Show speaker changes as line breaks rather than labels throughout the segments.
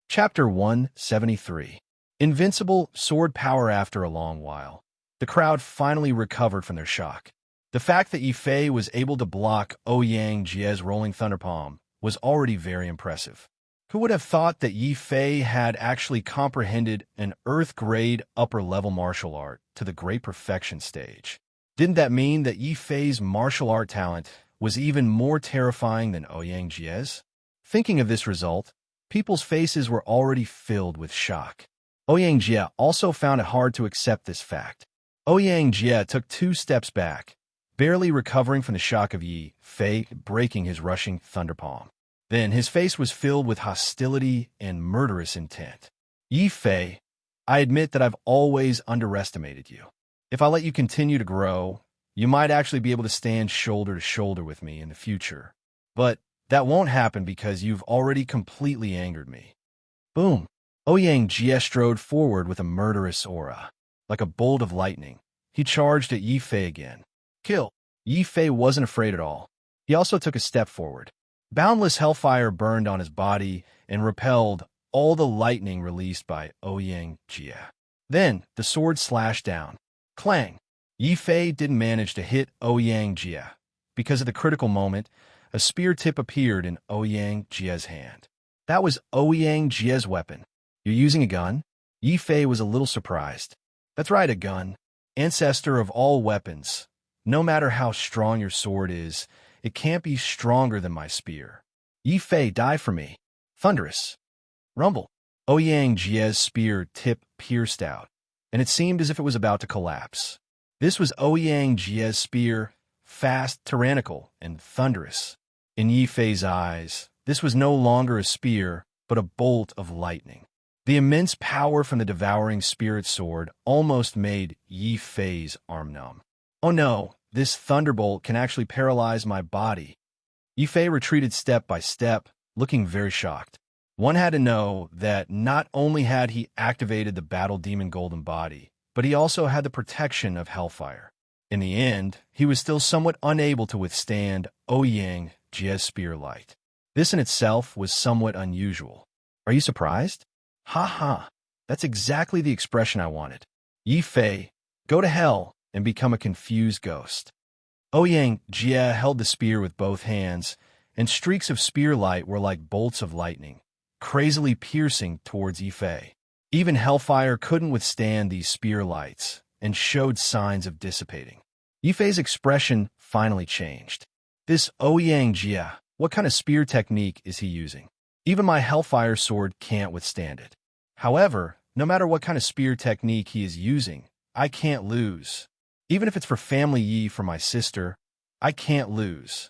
Chapter 173. Invincible sword power. After a long while, the crowd finally recovered from their shock. The fact that Yi Fei was able to block Ouyang Jie's rolling thunder palm was already very impressive. Who would have thought that Yi Fei had actually comprehended an Earth-grade upper-level martial art to the great perfection stage? Didn't that mean that Yi Fei's martial art talent was even more terrifying than Ouyang Jie's? Thinking of this result, people's faces were already filled with shock. Ouyang Jie also found it hard to accept this fact. Ouyang Jie took 2 steps back, barely recovering from the shock of Yi Fei breaking his rushing thunder palm. Then his face was filled with hostility and murderous intent. Yi Fei, I admit that I've always underestimated you. If I let you continue to grow, you might actually be able to stand shoulder to shoulder with me in the future. But that won't happen because you've already completely angered me. Boom! Ouyang Jie strode forward with a murderous aura. Like a bolt of lightning, he charged at Yi Fei again. Kill! Yi Fei wasn't afraid at all. He also took a step forward. Boundless hellfire burned on his body and repelled all the lightning released by Ouyang Jie. Then the sword slashed down. Clang! Yi Fei didn't manage to hit Ouyang Jie. Because of the critical moment, a spear tip appeared in Ouyang Jie's hand. That was Ouyang Jie's weapon. You're using a gun? Yi Fei was a little surprised. That's right, a gun. Ancestor of all weapons. No matter how strong your sword is, it can't be stronger than my spear. Yi Fei, die for me. Thunderous. Rumble. Ouyang Jie's spear tip pierced out, and it seemed as if it was about to collapse. This was Ouyang Jie's spear, fast, tyrannical, and thunderous. In Yi Fei's eyes, this was no longer a spear, but a bolt of lightning. The immense power from the devouring spirit sword almost made Yi Fei's arm numb. Oh no, this thunderbolt can actually paralyze my body. Yi Fei retreated step by step, looking very shocked. One had to know that not only had he activated the battle demon golden body, but he also had the protection of hellfire. In the end, he was still somewhat unable to withstand Ouyang Jie's spear light. This in itself was somewhat unusual. Are you surprised? Ha ha, that's exactly the expression I wanted. Yi Fei, go to hell and become a confused ghost. Ouyang Jie held the spear with both hands, and streaks of spear light were like bolts of lightning, crazily piercing towards Yi Fei. Even hellfire couldn't withstand these spear lights, and showed signs of dissipating. Yi Fei's expression finally changed. This Ouyang Jie, what kind of spear technique is he using? Even my hellfire sword can't withstand it. However, no matter what kind of spear technique he is using, I can't lose. Even if it's for family Yi for my sister, I can't lose.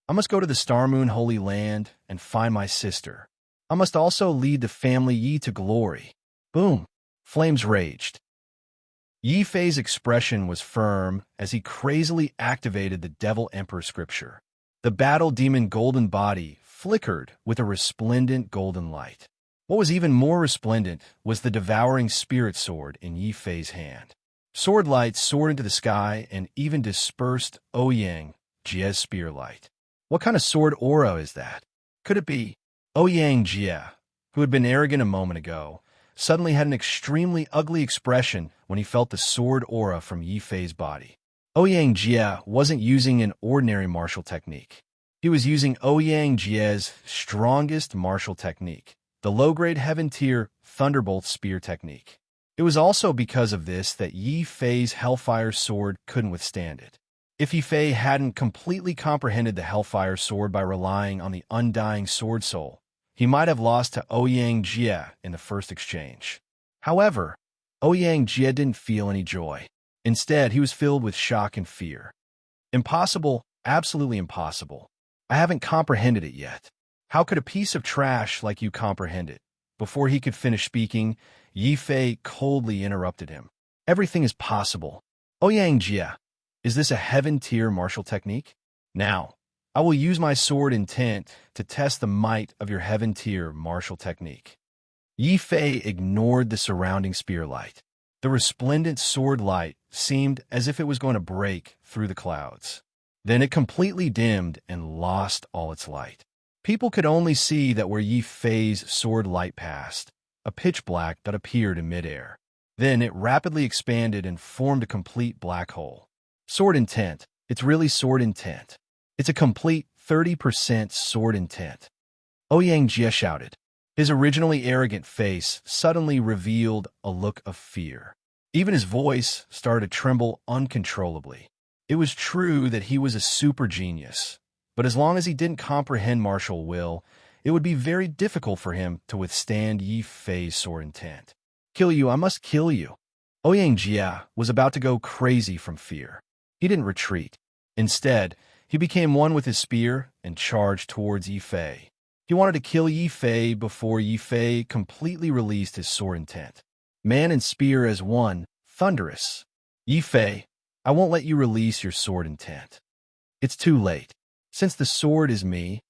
I must go to the Star Moon Holy Land and find my sister. I must also lead the family Yi to glory. Boom! Flames raged. Yi Fei's expression was firm as he crazily activated the Devil Emperor scripture. The battle demon golden body flickered with a resplendent golden light. What was even more resplendent was the devouring spirit sword in Yi Fei's hand. Sword light soared into the sky and even dispersed Ouyang Jie's spear light. What kind of sword aura is that? Could it be? Ouyang Jie, who had been arrogant a moment ago, suddenly had an extremely ugly expression when he felt the sword aura from Yi Fei's body. Ouyang Jie wasn't using an ordinary martial technique. He was using Ouyang Jie's strongest martial technique, the low-grade heaven-tier Thunderbolt Spear technique. It was also because of this that Yi Fei's Hellfire Sword couldn't withstand it. If Yi Fei hadn't completely comprehended the Hellfire Sword by relying on the undying Sword Soul, he might have lost to Ouyang Jie in the first exchange. However, Ouyang Jie didn't feel any joy. Instead, he was filled with shock and fear. Impossible, absolutely impossible. I haven't comprehended it yet. How could a piece of trash like you comprehend it? Before he could finish speaking, Yi Fei coldly interrupted him. Everything is possible. Ouyang Jie, is this a heaven-tier martial technique? Now, I will use my sword intent to test the might of your heaven-tier martial technique. Yi Fei ignored the surrounding spear light. The resplendent sword light seemed as if it was going to break through the clouds. Then it completely dimmed and lost all its light. People could only see that where Yi Fei's sword light passed, a pitch black that appeared in midair. Then it rapidly expanded and formed a complete black hole. Sword intent. It's really sword intent. It's a complete 30% sword intent. Ouyang Jie shouted. His originally arrogant face suddenly revealed a look of fear. Even his voice started to tremble uncontrollably. It was true that he was a super genius, but as long as he didn't comprehend martial will, it would be very difficult for him to withstand Yi Fei's sword intent. Kill you, I must kill you. Ouyang Jie was about to go crazy from fear. He didn't retreat. Instead, he became one with his spear and charged towards Yi Fei. He wanted to kill Yi Fei before Yi Fei completely released his sword intent. Man and spear as one, thunderous. Yi Fei, I won't let you release your sword intent. It's too late. Since the sword is me,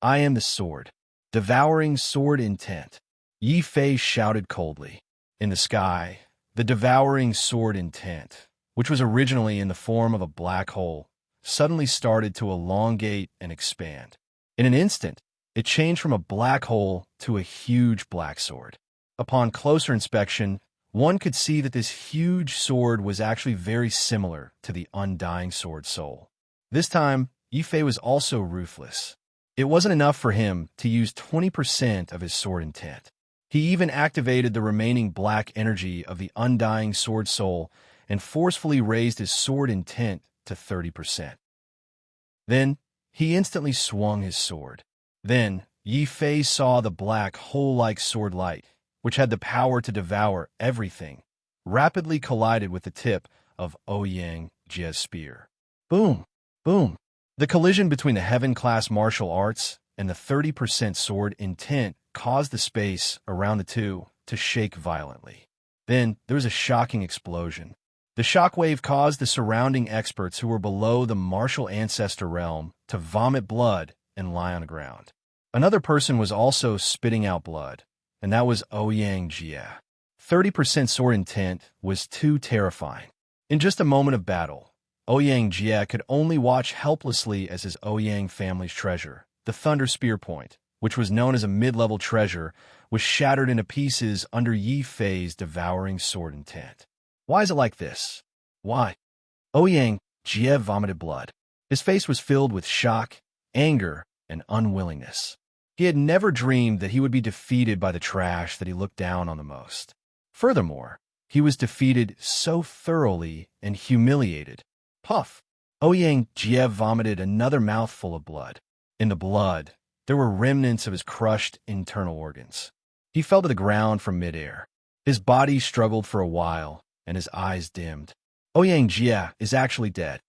I am the sword. Devouring sword intent. Yi Fei shouted coldly. In the sky, the devouring sword intent, which was originally in the form of a black hole, suddenly started to elongate and expand. In an instant, it changed from a black hole to a huge black sword. Upon closer inspection, one could see that this huge sword was actually very similar to the undying sword soul. This time, Yi Fei was also ruthless. It wasn't enough for him to use 20% of his sword intent. He even activated the remaining black energy of the undying sword soul and forcefully raised his sword intent to 30%. Then, he instantly swung his sword. Then, Yi Fei saw the black hole-like sword light, which had the power to devour everything, rapidly collided with the tip of Ouyang Jie's spear. Boom! Boom! The collision between the heaven-class martial arts and the 30% sword intent caused the space around the two to shake violently. Then, there was a shocking explosion. The shockwave caused the surrounding experts who were below the martial ancestor realm to vomit blood and lie on the ground. Another person was also spitting out blood, and that was Ouyang Jie. 30% sword intent was too terrifying. In just a moment of battle, Ouyang Jie could only watch helplessly as his Ouyang family's treasure, the Thunder Spear Point, which was known as a mid-level treasure, was shattered into pieces under Yi Fei's devouring sword intent. Why is it like this? Why? Ouyang Jie vomited blood. His face was filled with shock, anger, and unwillingness. He had never dreamed that he would be defeated by the trash that he looked down on the most. Furthermore, he was defeated so thoroughly and humiliated. Puff! Ouyang Jie vomited another mouthful of blood. In the blood, there were remnants of his crushed internal organs. He fell to the ground from midair. His body struggled for a while, and his eyes dimmed. Ouyang Jie is actually dead.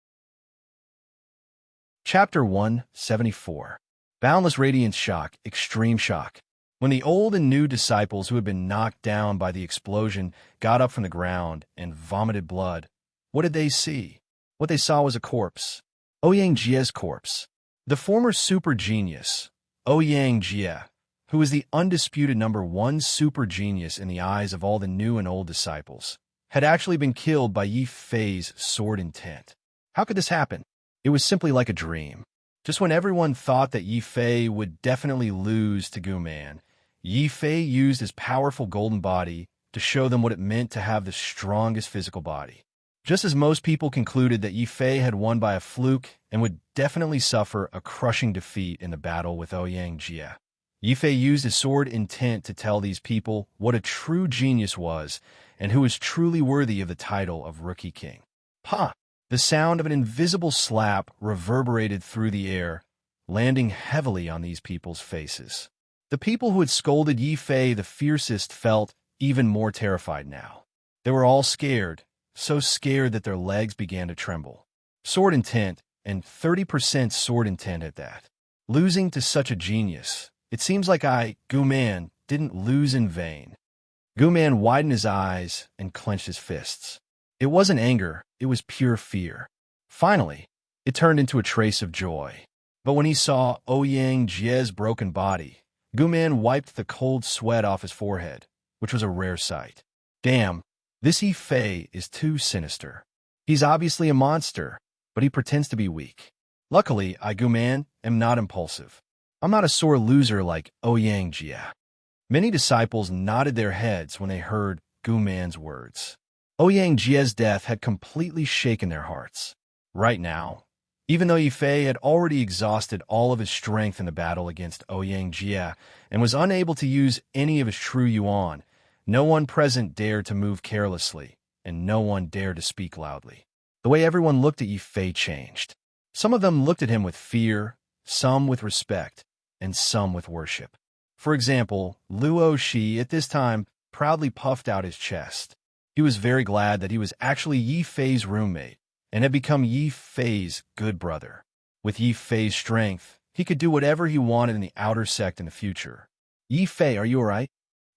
Chapter 174. Boundless Radiance Shock, Extreme Shock. When the old and new disciples who had been knocked down by the explosion got up from the ground and vomited blood, what did they see? What they saw was a corpse. Ouyang Jie's corpse. The former super genius, Ouyang Jie, who was the undisputed #1 super genius in the eyes of all the new and old disciples, had actually been killed by Yi Fei's sword intent. How could this happen? It was simply like a dream. Just when everyone thought that Yi Fei would definitely lose to Guman, Yi Fei used his powerful golden body to show them what it meant to have the strongest physical body. Just as most people concluded that Yi Fei had won by a fluke and would definitely suffer a crushing defeat in the battle with Ouyang Jie, Yi Fei used his sword intent to tell these people what a true genius was and who was truly worthy of the title of Rookie King. Pa! The sound of an invisible slap reverberated through the air, landing heavily on these people's faces. The people who had scolded Yi Fei the fiercest felt even more terrified now. They were all scared, so scared that their legs began to tremble. Sword intent, and 30% sword intent at that. Losing to such a genius, it seems like Guman, didn't lose in vain. Guman widened his eyes and clenched his fists. It wasn't anger, it was pure fear. Finally, it turned into a trace of joy. But when he saw Ouyang Jie's broken body, Guman wiped the cold sweat off his forehead, which was a rare sight. Damn, this Yi Fei is too sinister. He's obviously a monster, but he pretends to be weak. Luckily, I, Guman, am not impulsive. I'm not a sore loser like Ouyang Jia. Many disciples nodded their heads when they heard Gu Man's words. Ouyang Jia's death had completely shaken their hearts. Right now, even though Yifei had already exhausted all of his strength in the battle against Ouyang Jia and was unable to use any of his true yuan, no one present dared to move carelessly, and no one dared to speak loudly. The way everyone looked at Yifei changed. Some of them looked at him with fear, some with respect, and some with worship. For example, Luo Shi at this time proudly puffed out his chest. He was very glad that he was actually Yifei's roommate and had become Yifei's good brother. With Yifei's strength, he could do whatever he wanted in the outer sect in the future. Yifei, are you all right?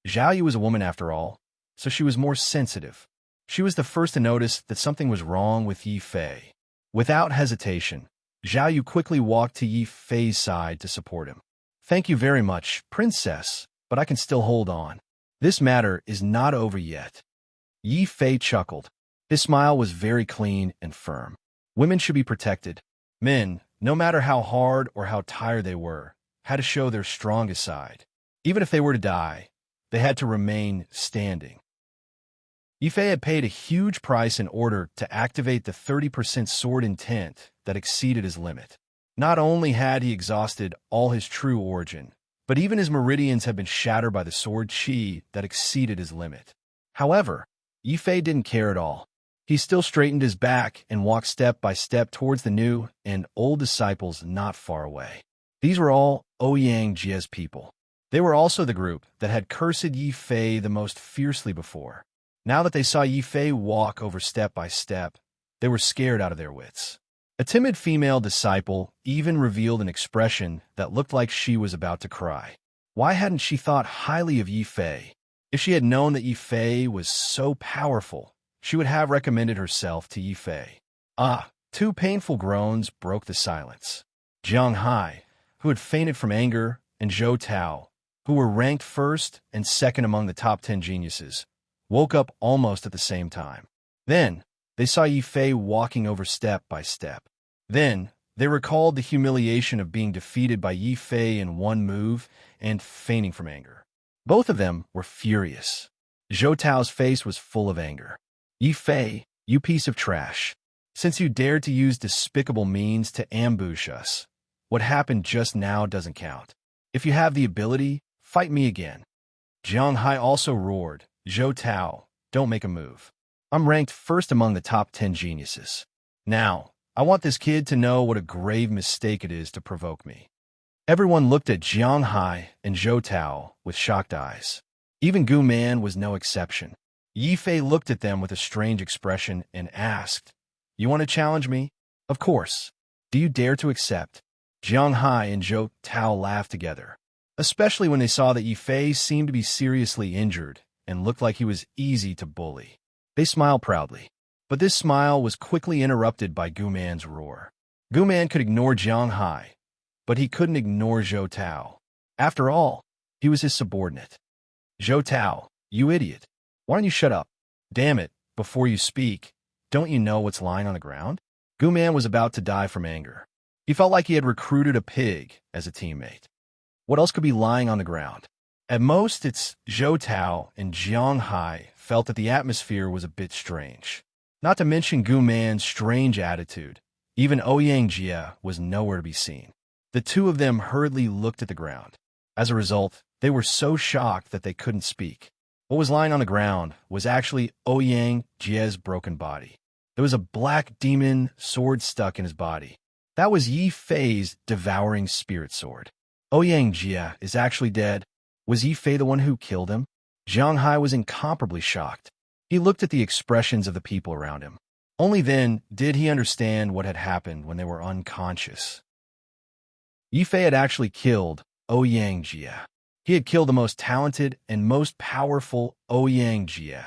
Zhao Yu was a woman after all, so she was more sensitive. She was the first to notice that something was wrong with Yifei. Without hesitation, Zhao Yu quickly walked to Yifei's side to support him. Thank you very much, princess, but I can still hold on. This matter is not over yet. Yifei chuckled. His smile was very clean and firm. Women should be protected. Men, no matter how hard or how tired they were, had to show their strongest side. Even if they were to die, they had to remain standing. Yifei had paid a huge price in order to activate the 30% sword intent that exceeded his limit. Not only had he exhausted all his true origin, but even his meridians had been shattered by the sword chi that exceeded his limit. However, Yifei didn't care at all. He still straightened his back and walked step by step towards the new and old disciples not far away. These were all Ouyang Jia's people. They were also the group that had cursed Yifei the most fiercely before. Now that they saw Yifei walk over step by step, they were scared out of their wits. A timid female disciple even revealed an expression that looked like she was about to cry. Why hadn't she thought highly of Yifei? If she had known that Yifei was so powerful, she would have recommended herself to Yifei. Two painful groans broke the silence. Jiang Hai, who had fainted from anger, and Zhou Tao, who were ranked first and second among the top 10 geniuses, woke up almost at the same time. Then, they saw Yifei walking over step by step. Then, they recalled the humiliation of being defeated by Yifei in one move and fainting from anger. Both of them were furious. Zhou Tao's face was full of anger. Yifei, you piece of trash. Since you dared to use despicable means to ambush us, what happened just now doesn't count. If you have the ability, fight me again. Jiang Hai also roared, Zhou Tao, don't make a move. I'm ranked first among the top 10 geniuses. Now, I want this kid to know what a grave mistake it is to provoke me. Everyone looked at Jiang Hai and Zhou Tao with shocked eyes. Even Gu Man was no exception. Yifei looked at them with a strange expression and asked, You want to challenge me? Of course. Do you dare to accept? Jiang Hai and Zhou Tao laughed together, especially when they saw that Yifei seemed to be seriously injured and looked like he was easy to bully. They smiled proudly, but this smile was quickly interrupted by Gu Man's roar. Gu Man could ignore Jiang Hai, but he couldn't ignore Zhou Tao. After all, he was his subordinate. Zhou Tao, you idiot. Why don't you shut up? Damn it, before you speak, don't you know what's lying on the ground? Gu Man was about to die from anger. He felt like he had recruited a pig as a teammate. What else could be lying on the ground? At most, it's Zhou Tao and Jiang Hai felt that the atmosphere was a bit strange. Not to mention Gu Man's strange attitude. Even Ouyang Jia was nowhere to be seen. The two of them hurriedly looked at the ground. As a result, they were so shocked that they couldn't speak. What was lying on the ground was actually Ouyang Jia's broken body. There was a black demon sword stuck in his body. That was Yifei's devouring spirit sword. Ouyang Jia is actually dead. Was Yifei the one who killed him? Jiang Hai was incomparably shocked. He looked at the expressions of the people around him. Only then did he understand what had happened when they were unconscious. Yifei had actually killed Ouyang Jia. He had killed the most talented and most powerful Ouyang Jia.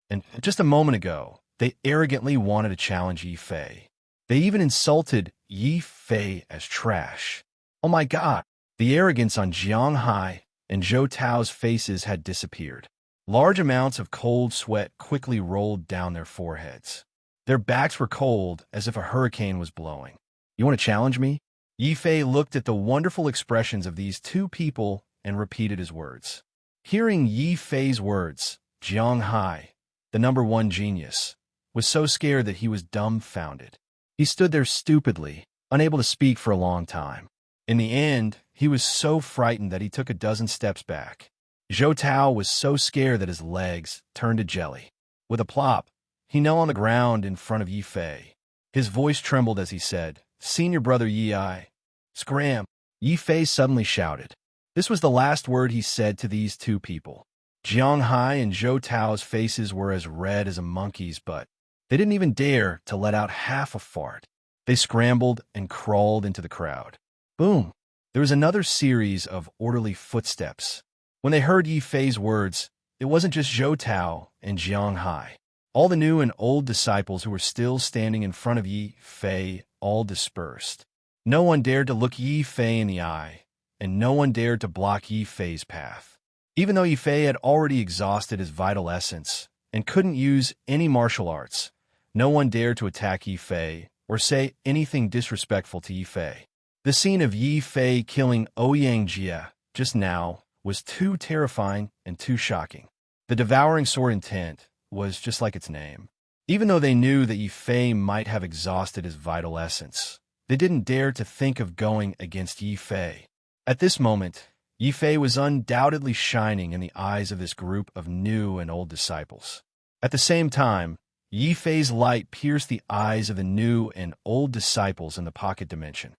And just a moment ago, they arrogantly wanted to challenge Yifei. They even insulted Yifei as trash. Oh my God, the arrogance on Jiang Hai and Zhou Tao's faces had disappeared. Large amounts of cold sweat quickly rolled down their foreheads. Their backs were cold as if a hurricane was blowing. You want to challenge me? Yi Fei looked at the wonderful expressions of these two people and repeated his words. Hearing Yi Fei's words, Jiang Hai, the #1 genius, was so scared that he was dumbfounded. He stood there stupidly, unable to speak for a long time. In the end, he was so frightened that he took a dozen steps back. Zhou Tao was so scared that his legs turned to jelly. With a plop, he knelt on the ground in front of Yi Fei. His voice trembled as he said, "Senior brother Yi Ai." Scram! Yi Fei suddenly shouted. This was the last word he said to these two people. Jiang Hai and Zhou Tao's faces were as red as a monkey's, but they didn't even dare to let out half a fart. They scrambled and crawled into the crowd. Boom! There was another series of orderly footsteps. When they heard Yi Fei's words, it wasn't just Zhou Tao and Jiang Hai. All the new and old disciples who were still standing in front of Yi Fei all dispersed. No one dared to look Yi Fei in the eye, and no one dared to block Yi Fei's path. Even though Yi Fei had already exhausted his vital essence and couldn't use any martial arts, no one dared to attack Yi Fei or say anything disrespectful to Yi Fei. The scene of Yi Fei killing Ouyang Jie just now was too terrifying and too shocking. The devouring sword intent was just like its name. Even though they knew that Yi Fei might have exhausted his vital essence, they didn't dare to think of going against Yi Fei. At this moment, Yi Fei was undoubtedly shining in the eyes of this group of new and old disciples. At the same time, Yi Fei's light pierced the eyes of the new and old disciples in the pocket dimension.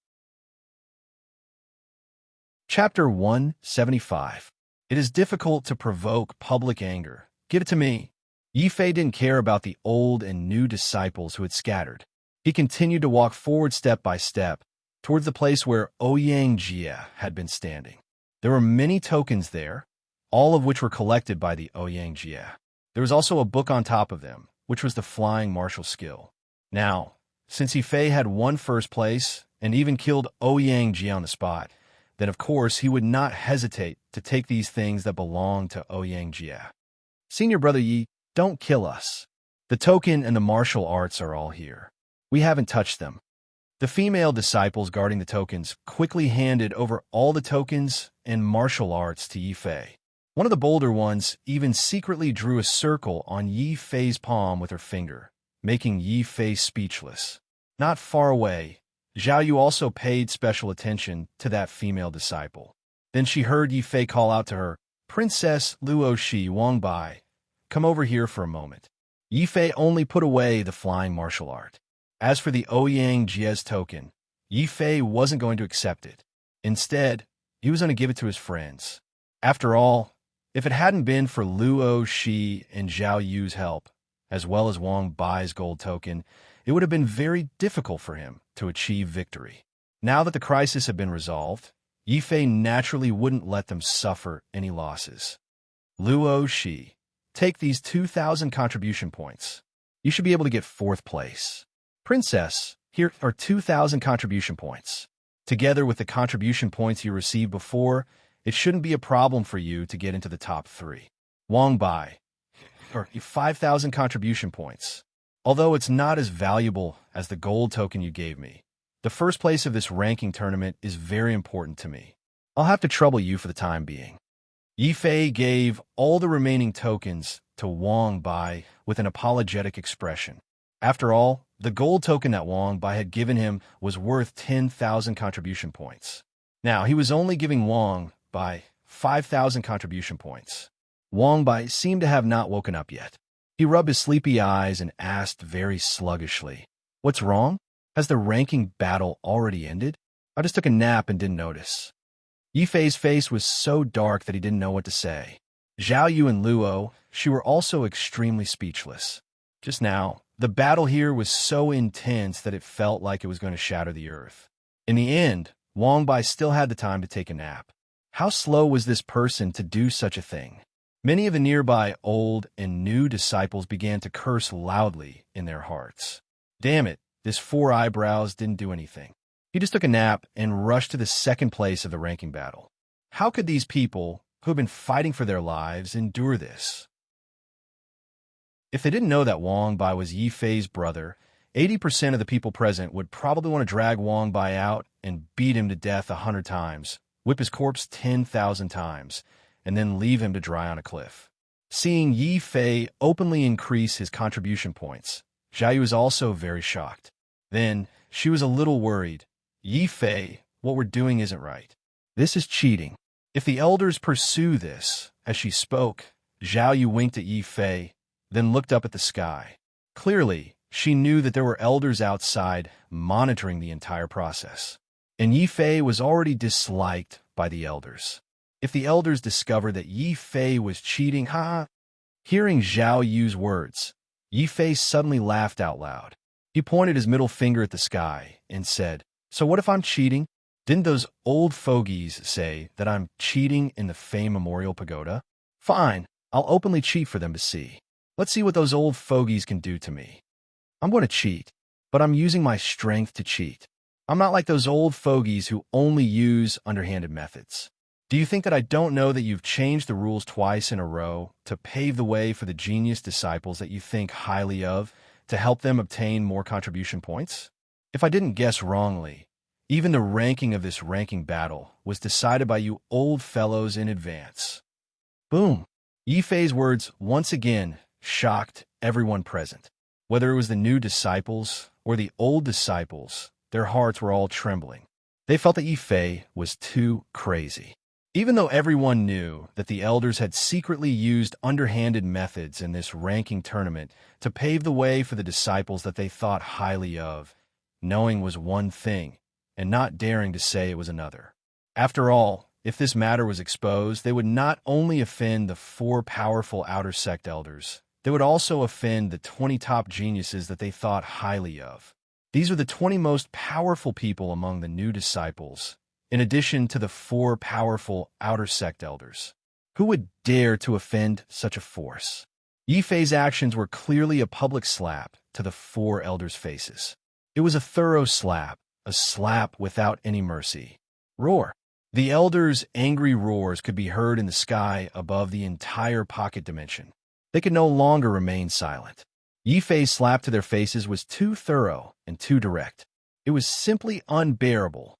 Chapter 175. It is difficult to provoke public anger. Give it to me. Yi Fei didn't care about the old and new disciples who had scattered. He continued to walk forward step by step towards the place where Ouyang Jie had been standing. There were many tokens there, all of which were collected by the Ouyang Jie. There was also a book on top of them, which was the flying martial skill. Now, since Yi Fei had won first place and even killed Ouyang Jie on the spot, then of course he would not hesitate to take these things that belonged to Ouyang Jie. Senior brother Yi, don't kill us. The token and the martial arts are all here. We haven't touched them. The female disciples guarding the tokens quickly handed over all the tokens and martial arts to Yi Fei. One of the bolder ones even secretly drew a circle on Yi Fei's palm with her finger, making Yi Fei speechless. Not far away, Zhao Yu also paid special attention to that female disciple. Then she heard Yi Fei call out to her, "Princess Luo Shi Wang Bai, come over here for a moment." Yi Fei only put away the flying martial art. As for the Ouyang Jie's token, Yi Fei wasn't going to accept it. Instead, he was going to give it to his friends. After all, if it hadn't been for Luo Shi and Zhao Yu's help, as well as Wang Bai's gold token, it would have been very difficult for him to achieve victory. Now that the crisis had been resolved, Yi Fei naturally wouldn't let them suffer any losses. Luo Shi, take these 2,000 contribution points. You should be able to get 4th place. Princess, here are 2,000 contribution points. Together with the contribution points you received before, it shouldn't be a problem for you to get into the top 3. Wang Bai, or 5,000 contribution points. Although it's not as valuable as the gold token you gave me, the first place of this ranking tournament is very important to me. I'll have to trouble you for the time being. Yi Fei gave all the remaining tokens to Wang Bai with an apologetic expression. After all, the gold token that Wang Bai had given him was worth 10,000 contribution points. Now, he was only giving Wang Bai 5,000 contribution points. Wang Bai seemed to have not woken up yet. He rubbed his sleepy eyes and asked very sluggishly, "What's wrong? Has the ranking battle already ended? I just took a nap and didn't notice." Yi Fei's face was so dark that he didn't know what to say. Zhao Yu and Luo, she were also extremely speechless. Just now, the battle here was so intense that it felt like it was going to shatter the earth. In the end, Wang Bai still had the time to take a nap. How slow was this person to do such a thing? Many of the nearby old and new disciples began to curse loudly in their hearts. Damn it, this 4 eyebrows didn't do anything. He just took a nap and rushed to the 2nd place of the ranking battle. How could these people, who have been fighting for their lives, endure this? If they didn't know that Wang Bai was Yi Fei's brother, 80% of the people present would probably want to drag Wang Bai out and beat him to death 100 times, whip his corpse 10,000 times, and then leave him to dry on a cliff. Seeing Yi Fei openly increase his contribution points, Zhao Yu was also very shocked. Then, she was a little worried. Yi Fei, what we're doing isn't right. This is cheating. If the elders pursue this, as she spoke, Zhao Yu winked at Yi Fei, then looked up at the sky. Clearly, she knew that there were elders outside monitoring the entire process. And Yi Fei was already disliked by the elders. If the elders discovered that Yi Fei was cheating, Hearing Zhao Yu's words, Yi Fei suddenly laughed out loud. He pointed his middle finger at the sky and said, "So what if I'm cheating? Didn't those old fogies say that I'm cheating in the Fei Memorial Pagoda? Fine, I'll openly cheat for them to see. Let's see what those old fogies can do to me. I'm going to cheat, but I'm using my strength to cheat. I'm not like those old fogies who only use underhanded methods. Do you think that I don't know that you've changed the rules twice in a row to pave the way for the genius disciples that you think highly of to help them obtain more contribution points? If I didn't guess wrongly, even the ranking of this ranking battle was decided by you old fellows in advance." Boom! Yi Fei's words once again shocked everyone present. Whether it was the new disciples or the old disciples, their hearts were all trembling. They felt that Yi Fei was too crazy. Even though everyone knew that the elders had secretly used underhanded methods in this ranking tournament to pave the way for the disciples that they thought highly of, knowing was one thing, and not daring to say it was another. After all, if this matter was exposed, they would not only offend the 4 powerful outer sect elders, they would also offend the 20 top geniuses that they thought highly of. These were the 20 most powerful people among the new disciples, in addition to the 4 powerful outer sect elders. Who would dare to offend such a force? Yi Fei's actions were clearly a public slap to the 4 elders' faces. It was a thorough slap, a slap without any mercy. Roar! The elders' angry roars could be heard in the sky above the entire pocket dimension. They could no longer remain silent. Yi Fei's slap to their faces was too thorough and too direct. It was simply unbearable.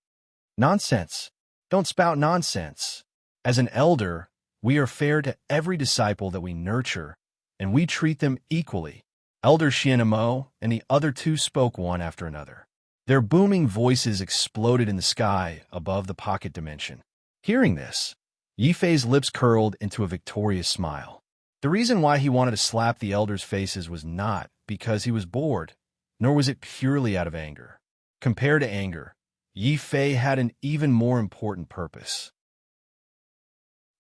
Nonsense. Don't spout nonsense. As an elder, we are fair to every disciple that we nurture, and we treat them equally. Elder Xianmo and the other 2 spoke one after another. Their booming voices exploded in the sky above the pocket dimension. Hearing this, Yi Fei's lips curled into a victorious smile. The reason why he wanted to slap the elders' faces was not because he was bored, nor was it purely out of anger. Compared to anger, Yi Fei had an even more important purpose.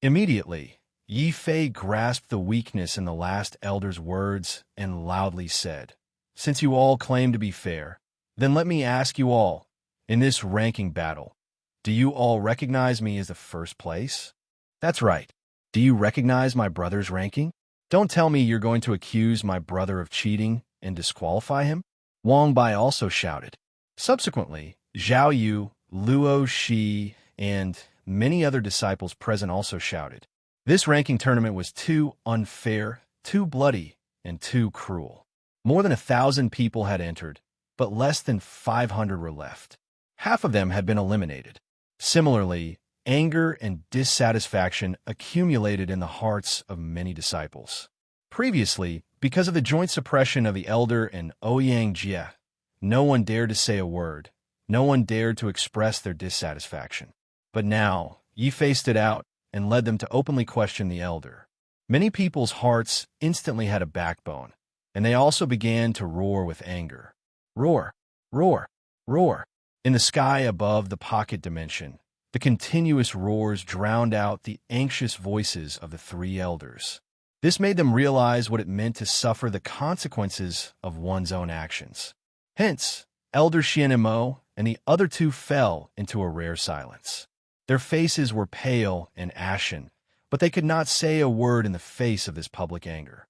Immediately, Yi Fei grasped the weakness in the last elder's words and loudly said, "Since you all claim to be fair, then let me ask you all, in this ranking battle, do you all recognize me as the first place? That's right. Do you recognize my brother's ranking? Don't tell me you're going to accuse my brother of cheating and disqualify him." Wang Bai also shouted. Subsequently, Zhao Yu, Luo Shi, and many other disciples present also shouted. This ranking tournament was too unfair, too bloody, and too cruel. More than 1,000 people had entered, but less than 500 were left. Half of them had been eliminated. Similarly, anger and dissatisfaction accumulated in the hearts of many disciples. Previously, because of the joint suppression of the elder and Ouyang Jie, no one dared to say a word. No one dared to express their dissatisfaction. But now, Yi Fei stood out and led them to openly question the elder. Many people's hearts instantly had a backbone, and they also began to roar with anger. Roar, roar, roar. In the sky above the pocket dimension, the continuous roars drowned out the anxious voices of the 3 elders. This made them realize what it meant to suffer the consequences of one's own actions. Hence, Elder Xianmo and the other 2 fell into a rare silence. Their faces were pale and ashen, but they could not say a word in the face of this public anger.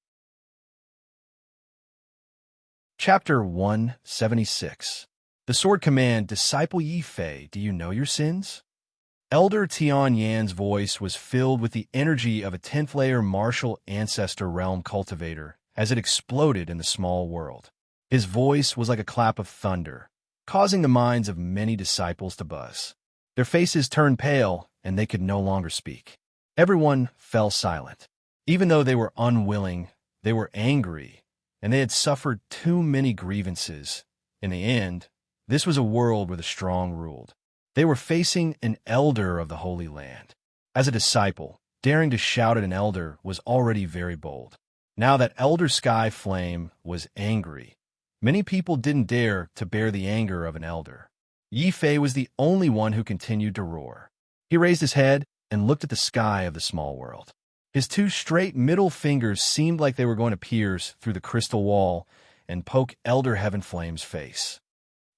Chapter 176. The Sword Command, Disciple Yi Fei, do you know your sins? Elder Tian Yan's voice was filled with the energy of a 10th-layer martial ancestor realm cultivator as it exploded in the small world. His voice was like a clap of thunder, causing the minds of many disciples to buzz. Their faces turned pale, and they could no longer speak. Everyone fell silent. Even though they were unwilling, they were angry, and they had suffered too many grievances. In the end, this was a world where the strong ruled. They were facing an elder of the Holy Land. As a disciple, daring to shout at an elder was already very bold. Now that Elder Sky Flame was angry, many people didn't dare to bear the anger of an elder. Yi Fei was the only one who continued to roar. He raised his head and looked at the sky of the small world. His two straight middle fingers seemed like they were going to pierce through the crystal wall and poke Elder Heaven Flame's face.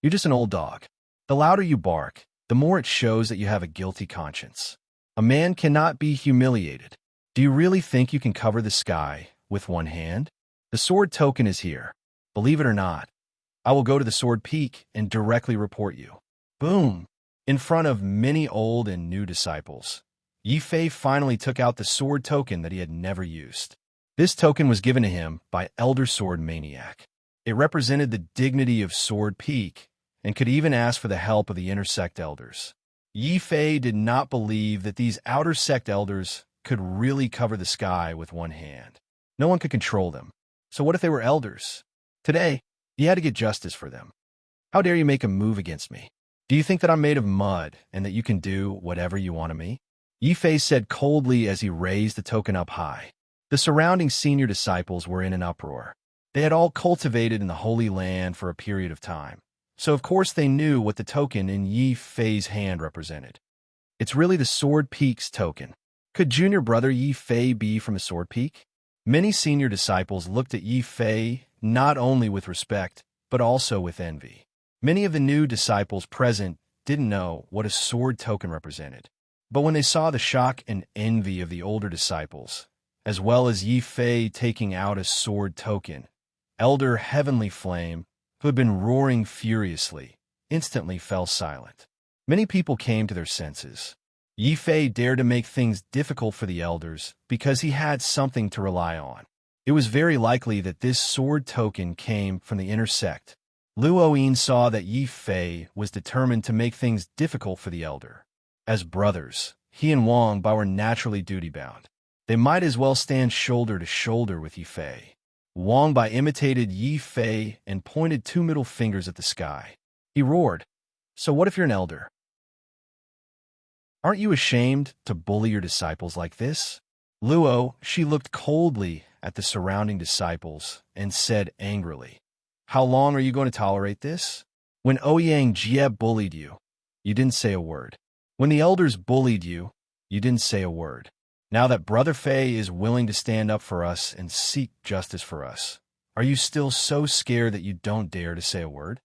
"You're just an old dog. The louder you bark, the more it shows that you have a guilty conscience. A man cannot be humiliated. Do you really think you can cover the sky with one hand? The sword token is here. Believe it or not, I will go to the sword peak and directly report you." Boom! In front of many old and new disciples, Yi Fei finally took out the sword token that he had never used. This token was given to him by Elder Sword Maniac. It represented the dignity of Sword Peak and could even ask for the help of the inner sect elders. Yi Fei did not believe that these outer sect elders could really cover the sky with one hand. No one could control them. So what if they were elders? Today, he had to get justice for them. "How dare you make a move against me? Do you think that I'm made of mud and that you can do whatever you want of me?" Yi Fei said coldly as he raised the token up high. The surrounding senior disciples were in an uproar. They had all cultivated in the Holy Land for a period of time, so of course they knew what the token in Yi Fei's hand represented. It's really the Sword Peak's token. Could junior brother Yi Fei be from the Sword Peak? Many senior disciples looked at Yi Fei not only with respect, but also with envy. Many of the new disciples present didn't know what a sword token represented. But when they saw the shock and envy of the older disciples, as well as Yi Fei taking out a sword token, Elder Heavenly Flame, who had been roaring furiously, instantly fell silent. Many people came to their senses. Yi Fei dared to make things difficult for the elders because he had something to rely on. It was very likely that this sword token came from the inner sect. Lu Oyin saw that Yi Fei was determined to make things difficult for the elder. As brothers, he and Wang Bao were naturally duty-bound. They might as well stand shoulder to shoulder with Yi Fei. Wang Bao imitated Yi Fei and pointed two middle fingers at the sky. He roared, "So what if you're an elder? Aren't you ashamed to bully your disciples like this?" Luo, she looked coldly at the surrounding disciples and said angrily, "How long are you going to tolerate this? When Ouyang Jie bullied you, you didn't say a word. When the elders bullied you, you didn't say a word. Now that Brother Fei is willing to stand up for us and seek justice for us, are you still so scared that you don't dare to say a word?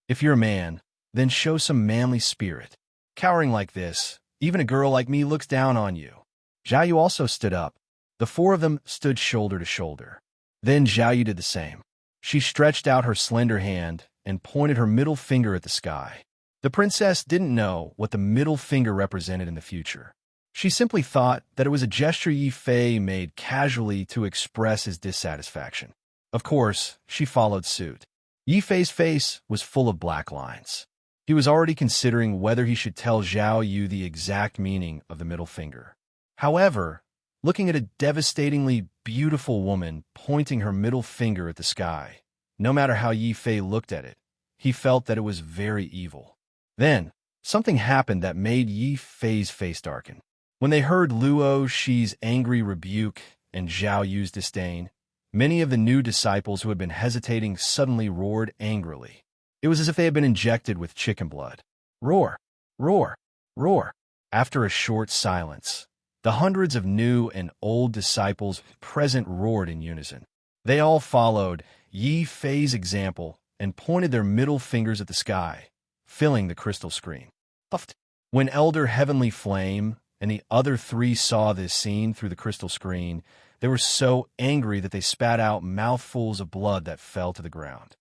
If you're a man, then show some manly spirit. Cowering like this, even a girl like me looks down on you." Zhao Yu also stood up. The four of them stood shoulder to shoulder. Then Zhao Yu did the same. She stretched out her slender hand and pointed her middle finger at the sky. The princess didn't know what the middle finger represented in the future. She simply thought that it was a gesture Yi Fei made casually to express his dissatisfaction. Of course, she followed suit. Yi Fei's face was full of black lines. He was already considering whether he should tell Zhao Yu the exact meaning of the middle finger. However, looking at a devastatingly beautiful woman pointing her middle finger at the sky, no matter how Yi Fei looked at it, he felt that it was very evil. Then, something happened that made Yi Fei's face darken. When they heard Luo Shi's angry rebuke and Zhao Yu's disdain, many of the new disciples who had been hesitating suddenly roared angrily. It was as if they had been injected with chicken blood. Roar, roar, roar. After a short silence, the hundreds of new and old disciples present roared in unison. They all followed Yi Fei's example and pointed their middle fingers at the sky, filling the crystal screen. Puffed. When Elder Heavenly Flame and the other three saw this scene through the crystal screen, they were so angry that they spat out mouthfuls of blood that fell to the ground.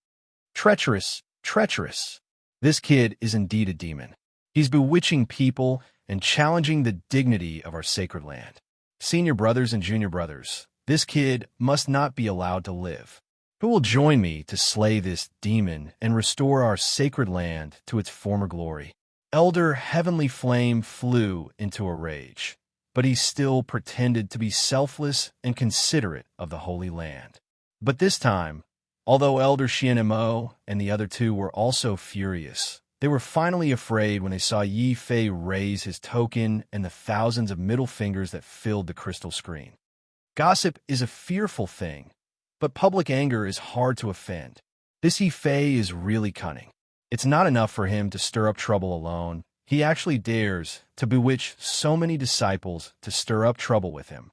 Treacherous, treacherous. This kid is indeed a demon. He's bewitching people and challenging the dignity of our sacred land. Senior brothers and junior brothers, this kid must not be allowed to live. Who will join me to slay this demon and restore our sacred land to its former glory? Elder Heavenly Flame flew into a rage, but he still pretended to be selfless and considerate of the Holy Land. But this time, although Elder Xianmo and the other two were also furious, they were finally afraid when they saw Yi Fei raise his token and the thousands of middle fingers that filled the crystal screen. Gossip is a fearful thing, but public anger is hard to offend. This Yi Fei is really cunning. It's not enough for him to stir up trouble alone. He actually dares to bewitch so many disciples to stir up trouble with him.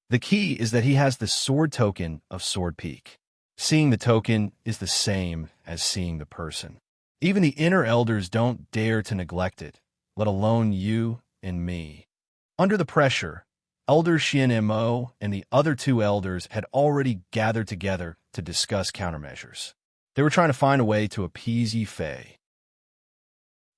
The key is that he has the sword token of Sword Peak. Seeing the token is the same as seeing the person. Even the inner elders don't dare to neglect it, let alone you and me. Under the pressure, Elder Xianmo and the other two elders had already gathered together to discuss countermeasures. They were trying to find a way to appease Yi Fei.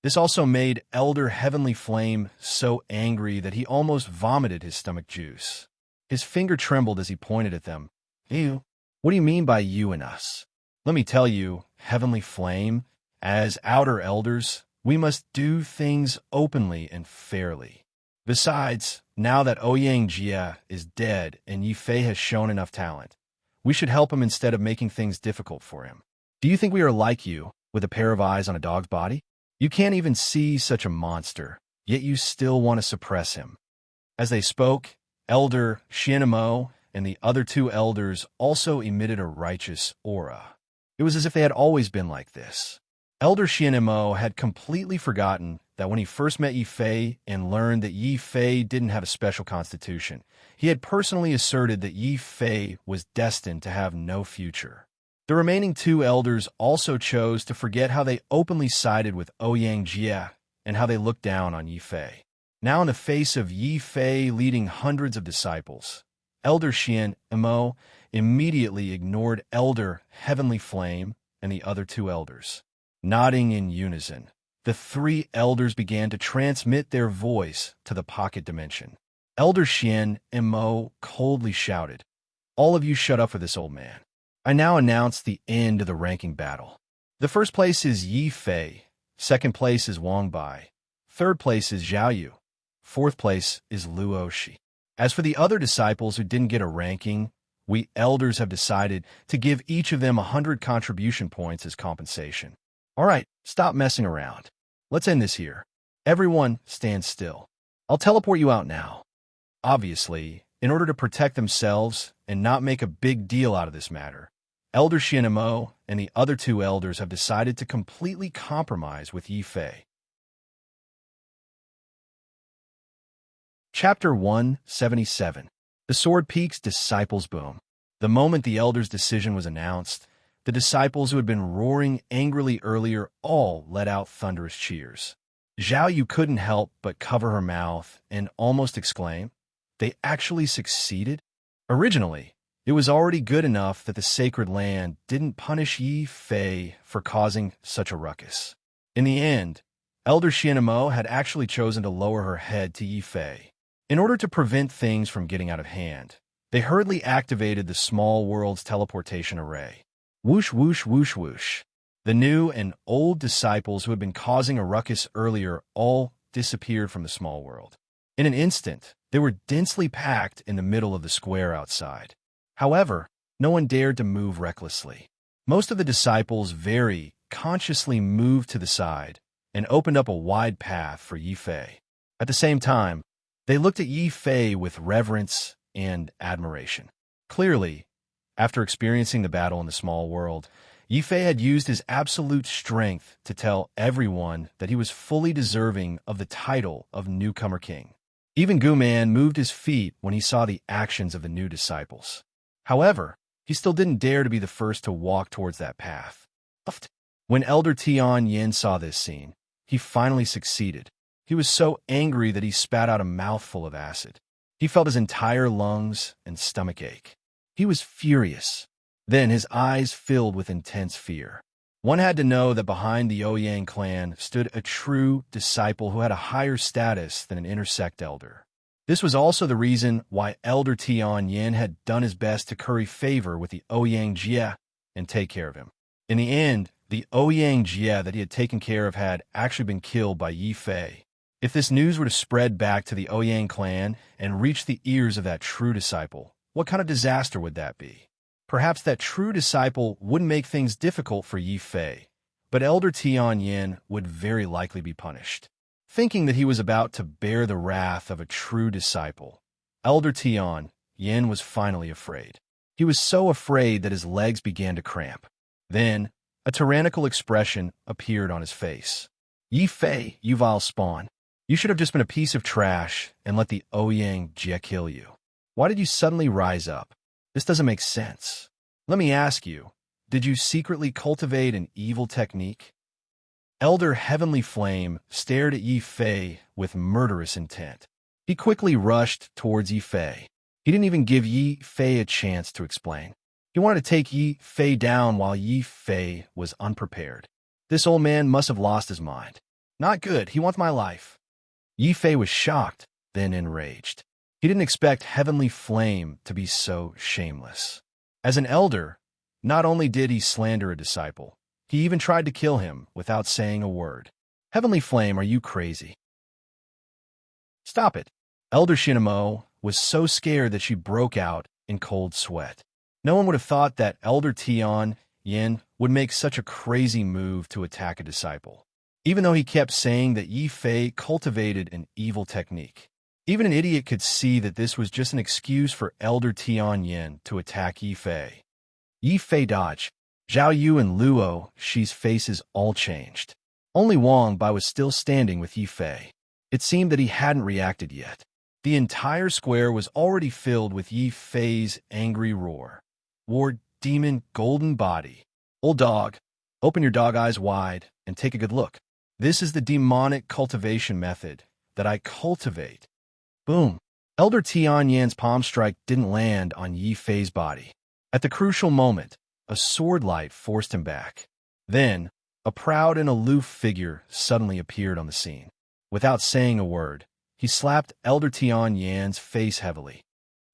This also made Elder Heavenly Flame so angry that he almost vomited his stomach juice. His finger trembled as he pointed at them. "You? What do you mean by you and us? Let me tell you, Heavenly Flame, as outer elders, we must do things openly and fairly. Besides, now that Ouyang Jie is dead and Yi Fei has shown enough talent, we should help him instead of making things difficult for him. Do you think we are like you, with a pair of eyes on a dog's body? You can't even see such a monster, yet you still want to suppress him." As they spoke, Elder Xianmo and the other two elders also emitted a righteous aura. It was as if they had always been like this. Elder Xianmo had completely forgotten that when he first met Yi Fei and learned that Yi Fei didn't have a special constitution, he had personally asserted that Yi Fei was destined to have no future. The remaining two elders also chose to forget how they openly sided with Ouyang Jie and how they looked down on Yi Fei. Now in the face of Yi Fei leading hundreds of disciples, Elder Xianmo immediately ignored Elder Heavenly Flame and the other two elders. Nodding in unison, the three elders began to transmit their voice to the pocket dimension. Elder Xianmo coldly shouted, "All of you shut up for this old man. I now announce the end of the ranking battle. The first place is Yi Fei, second place is Wang Bai, third place is Zhao Yu, fourth place is Luo Shi. As for the other disciples who didn't get a ranking, we elders have decided to give each of them 100 contribution points as compensation. All right, stop messing around. Let's end this here. Everyone stand still. I'll teleport you out now." Obviously, in order to protect themselves and not make a big deal out of this matter, Elder Xianmo and the other two elders have decided to completely compromise with Yi Fei. Chapter 177. The Sword Peak's Disciples Boom. The moment the elders' decision was announced, the disciples who had been roaring angrily earlier all let out thunderous cheers. Zhao Yu couldn't help but cover her mouth and almost exclaim, "They actually succeeded?" Originally, it was already good enough that the sacred land didn't punish Yi Fei for causing such a ruckus. In the end, Elder Xianmo had actually chosen to lower her head to Yi Fei. In order to prevent things from getting out of hand, they hurriedly activated the small world's teleportation array. Whoosh, whoosh, whoosh, whoosh. The new and old disciples who had been causing a ruckus earlier all disappeared from the small world. In an instant, they were densely packed in the middle of the square outside. However, no one dared to move recklessly. Most of the disciples very consciously moved to the side and opened up a wide path for Yi Fei. At the same time, they looked at Yi Fei with reverence and admiration. Clearly, after experiencing the battle in the small world, Yi Fei had used his absolute strength to tell everyone that he was fully deserving of the title of Newcomer King. Even Guman moved his feet when he saw the actions of the new disciples. However, he still didn't dare to be the first to walk towards that path. When Elder Tian Yin saw this scene, he finally succeeded. He was so angry that he spat out a mouthful of acid. He felt his entire lungs and stomach ache. He was furious. Then his eyes filled with intense fear. One had to know that behind the Ouyang clan stood a true disciple who had a higher status than an intersect elder. This was also the reason why Elder Tian Yin had done his best to curry favor with the Ouyang Jie and take care of him. In the end, the Ouyang Jie that he had taken care of had actually been killed by Yi Fei. If this news were to spread back to the Ouyang clan and reach the ears of that true disciple, what kind of disaster would that be? Perhaps that true disciple wouldn't make things difficult for Yi Fei, but Elder Tian Yin would very likely be punished. Thinking that he was about to bear the wrath of a true disciple, Elder Tian Yin was finally afraid. He was so afraid that his legs began to cramp. Then, a tyrannical expression appeared on his face. Yi Fei, you vile spawn. You should have just been a piece of trash and let the Ouyang Jie kill you. Why did you suddenly rise up? This doesn't make sense. Let me ask you, did you secretly cultivate an evil technique? Elder Heavenly Flame stared at Yi Fei with murderous intent. He quickly rushed towards Yi Fei. He didn't even give Yi Fei a chance to explain. He wanted to take Yi Fei down while Yi Fei was unprepared. This old man must have lost his mind. Not good, he wants my life. Yi Fei was shocked, then enraged. He didn't expect Heavenly Flame to be so shameless. As an elder, not only did he slander a disciple, he even tried to kill him without saying a word. Heavenly Flame, are you crazy? Stop it. Elder Shinamo was so scared that she broke out in cold sweat. No one would have thought that Elder Tian Yin would make such a crazy move to attack a disciple, even though he kept saying that Yi Fei cultivated an evil technique. Even an idiot could see that this was just an excuse for Elder Tian Yin to attack Yi Fei. Yi Fei dodged. Zhao Yu and Luo Shi's faces all changed. Only Wang Bai was still standing with Yi Fei. It seemed that he hadn't reacted yet. The entire square was already filled with Yi Fei's angry roar. War demon golden body. Old dog, open your dog eyes wide and take a good look. This is the demonic cultivation method that I cultivate. Boom. Elder Tian Yan's palm strike didn't land on Yi Fei's body. At the crucial moment, a sword light forced him back. Then, a proud and aloof figure suddenly appeared on the scene. Without saying a word, he slapped Elder Tian Yan's face heavily.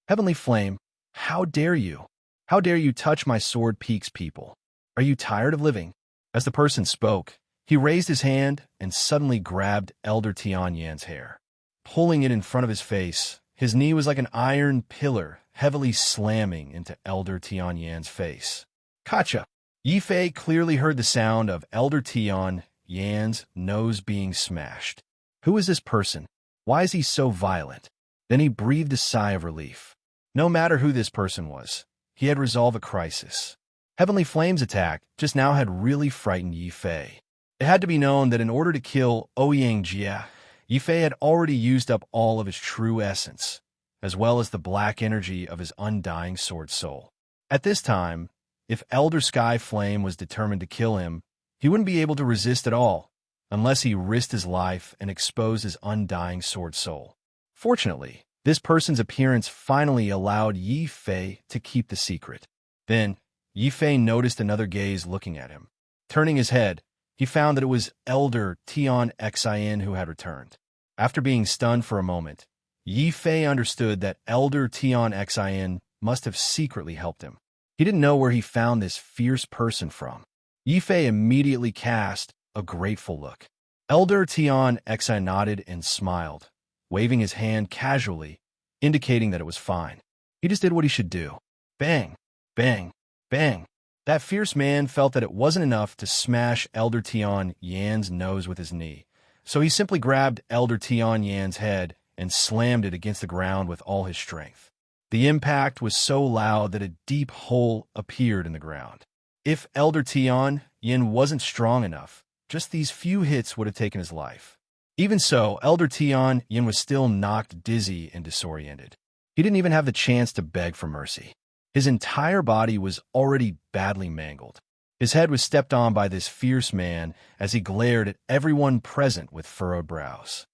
Heavenly Flame, how dare you? How dare you touch my sword peaks, people? Are you tired of living? As the person spoke, he raised his hand and suddenly grabbed Elder Tian Yan's hair. Pulling it in front of his face, his knee was like an iron pillar heavily slamming into Elder Tian Yan's face. Kacha! Yi Fei clearly heard the sound of Elder Tian Yan's nose being smashed. Who is this person? Why is he so violent? Then he breathed a sigh of relief. No matter who this person was, he had resolved a crisis. Heavenly Flame's attack just now had really frightened Yi Fei. It had to be known that in order to kill Ouyang Jie, Yi Fei had already used up all of his true essence, as well as the black energy of his undying sword soul. At this time, if Elder Sky Flame was determined to kill him, he wouldn't be able to resist at all, unless he risked his life and exposed his undying sword soul. Fortunately, this person's appearance finally allowed Yi Fei to keep the secret. Then, Yi Fei noticed another gaze looking at him. Turning his head, he found that it was Elder Tian Xin who had returned. After being stunned for a moment, Yi Fei understood that Elder Tian Xin must have secretly helped him. He didn't know where he found this fierce person from. Yi Fei immediately cast a grateful look. Elder Tian Xin nodded and smiled, waving his hand casually, indicating that it was fine. He just did what he should do. Bang, bang, bang. That fierce man felt that it wasn't enough to smash Elder Tian Yan's nose with his knee, so he simply grabbed Elder Tian Yan's head and slammed it against the ground with all his strength. The impact was so loud that a deep hole appeared in the ground. If Elder Tian Yin wasn't strong enough, just these few hits would have taken his life. Even so, Elder Tian Yin was still knocked dizzy and disoriented. He didn't even have the chance to beg for mercy. His entire body was already badly mangled. His head was stepped on by this fierce man as he glared at everyone present with furrowed brows.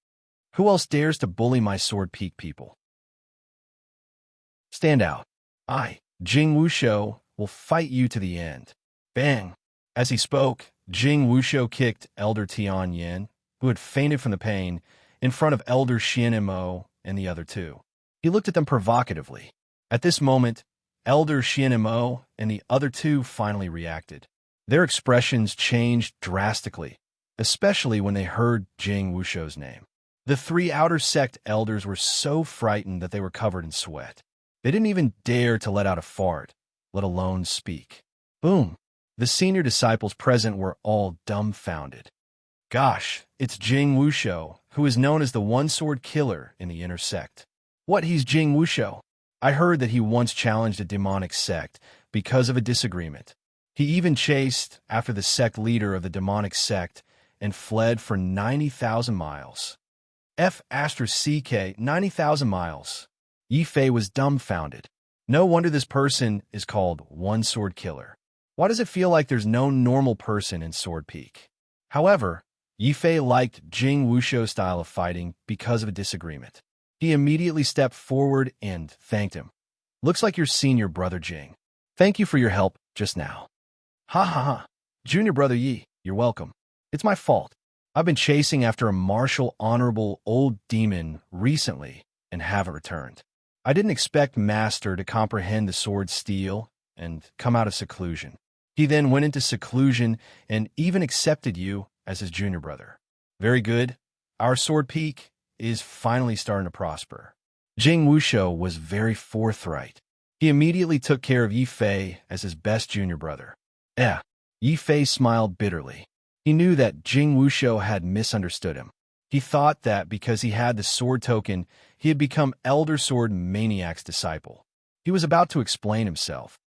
Who else dares to bully my sword peak people? Stand out. I, Jing Wushou, will fight you to the end. Bang! As he spoke, Jing Wushou kicked Elder Tian Yin, who had fainted from the pain, in front of Elder Xian Mo and the other two. He looked at them provocatively. At this moment, Elder Xianmo and the other two finally reacted. Their expressions changed drastically, especially when they heard Jing Wushou's name. The three outer sect elders were so frightened that they were covered in sweat. They didn't even dare to let out a fart, let alone speak. Boom! The senior disciples present were all dumbfounded. Gosh, it's Jing Wushou, who is known as the one-sword killer in the inner sect. What, he's Jing Wushou? I heard that he once challenged a demonic sect because of a disagreement. He even chased after the sect leader of the demonic sect and fled for 90,000 miles. CK 90,000 miles. Yi Fei was dumbfounded. No wonder this person is called One-Sword Killer. Why does it feel like there's no normal person in Sword Peak? However, Yi Fei liked Jing Wushou's style of fighting because of a disagreement. He immediately stepped forward and thanked him. Looks like your senior brother Jing. Thank you for your help just now. Ha ha ha. Junior brother Yi, you're welcome. It's my fault. I've been chasing after a martial, honorable old demon recently and haven't returned. I didn't expect Master to comprehend the sword steel and come out of seclusion. He then went into seclusion and even accepted you as his junior brother. Very good. Our sword peak is finally starting to prosper. Jing Wushou was very forthright. He immediately took care of Yi Fei as his best junior brother. Yi Fei smiled bitterly. He knew that Jing Wushou had misunderstood him. He thought that because he had the sword token, he had become Elder Sword Maniac's disciple. He was about to explain himself.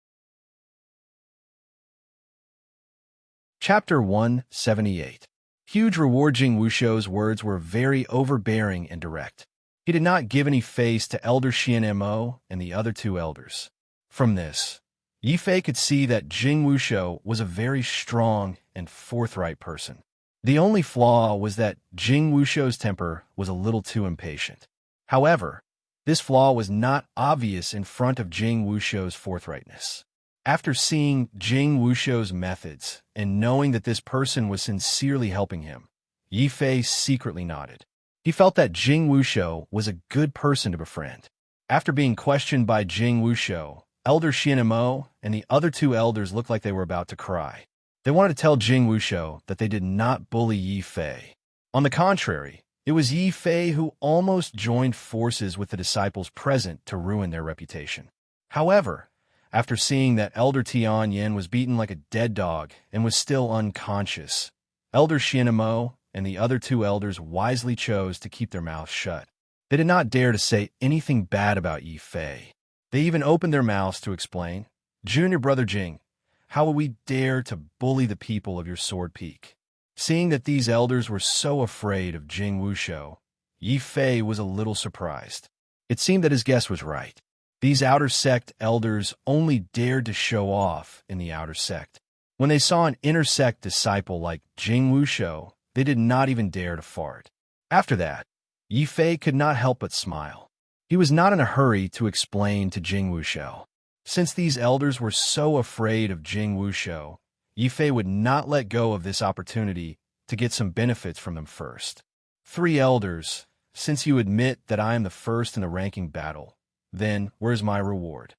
Chapter 178. Huge reward. Jing Wushou's words were very overbearing and direct. He did not give any face to Elder Xianmo and the other two elders. From this, Yi Fei could see that Jing Wushou was a very strong and forthright person. The only flaw was that Jing Wushou's temper was a little too impatient. However, this flaw was not obvious in front of Jing Wushou's forthrightness. After seeing Jing Wushou's methods and knowing that this person was sincerely helping him, Yi Fei secretly nodded. He felt that Jing Wushou was a good person to befriend. After being questioned by Jing Wushou, Elder Xianmo and the other two elders looked like they were about to cry. They wanted to tell Jing Wushou that they did not bully Yi Fei. On the contrary, it was Yi Fei who almost joined forces with the disciples present to ruin their reputation. However, after seeing that Elder Tianyan was beaten like a dead dog and was still unconscious, Elder Xianmo and the other two elders wisely chose to keep their mouths shut. They did not dare to say anything bad about Yi Fei. They even opened their mouths to explain, "Junior brother Jing, how will we dare to bully the people of your Sword Peak?" Seeing that these elders were so afraid of Jing Wushou, Yi Fei was a little surprised. It seemed that his guess was right. These outer sect elders only dared to show off in the outer sect. When they saw an inner sect disciple like Jing Wushou, they did not even dare to fart. After that, Yi Fei could not help but smile. He was not in a hurry to explain to Jing Wushou. Since these elders were so afraid of Jing Wushou, Yi Fei would not let go of this opportunity to get some benefits from them first. "Three elders, since you admit that I am the first in the ranking battle, then where's my reward?"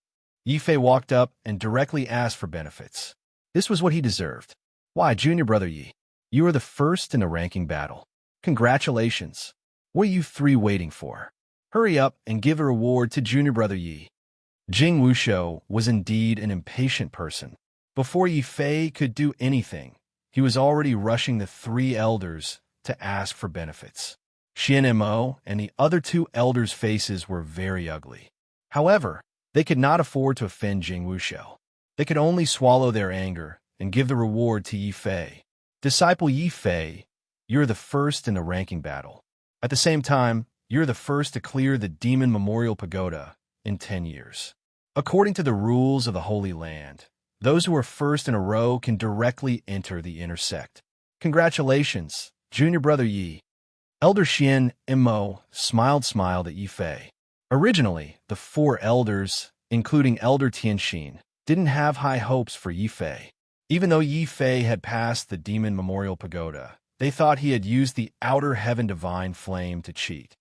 Yi Fei walked up and directly asked for benefits. This was what he deserved. "Why, junior brother Yi, you are the first in the ranking battle. Congratulations. What are you three waiting for? Hurry up and give a reward to junior brother Yi." Jing Wushou was indeed an impatient person. Before Yi Fei could do anything, he was already rushing the three elders to ask for benefits. Xianmo and the other two elders' faces were very ugly. However, they could not afford to offend Jing Wushou. They could only swallow their anger and give the reward to Yi Fei. "Disciple Yi Fei, you're the first in the ranking battle. At the same time, you're the first to clear the Demon Memorial Pagoda in 10 years. According to the rules of the Holy Land, those who are first in a row can directly enter the inner sect. Congratulations, junior brother Yi." Elder Xianmo smiled at Yi Fei. Originally, the four elders, including Elder Tianxin, didn't have high hopes for Yi Fei. Even though Yi Fei had passed the Demon Memorial Pagoda, they thought he had used the Outer Heaven Divine Flame to cheat.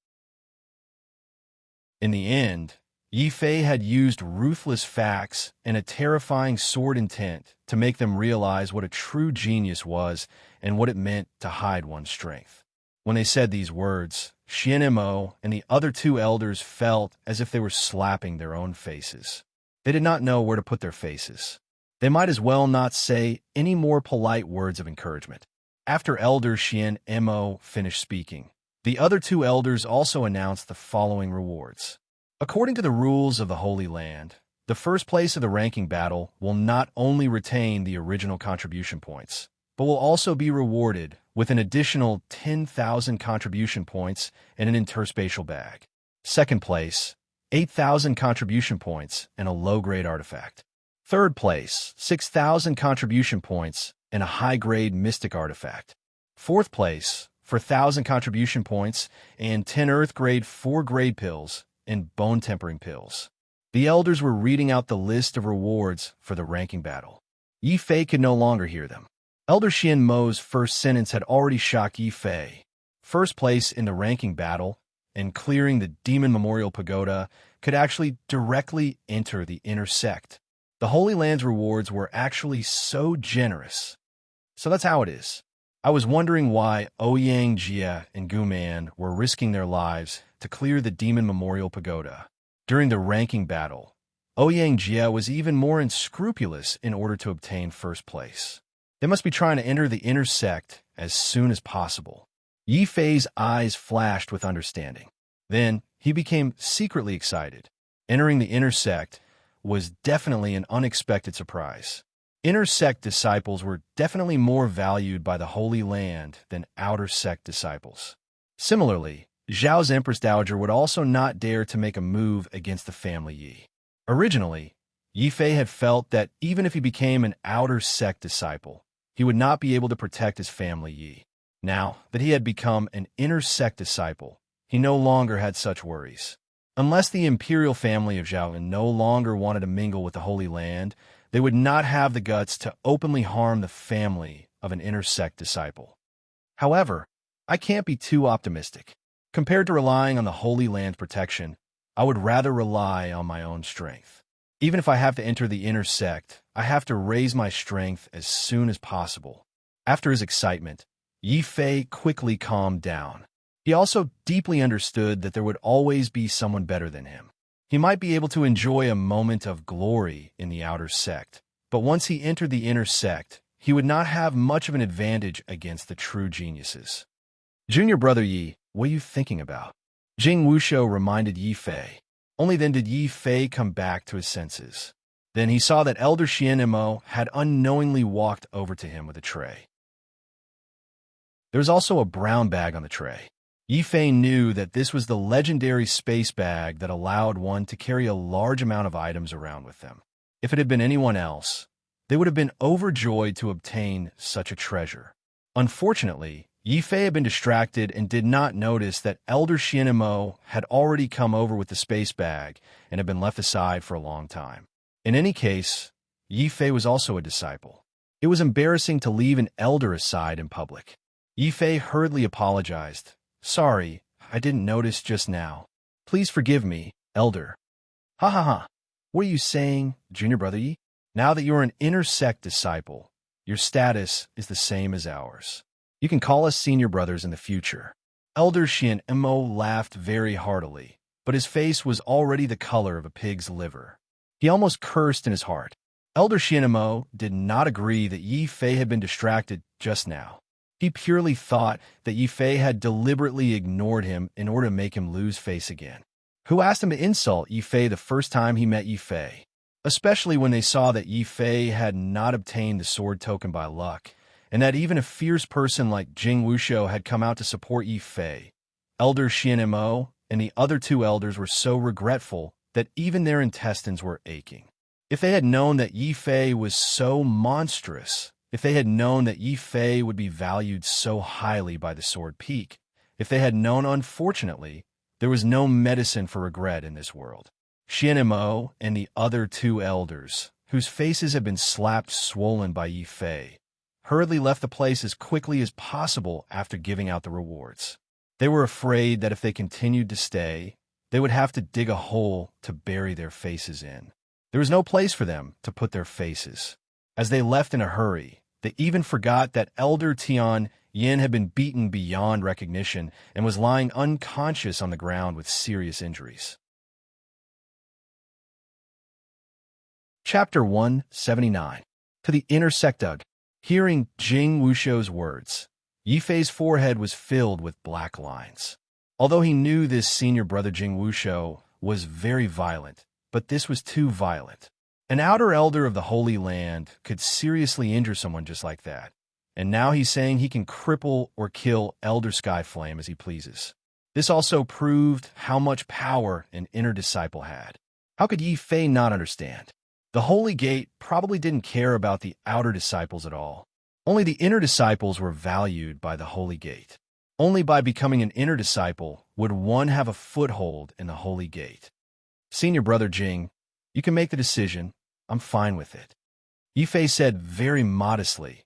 In the end, Yi Fei had used ruthless facts and a terrifying sword intent to make them realize what a true genius was and what it meant to hide one's strength. When they said these words, Xian Mo and the other two elders felt as if they were slapping their own faces. They did not know where to put their faces. They might as well not say any more polite words of encouragement. After Elder Xian Mo finished speaking, the other two elders also announced the following rewards. According to the rules of the Holy Land, the first place of the ranking battle will not only retain the original contribution points, but will also be rewarded with an additional 10,000 contribution points and an interspatial bag. Second place, 8,000 contribution points and a low-grade artifact. Third place, 6,000 contribution points and a high-grade mystic artifact. Fourth place, for 1,000 contribution points and 10 Earth-grade 4-grade pills and bone-tempering pills. The elders were reading out the list of rewards for the ranking battle. Yi Fei could no longer hear them. Elder Xian Mo's first sentence had already shocked Yi Fei. First place in the ranking battle and clearing the Demon Memorial Pagoda could actually directly enter the inner sect. The Holy Land's rewards were actually so generous. So that's how it is. I was wondering why Ouyang Jia and Guman were risking their lives to clear the Demon Memorial Pagoda. During the ranking battle, Ouyang Jia was even more unscrupulous in order to obtain first place. They must be trying to enter the inner sect as soon as possible. Yi Fei's eyes flashed with understanding. Then he became secretly excited. Entering the inner sect was definitely an unexpected surprise. Inner sect disciples were definitely more valued by the Holy Land than outer sect disciples. Similarly, Zhao's Empress Dowager would also not dare to make a move against the family Yi. Originally, Yi Fei had felt that even if he became an outer sect disciple, he would not be able to protect his family Yi. Now that he had become an inner sect disciple, he no longer had such worries. Unless the imperial family of Zhao no longer wanted to mingle with the Holy Land, they would not have the guts to openly harm the family of an inner sect disciple. However, I can't be too optimistic. Compared to relying on the Holy Land's protection, I would rather rely on my own strength. Even if I have to enter the inner sect, I have to raise my strength as soon as possible. After his excitement, Yi Fei quickly calmed down. He also deeply understood that there would always be someone better than him. He might be able to enjoy a moment of glory in the outer sect, but once he entered the inner sect, he would not have much of an advantage against the true geniuses. Junior brother Yi, what are you thinking about? Jing Wushou reminded Yi Fei. Only then did Yi Fei come back to his senses. Then he saw that Elder Xian Mo had unknowingly walked over to him with a tray. There was also a brown bag on the tray. Yi Fei knew that this was the legendary space bag that allowed one to carry a large amount of items around with them. If it had been anyone else, they would have been overjoyed to obtain such a treasure. Unfortunately, Yi Fei had been distracted and did not notice that Elder Xian Mo had already come over with the space bag and had been left aside for a long time. In any case, Yi Fei was also a disciple. It was embarrassing to leave an elder aside in public. Yi Fei hurriedly apologized. Sorry, I didn't notice just now. Please forgive me, elder. Ha ha ha. What are you saying, junior brother Yi? Now that you're an inner sect disciple, your status is the same as ours. You can call us senior brothers in the future. Elder Xian Mo laughed very heartily, but his face was already the color of a pig's liver. He almost cursed in his heart. Elder Xian Mo did not agree that Yi Fei had been distracted just now. He purely thought that Yi Fei had deliberately ignored him in order to make him lose face again. Who asked him to insult Yi Fei the first time he met Yi Fei? Especially when they saw that Yi Fei had not obtained the sword token by luck, and that even a fierce person like Jing Wushou had come out to support Yi Fei. Elder Xian Mo and the other two elders were so regretful that even their intestines were aching. If they had known that Yi Fei was so monstrous, if they had known that Yi Fei would be valued so highly by the Sword Peak, if they had known, unfortunately, there was no medicine for regret in this world. Xian Mo and the other two elders, whose faces had been slapped swollen by Yi Fei, hurriedly left the place as quickly as possible after giving out the rewards. They were afraid that if they continued to stay, they would have to dig a hole to bury their faces in. There was no place for them to put their faces. As they left in a hurry, they even forgot that Elder Tian Yin had been beaten beyond recognition and was lying unconscious on the ground with serious injuries. Chapter 179. To the inner sectug. Hearing Jing Wushou's words, Yifei's forehead was filled with black lines. Although he knew this senior brother Jing Wushou was very violent, but this was too violent. An outer elder of the Holy Land could seriously injure someone just like that. And now he's saying he can cripple or kill Elder Skyflame as he pleases. This also proved how much power an inner disciple had. How could Yifei not understand? The Holy Gate probably didn't care about the outer disciples at all. Only the inner disciples were valued by the Holy Gate. Only by becoming an inner disciple would one have a foothold in the Holy Gate. Senior brother Jing, you can make the decision. I'm fine with it. Yifei said very modestly,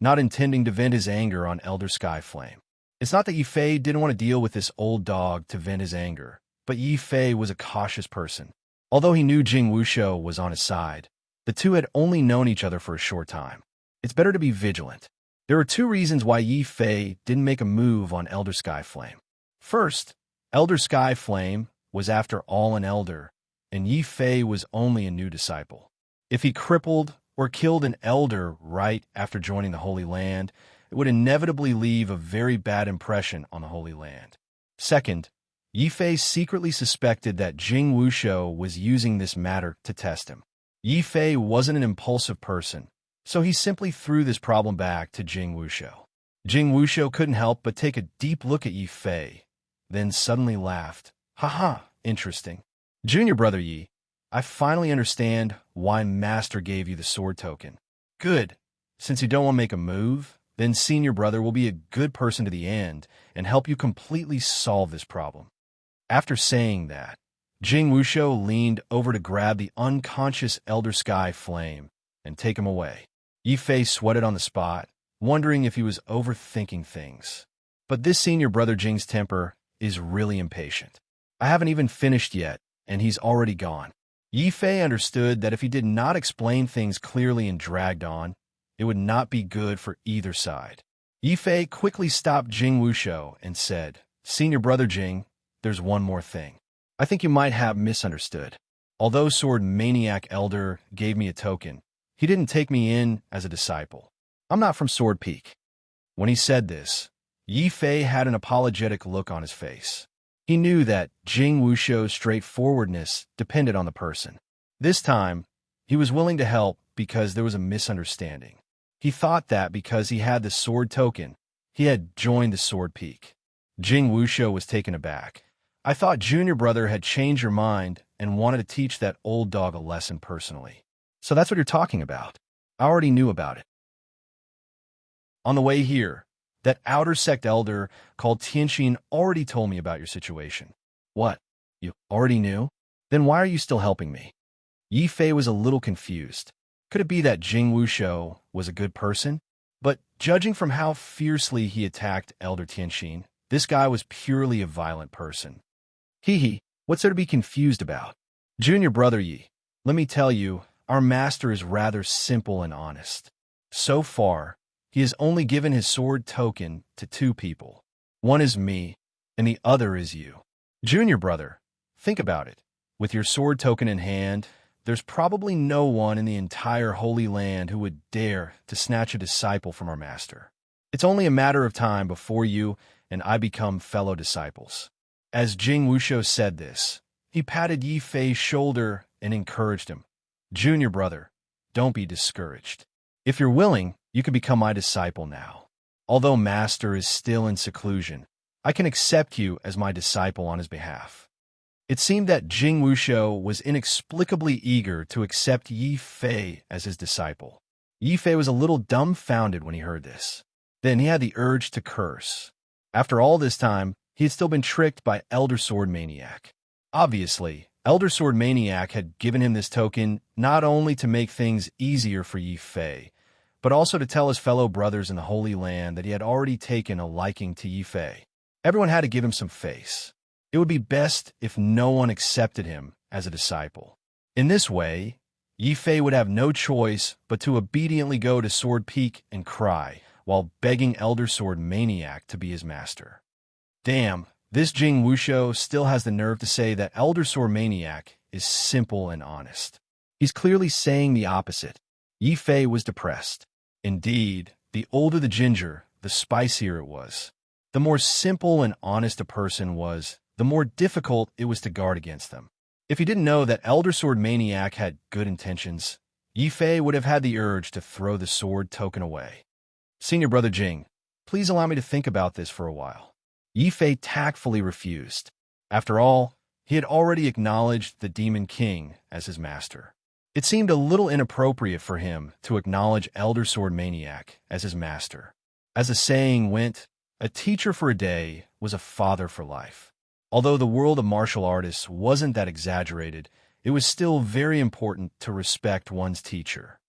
not intending to vent his anger on Elder Skyflame. It's not that Yifei didn't want to deal with this old dog to vent his anger, but Yifei was a cautious person. Although he knew Jing Wushou was on his side, the two had only known each other for a short time. It's better to be vigilant. There were two reasons why Yifei didn't make a move on Elder Skyflame. First, Elder Skyflame was after all an elder, and Yifei was only a new disciple. If he crippled or killed an elder right after joining the Holy Land, it would inevitably leave a very bad impression on the Holy Land. Second, Yifei secretly suspected that Jing Wushou was using this matter to test him. Yifei wasn't an impulsive person, so he simply threw this problem back to Jing Wushou. Jing Wushou couldn't help but take a deep look at Yifei, then suddenly laughed. Haha, interesting. Junior brother Yi, I finally understand why Master gave you the sword token. Good. Since you don't want to make a move, then senior brother will be a good person to the end and help you completely solve this problem. After saying that, Jing Wushou leaned over to grab the unconscious Elder Sky Flame and take him away. Yifei sweated on the spot, wondering if he was overthinking things. But this senior brother Jing's temper is really impatient. I haven't even finished yet, and he's already gone. Yifei understood that if he did not explain things clearly and dragged on, it would not be good for either side. Yifei quickly stopped Jing Wushou and said, Senior brother Jing, there's one more thing. I think you might have misunderstood. Although Sword Maniac Elder gave me a token, he didn't take me in as a disciple. I'm not from Sword Peak. When he said this, Yifei had an apologetic look on his face. He knew that Jing Wushou's straightforwardness depended on the person. This time, he was willing to help because there was a misunderstanding. He thought that because he had the sword token, he had joined the Sword Peak. Jing Wushou was taken aback. I thought Junior Brother had changed your mind and wanted to teach that old dog a lesson personally. So that's what you're talking about. I already knew about it. On the way here, that outer sect elder called Tianxin already told me about your situation. What? You already knew? Then why are you still helping me? Yifei was a little confused. Could it be that Jing Wushou was a good person? But judging from how fiercely he attacked Elder Tianxin, this guy was purely a violent person. Hee, what's there to be confused about? Junior brother Yi, let me tell you, our master is rather simple and honest. So far, he has only given his sword token to two people. One is me, and the other is you. Junior brother, think about it. With your sword token in hand, there's probably no one in the entire Holy Land who would dare to snatch a disciple from our master. It's only a matter of time before you and I become fellow disciples. As Jing Wushou said this, he patted Yifei's shoulder and encouraged him. Junior brother, don't be discouraged. If you're willing, you can become my disciple now. Although Master is still in seclusion, I can accept you as my disciple on his behalf. It seemed that Jing Wushou was inexplicably eager to accept Yifei as his disciple. Yifei was a little dumbfounded when he heard this. Then he had the urge to curse. After all this time, he had still been tricked by Elder Sword Maniac. Obviously, Elder Sword Maniac had given him this token not only to make things easier for Yifei, but also to tell his fellow brothers in the Holy Land that he had already taken a liking to Yifei. Everyone had to give him some face. It would be best if no one accepted him as a disciple. In this way, Yi Fei would have no choice but to obediently go to Sword Peak and cry, while begging Elder Sword Maniac to be his master. Damn, this Jing Wushou still has the nerve to say that Elder Sword Maniac is simple and honest. He's clearly saying the opposite. Yi Fei was depressed. Indeed, the older the ginger, the spicier it was. The more simple and honest a person was, the more difficult it was to guard against them. If he didn't know that Elder Sword Maniac had good intentions, Yi Fei would have had the urge to throw the sword token away. Senior Brother Jing, please allow me to think about this for a while. Yi Fei tactfully refused. After all, he had already acknowledged the Demon King as his master. It seemed a little inappropriate for him to acknowledge Elder Sword Maniac as his master. As the saying went, a teacher for a day was a father for life. Although the world of martial artists wasn't that exaggerated, it was still very important to respect one's teacher.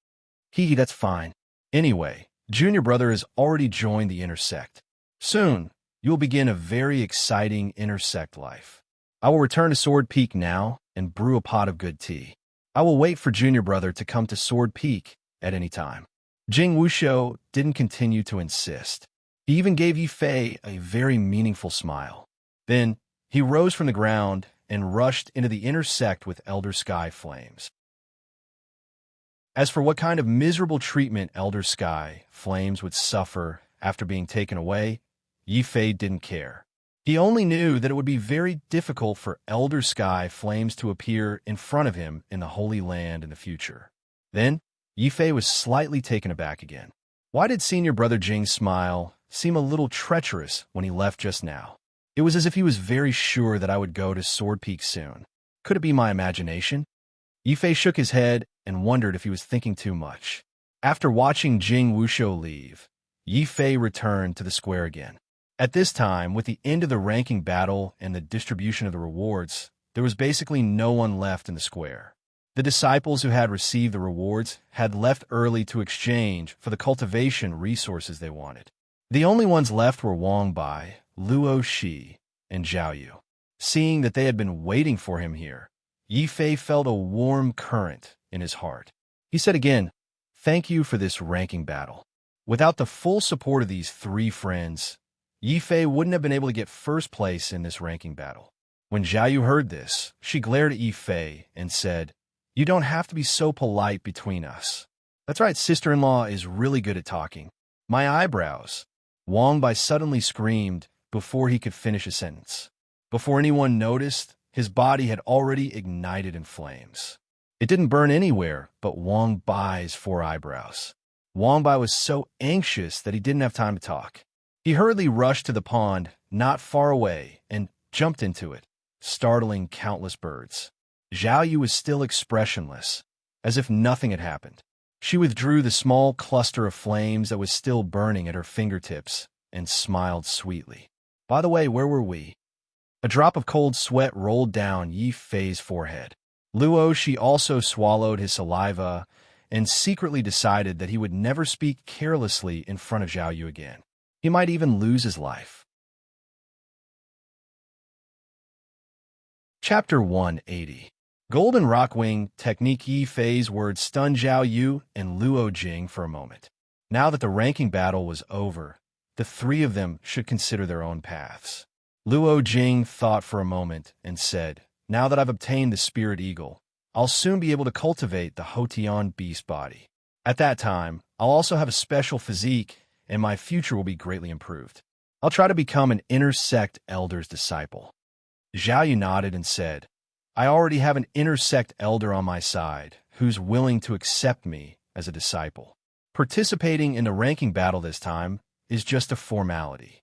That's fine. Anyway, Junior Brother has already joined the intersect. Soon, you will begin a very exciting intersect life. I will return to Sword Peak now and brew a pot of good tea. I will wait for Junior Brother to come to Sword Peak at any time. Jing Wushou didn't continue to insist. He even gave Yi Fei a very meaningful smile. Then, he rose from the ground and rushed into the intersect with Elder Sky Flames. As for what kind of miserable treatment Elder Sky Flames would suffer after being taken away, Yi Fei didn't care. He only knew that it would be very difficult for Elder Sky Flames to appear in front of him in the Holy Land in the future. Then, Yi Fei was slightly taken aback again. Why did Senior Brother Jing's smile seem a little treacherous when he left just now? It was as if he was very sure that I would go to Sword Peak soon. Could it be my imagination? Yi Fei shook his head and wondered if he was thinking too much. After watching Jing Wushou leave, Yi Fei returned to the square again. At this time, with the end of the ranking battle and the distribution of the rewards, there was basically no one left in the square. The disciples who had received the rewards had left early to exchange for the cultivation resources they wanted. The only ones left were Wang Bai, Luo Shi, and Zhao Yu. Seeing that they had been waiting for him here, Yi Fei felt a warm current in his heart. He said again, "Thank you for this ranking battle. Without the full support of these three friends, Yi Fei wouldn't have been able to get first place in this ranking battle." When Zhao Yu heard this, she glared at Yi Fei and said, "You don't have to be so polite between us." "That's right, sister-in-law is really good at talking." "My eyebrows." Wang Bai suddenly screamed before he could finish a sentence. Before anyone noticed, his body had already ignited in flames. It didn't burn anywhere but Wang Bai's 4 eyebrows. Wang Bai was so anxious that he didn't have time to talk. He hurriedly rushed to the pond not far away and jumped into it, startling countless birds. Zhao Yu was still expressionless, as if nothing had happened. She withdrew the small cluster of flames that was still burning at her fingertips and smiled sweetly. By the way, where were we? A drop of cold sweat rolled down Yi Fei's forehead. Luo Shi also swallowed his saliva and secretly decided that he would never speak carelessly in front of Zhao Yu again. He might even lose his life. Chapter 180. Golden Rockwing Technique. Yi Fei's words stunned Zhao Yu and Luo Jing for a moment. Now that the ranking battle was over, the three of them should consider their own paths. Luo Jing thought for a moment and said, "Now that I've obtained the Spirit Eagle, I'll soon be able to cultivate the Hotian beast body. At that time, I'll also have a special physique, and my future will be greatly improved. I'll try to become an inner sect elder's disciple." Zhao Yu nodded and said, "I already have an inner sect elder on my side who's willing to accept me as a disciple. Participating in the ranking battle this time is just a formality."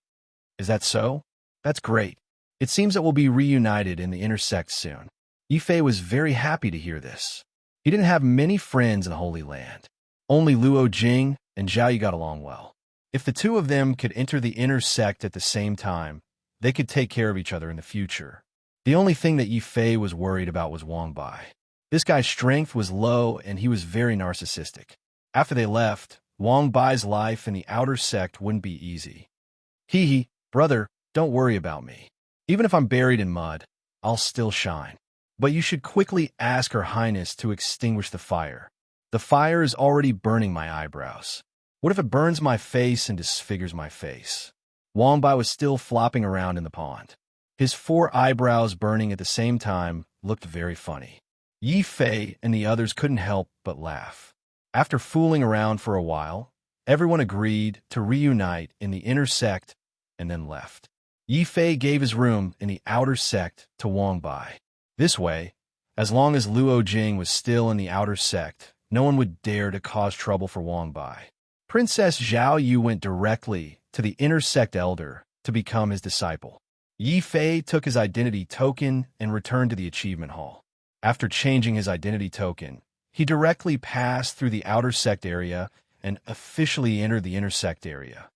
"Is that so? That's great. It seems that we'll be reunited in the intersect soon." Yi Fei was very happy to hear this. He didn't have many friends in the Holy Land. Only Luo Jing and Zhao Yu got along well. If the two of them could enter the intersect at the same time, they could take care of each other in the future. The only thing that Yi Fei was worried about was Wang Bai. This guy's strength was low and he was very narcissistic. After they left, Wang Bai's life in the outer sect wouldn't be easy. Brother, don't worry about me. Even if I'm buried in mud, I'll still shine. But you should quickly ask Her Highness to extinguish the fire. The fire is already burning my eyebrows. What if it burns my face and disfigures my face? Wangbai was still flopping around in the pond. His 4 eyebrows burning at the same time looked very funny. Yi Fei and the others couldn't help but laugh. After fooling around for a while, everyone agreed to reunite in the inner sect and then left. Yi Fei gave his room in the outer sect to Wangbai. This way, as long as Luo Jing was still in the outer sect, no one would dare to cause trouble for Wangbai. Princess Zhao Yu went directly to the inner sect elder to become his disciple. Yi Fei took his identity token and returned to the achievement hall. After changing his identity token, he directly passed through the outer sect area and officially entered the inner sect area.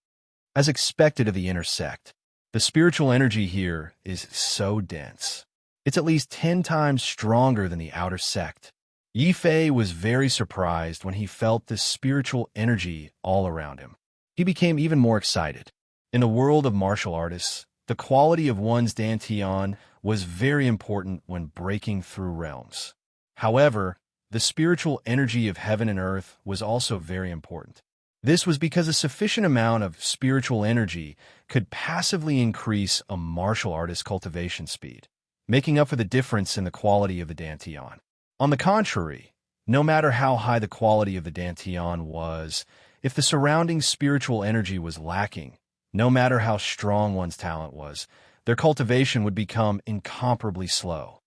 As expected of the inner sect, the spiritual energy here is so dense. It's at least 10 times stronger than the outer sect. Yi Fei was very surprised when he felt this spiritual energy all around him. He became even more excited. In the world of martial artists, the quality of one's dantian was very important when breaking through realms. However, the spiritual energy of heaven and earth was also very important. This was because a sufficient amount of spiritual energy could passively increase a martial artist's cultivation speed, making up for the difference in the quality of the dantian. On the contrary, no matter how high the quality of the dantian was, if the surrounding spiritual energy was lacking, no matter how strong one's talent was, their cultivation would become incomparably slow.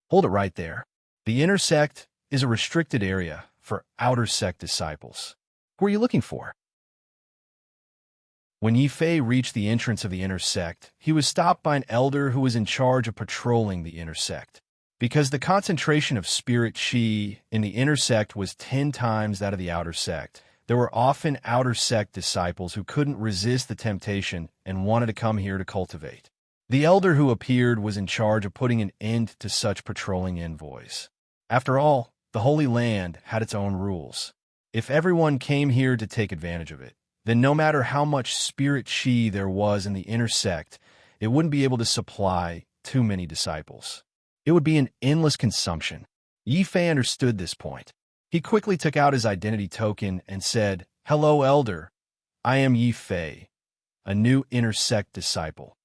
Hold it right there. The inner sect is a restricted area for outer sect disciples. Who are you looking for? When Yi Fei reached the entrance of the inner sect, he was stopped by an elder who was in charge of patrolling the inner sect. Because the concentration of spirit qi in the inner sect was 10 times that of the outer sect, there were often outer sect disciples who couldn't resist the temptation and wanted to come here to cultivate. The elder who appeared was in charge of putting an end to such patrolling envoys. After all, the Holy Land had its own rules. If everyone came here to take advantage of it, then no matter how much spirit qi there was in the inner sect, it wouldn't be able to supply too many disciples. It would be an endless consumption. Yi Fei understood this point. He quickly took out his identity token and said, "Hello, Elder. I am Yi Fei, a new inner sect disciple."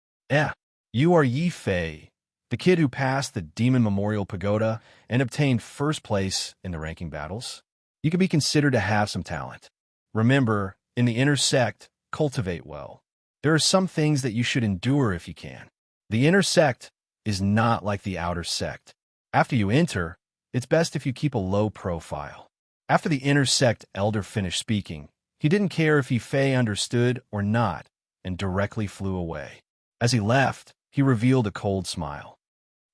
You are Yi Fei, the kid who passed the Demon Memorial Pagoda and obtained first place in the ranking battles? You could be considered to have some talent. Remember, in the inner sect, cultivate well. There are some things that you should endure if you can. The inner sect is not like the outer sect. After you enter, it's best if you keep a low profile. After the inner sect elder finished speaking, he didn't care if Yi Fei understood or not and directly flew away. As he left, he revealed a cold smile.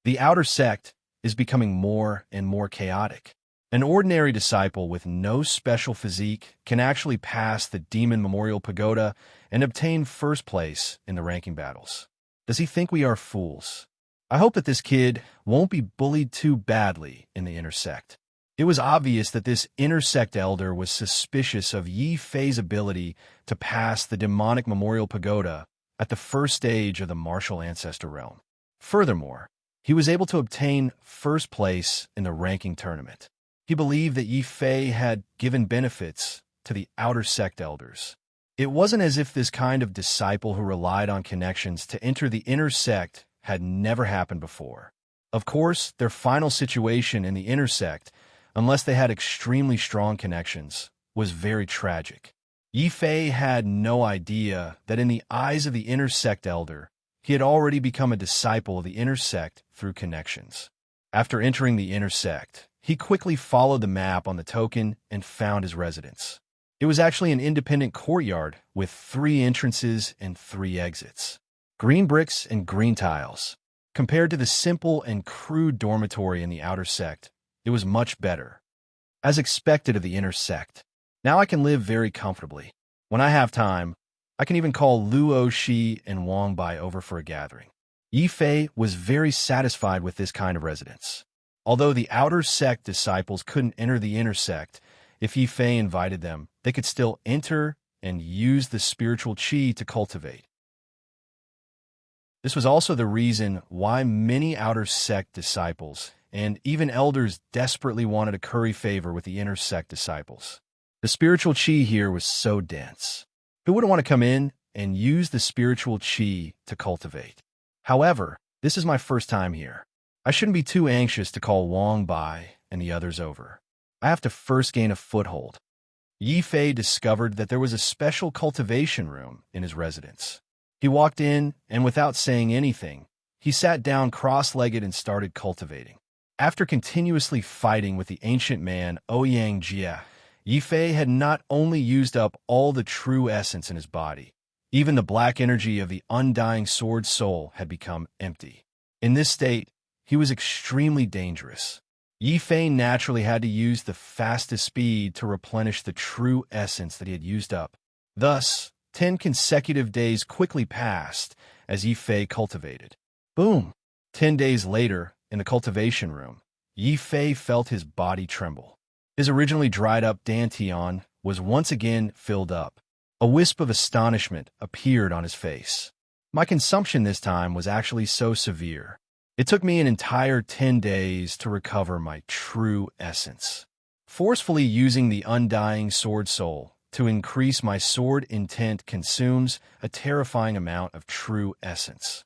The outer sect is becoming more and more chaotic. An ordinary disciple with no special physique can actually pass the Demon Memorial Pagoda and obtain first place in the ranking battles. Does he think we are fools? I hope that this kid won't be bullied too badly in the inner sect. It was obvious that this inner sect elder was suspicious of Yi Fei's ability to pass the demonic Memorial Pagoda at the first stage of the martial ancestor realm. Furthermore, he was able to obtain first place in the ranking tournament. He believed that Yi Fei had given benefits to the outer sect elders. It wasn't as if this kind of disciple who relied on connections to enter the inner sect had never happened before. Of course, their final situation in the inner sect, unless they had extremely strong connections, was very tragic. Yi Fei had no idea that in the eyes of the inner sect elder, he had already become a disciple of the inner sect through connections. After entering the inner sect, he quickly followed the map on the token and found his residence. It was actually an independent courtyard with 3 entrances and 3 exits. Green bricks and green tiles. Compared to the simple and crude dormitory in the outer sect, it was much better. As expected of the inner sect, now I can live very comfortably. When I have time, I can even call Luo Shi and Wang Bai over for a gathering. Yi Fei was very satisfied with this kind of residence. Although the outer sect disciples couldn't enter the inner sect, if Yi Fei invited them, they could still enter and use the spiritual qi to cultivate. This was also the reason why many outer sect disciples and even elders desperately wanted to curry favor with the inner sect disciples. The spiritual chi here was so dense. Who wouldn't want to come in and use the spiritual chi to cultivate? However, this is my first time here. I shouldn't be too anxious to call Wang Bai and the others over. I have to first gain a foothold. Yi Fei discovered that there was a special cultivation room in his residence. He walked in, and without saying anything, he sat down cross-legged and started cultivating. After continuously fighting with the ancient man Ouyang Jie, Yi Fei had not only used up all the true essence in his body, even the black energy of the undying sword soul had become empty. In this state, he was extremely dangerous. Yi Fei naturally had to use the fastest speed to replenish the true essence that he had used up. Thus, 10 consecutive days quickly passed as Yi Fei cultivated. Boom! 10 days later, in the cultivation room, Yi Fei felt his body tremble. His originally dried-up dantian was once again filled up. A wisp of astonishment appeared on his face. My consumption this time was actually so severe. It took me an entire 10 days to recover my true essence. Forcefully using the undying sword soul to increase my sword intent consumes a terrifying amount of true essence.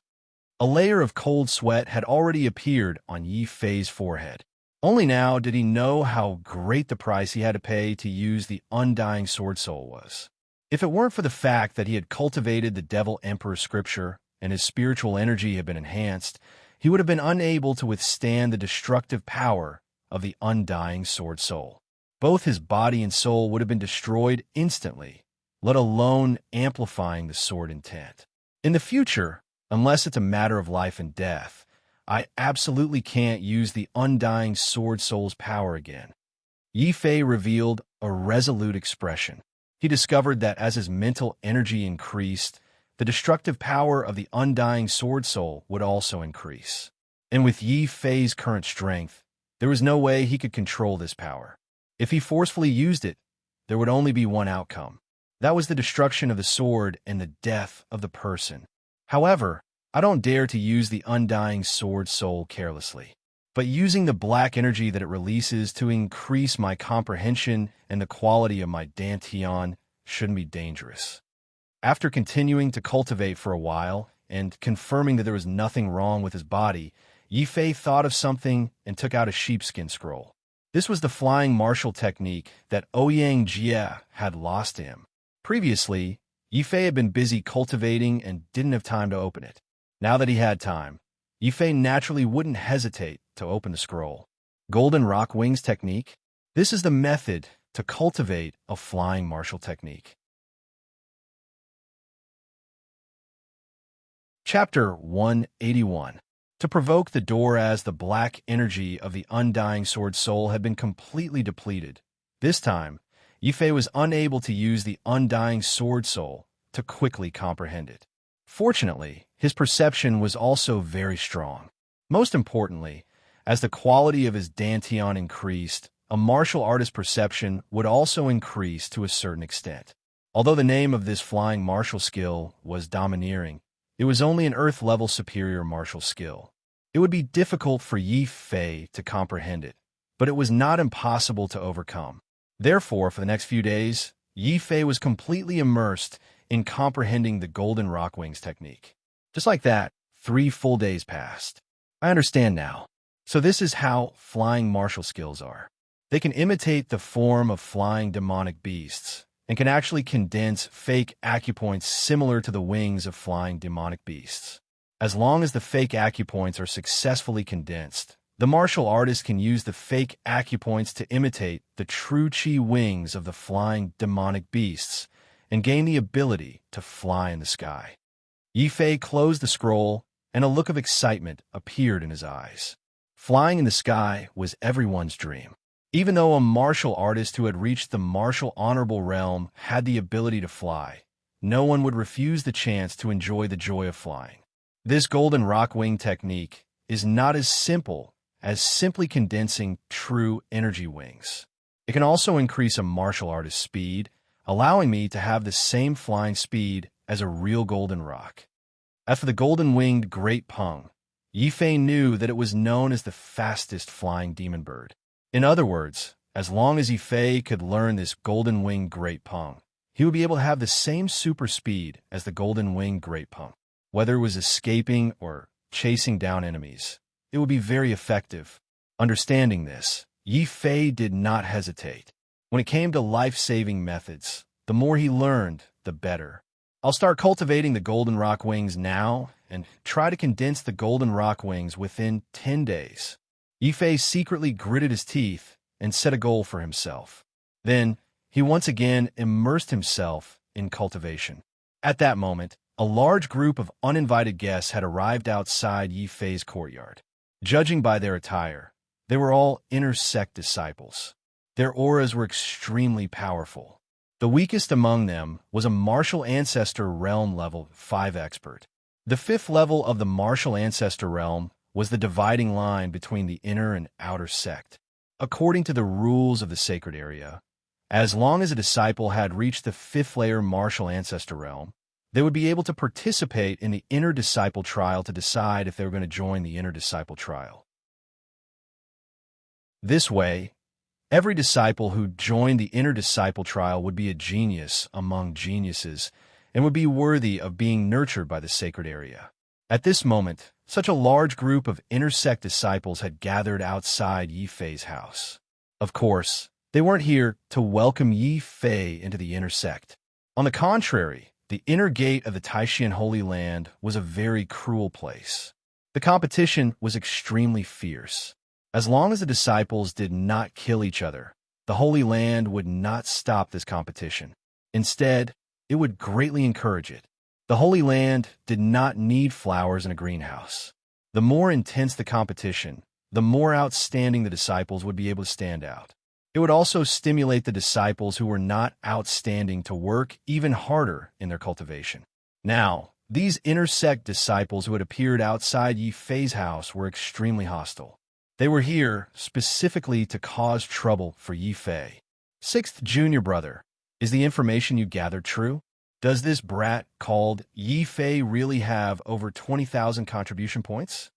A layer of cold sweat had already appeared on Yi Fei's forehead. Only now did he know how great the price he had to pay to use the undying sword soul was. If it weren't for the fact that he had cultivated the Devil Emperor scripture and his spiritual energy had been enhanced, he would have been unable to withstand the destructive power of the undying sword soul. Both his body and soul would have been destroyed instantly, let alone amplifying the sword intent. In the future, unless it's a matter of life and death, I absolutely can't use the undying sword soul's power again. Yi Fei revealed a resolute expression. He discovered that as his mental energy increased, the destructive power of the undying sword soul would also increase. And with Yi Fei's current strength, there was no way he could control this power. If he forcefully used it, there would only be one outcome. That was the destruction of the sword and the death of the person. However, I don't dare to use the undying sword soul carelessly. But using the black energy that it releases to increase my comprehension and the quality of my dantian shouldn't be dangerous. After continuing to cultivate for a while and confirming that there was nothing wrong with his body, Yi Fei thought of something and took out a sheepskin scroll. This was the flying martial technique that Ouyang Jie had lost to him. Previously, Yi Fei had been busy cultivating and didn't have time to open it. Now that he had time, Yi Fei naturally wouldn't hesitate to open the scroll. Golden Rock Wings Technique? This is the method to cultivate a flying martial technique. Chapter 181. To provoke the door as the black energy of the undying sword soul had been completely depleted. This time, Yi Fei was unable to use the undying sword soul to quickly comprehend it. Fortunately, his perception was also very strong. Most importantly, as the quality of his dantian increased, a martial artist's perception would also increase to a certain extent. Although the name of this flying martial skill was domineering, it was only an earth-level superior martial skill. It would be difficult for Yi Fei to comprehend it, but it was not impossible to overcome. Therefore, for the next few days, Yi Fei was completely immersed in comprehending the Golden Rock Wings technique. Just like that, 3 full days passed. I understand now. So this is how flying martial skills are. They can imitate the form of flying demonic beasts, and can actually condense fake acupoints similar to the wings of flying demonic beasts. As long as the fake acupoints are successfully condensed, the martial artist can use the fake acupoints to imitate the true chi wings of the flying demonic beasts and gain the ability to fly in the sky. Yi Fei closed the scroll, and a look of excitement appeared in his eyes. Flying in the sky was everyone's dream. Even though a martial artist who had reached the martial honorable realm had the ability to fly, no one would refuse the chance to enjoy the joy of flying. This Golden Rock Wing technique is not as simple as simply condensing true energy wings. It can also increase a martial artist's speed, allowing me to have the same flying speed as a real golden rock. As for the golden-winged great pung, Yifei knew that it was known as the fastest flying demon bird. In other words, as long as Yifei could learn this golden-winged great pung, he would be able to have the same super speed as the golden-winged great pung. Whether it was escaping or chasing down enemies, it would be very effective. Understanding this, Yifei did not hesitate. When it came to life-saving methods, the more he learned, the better. I'll start cultivating the golden rock wings now and try to condense the golden rock wings within 10 days. Yifei secretly gritted his teeth and set a goal for himself. Then, he once again immersed himself in cultivation. At that moment, a large group of uninvited guests had arrived outside Yifei's courtyard. Judging by their attire, they were all inner sect disciples. Their auras were extremely powerful. The weakest among them was a martial ancestor realm level 5 expert. The 5th level of the martial ancestor realm was the dividing line between the inner and outer sect. According to the rules of the sacred area, as long as a disciple had reached the 5th layer martial ancestor realm, they would be able to participate in the inner disciple trial to decide if they were going to join the inner disciple trial. This way, every disciple who joined the inner disciple trial would be a genius among geniuses and would be worthy of being nurtured by the sacred area. At this moment, such a large group of inner sect disciples had gathered outside Yifei's house. Of course, they weren't here to welcome Yifei into the inner sect. On the contrary, the inner gate of the Taishan Holy Land was a very cruel place. The competition was extremely fierce. As long as the disciples did not kill each other, the Holy Land would not stop this competition. Instead, it would greatly encourage it. The Holy Land did not need flowers in a greenhouse. The more intense the competition, the more outstanding the disciples would be able to stand out. It would also stimulate the disciples who were not outstanding to work even harder in their cultivation. Now, these inner sect disciples who had appeared outside Yifei's house were extremely hostile. They were here specifically to cause trouble for Yifei. 6th junior brother, is the information you gathered true? Does this brat called Yifei really have over 20,000 contribution points?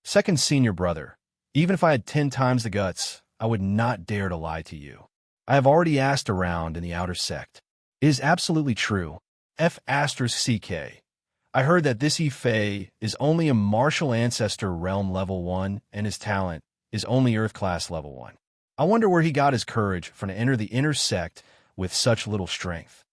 2nd senior brother, even if I had 10 times the guts, I would not dare to lie to you. I have already asked around in the outer sect. It is absolutely true. F*CK. I heard that this Yifei is only a martial ancestor realm level 1 and his talent is only earth class level 1. I wonder where he got his courage for to enter the inner sect with such little strength.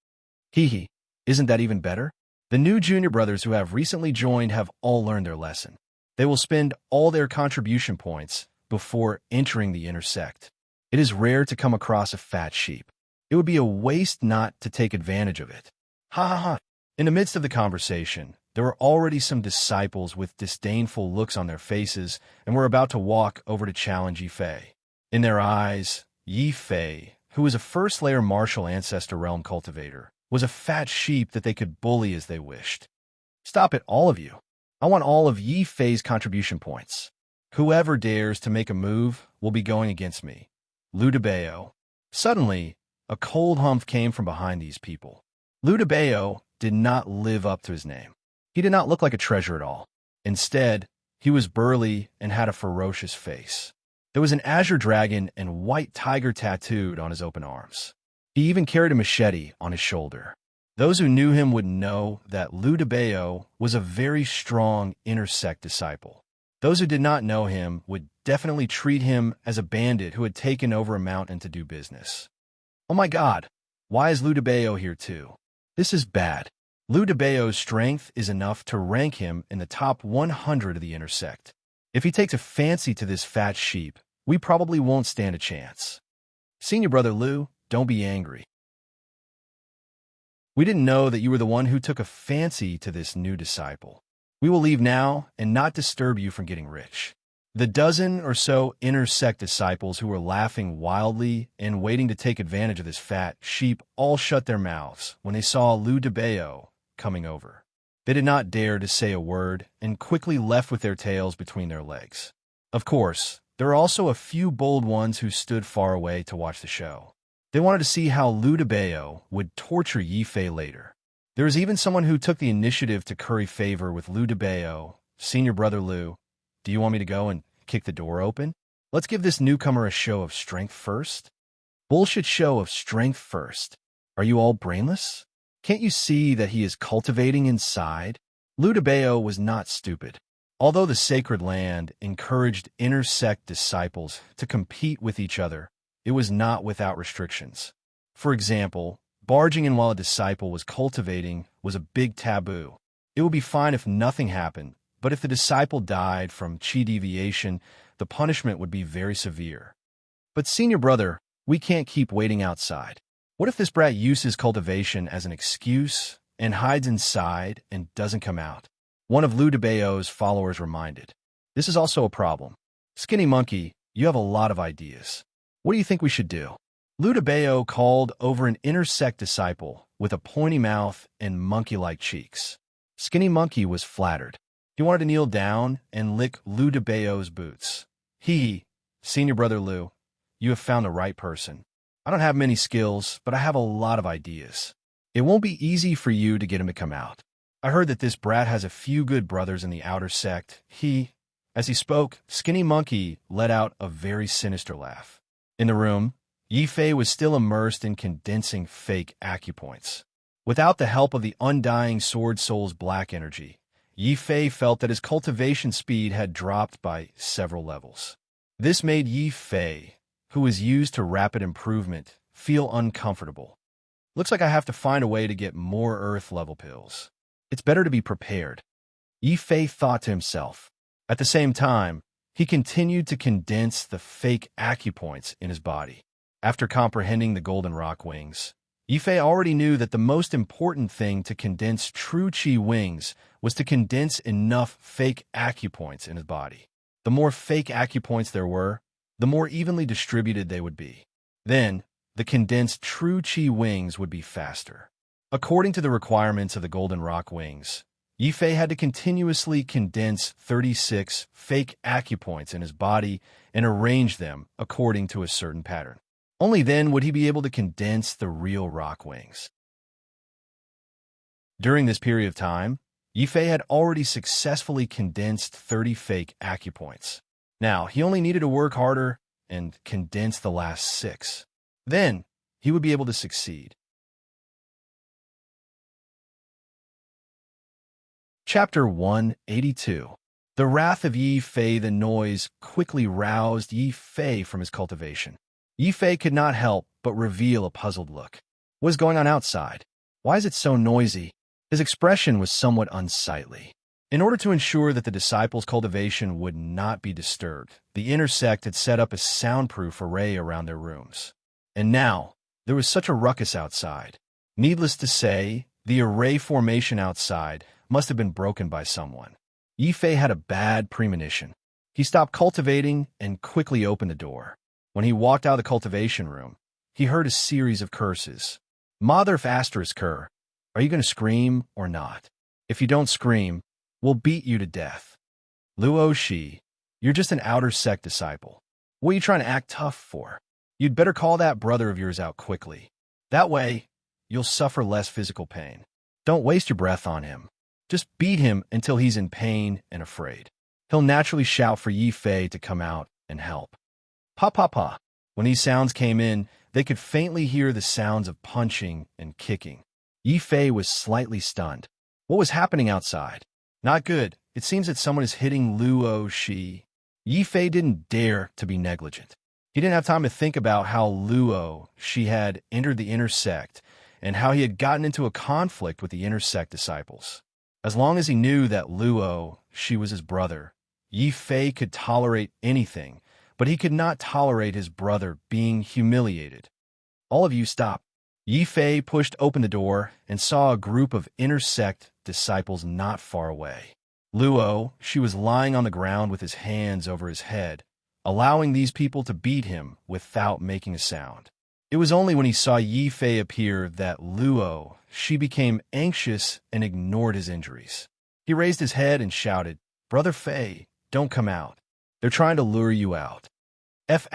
Hee, isn't that even better? The new junior brothers who have recently joined have all learned their lesson. They will spend all their contribution points before entering the inner sect. It is rare to come across a fat sheep. It would be a waste not to take advantage of it. Ha ha ha. In the midst of the conversation, there were already some disciples with disdainful looks on their faces and were about to walk over to challenge Yifei. In their eyes, Yifei, who was a first-layer martial ancestor realm cultivator, was a fat sheep that they could bully as they wished. Stop it, all of you. I want all of Yifei's contribution points. Whoever dares to make a move will be going against me. Lu Debeo. Suddenly, a cold humph came from behind these people. Lu Debeo did not live up to his name. He did not look like a treasure at all. Instead, he was burly and had a ferocious face. There was an azure dragon and white tiger tattooed on his open arms. He even carried a machete on his shoulder. Those who knew him would know that Lu Debeo was a very strong inner sect disciple. Those who did not know him would definitely treat him as a bandit who had taken over a mountain to do business. Oh my God, why is Lu Debeo here too? This is bad. Lu Debeo's strength is enough to rank him in the top 100 of the inner sect. If he takes a fancy to this fat sheep, we probably won't stand a chance. Senior brother Lu, don't be angry. We didn't know that you were the one who took a fancy to this new disciple. We will leave now and not disturb you from getting rich. The dozen or so inner sect disciples who were laughing wildly and waiting to take advantage of this fat sheep all shut their mouths when they saw Lu Debeo coming over. They did not dare to say a word and quickly left with their tails between their legs. Of course, there were also a few bold ones who stood far away to watch the show. They wanted to see how Lu Debeo would torture Yifei later. There was even someone who took the initiative to curry favor with Lou DeBeo. Senior brother Lou, do you want me to go and kick the door open? Let's give this newcomer a show of strength first. Bullshit show of strength first. Are you all brainless? Can't you see that he is cultivating inside? Lou DeBeo was not stupid. Although the sacred land encouraged intersect disciples to compete with each other, it was not without restrictions. For example, barging in while a disciple was cultivating was a big taboo. It would be fine if nothing happened, but if the disciple died from chi deviation, the punishment would be very severe. But senior brother, we can't keep waiting outside. What if this brat uses cultivation as an excuse and hides inside and doesn't come out? One of Lou DeBeo's followers reminded. This is also a problem. Skinny Monkey, you have a lot of ideas. What do you think we should do? Lou DeBeo called over an intersect disciple with a pointy mouth and monkey-like cheeks. Skinny Monkey was flattered. He wanted to kneel down and lick Lou DeBeo's boots. Senior brother Lou, you have found the right person. I don't have many skills, but I have a lot of ideas. It won't be easy for you to get him to come out. I heard that this brat has a few good brothers in the outer sect. As he spoke, Skinny Monkey let out a very sinister laugh. In the room, Yifei was still immersed in condensing fake acupoints. Without the help of the undying Sword Soul's black energy, Yifei felt that his cultivation speed had dropped by several levels. This made Yifei, who was used to rapid improvement, feel uncomfortable. Looks like I have to find a way to get more Earth-level pills. It's better to be prepared. Yifei thought to himself. At the same time, he continued to condense the fake acupoints in his body. After comprehending the golden rock wings, Yifei already knew that the most important thing to condense true chi wings was to condense enough fake acupoints in his body. The more fake acupoints there were, the more evenly distributed they would be. Then, the condensed true chi wings would be faster. According to the requirements of the golden rock wings, Yifei had to continuously condense 36 fake acupoints in his body and arrange them according to a certain pattern. Only then would he be able to condense the real rock wings. During this period of time, Yifei had already successfully condensed 30 fake acupoints. Now, he only needed to work harder and condense the last 6. Then, he would be able to succeed. Chapter 182. The wrath of Yifei. The noise quickly roused Yifei from his cultivation. Yifei could not help but reveal a puzzled look. What is going on outside? Why is it so noisy? His expression was somewhat unsightly. In order to ensure that the disciples' cultivation would not be disturbed, the inner sect had set up a soundproof array around their rooms. And now, there was such a ruckus outside. Needless to say, the array formation outside must have been broken by someone. Yifei had a bad premonition. He stopped cultivating and quickly opened the door. When he walked out of the cultivation room, he heard a series of curses. Mother f***, are you going to scream or not? If you don't scream, we'll beat you to death. Luo Shi, you're just an outer sect disciple. What are you trying to act tough for? You'd better call that brother of yours out quickly. That way, you'll suffer less physical pain. Don't waste your breath on him. Just beat him until he's in pain and afraid. He'll naturally shout for Yifei to come out and help. Pa pa pa. When these sounds came in, they could faintly hear the sounds of punching and kicking. Yifei was slightly stunned. What was happening outside? Not good. It seems that someone is hitting Luo Shi. Yifei didn't dare to be negligent. He didn't have time to think about how Luo Shi had entered the inner sect and how he had gotten into a conflict with the inner sect disciples. As long as he knew that Luo Shi was his brother, Yifei could tolerate anything, but he could not tolerate his brother being humiliated. All of you stop. Yifei pushed open the door and saw a group of inner sect disciples not far away. Luo Shi was lying on the ground with his hands over his head, allowing these people to beat him without making a sound. It was only when he saw Yifei appear that Luo Shi became anxious and ignored his injuries. He raised his head and shouted, "Brother Fei, don't come out. They're trying to lure you out. F***,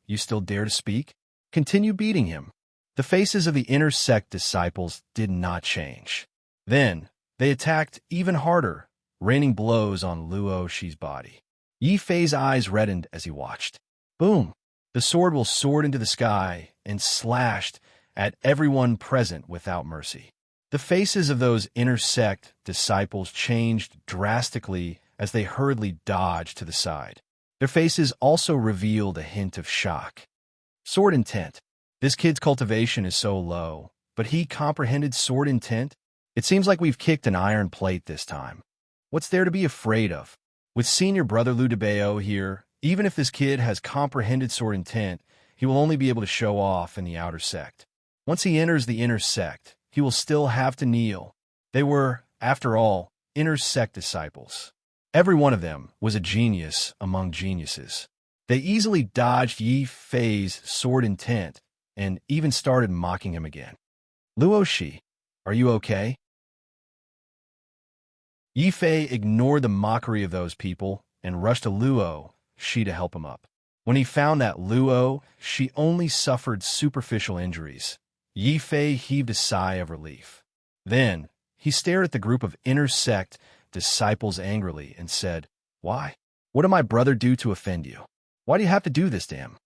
you still dare to speak? Continue beating him." The faces of the inner sect disciples did not change. Then, they attacked even harder, raining blows on Luo Shi's body. Yi Fei's eyes reddened as he watched. Boom! The sword will soared into the sky and slashed at everyone present without mercy. The faces of those inner sect disciples changed drastically as they hurriedly dodged to the side. Their faces also revealed a hint of shock. Sword intent. This kid's cultivation is so low, but he comprehended sword intent? It seems like we've kicked an iron plate this time. What's there to be afraid of? With senior brother Lu DeBeo here, even if this kid has comprehended sword intent, he will only be able to show off in the outer sect. Once he enters the inner sect, he will still have to kneel. They were, after all, inner sect disciples. Every one of them was a genius among geniuses. They easily dodged Yi Fei's sword intent and even started mocking him again. Luo Shi, are you okay? Yi Fei ignored the mockery of those people and rushed to Luo Shi to help him up. When he found that Luo Shi only suffered superficial injuries, Yi Fei heaved a sigh of relief. Then, he stared at the group of inner sect disciples angrily and said, Why? What did my brother do to offend you? Why do you have to do this to him?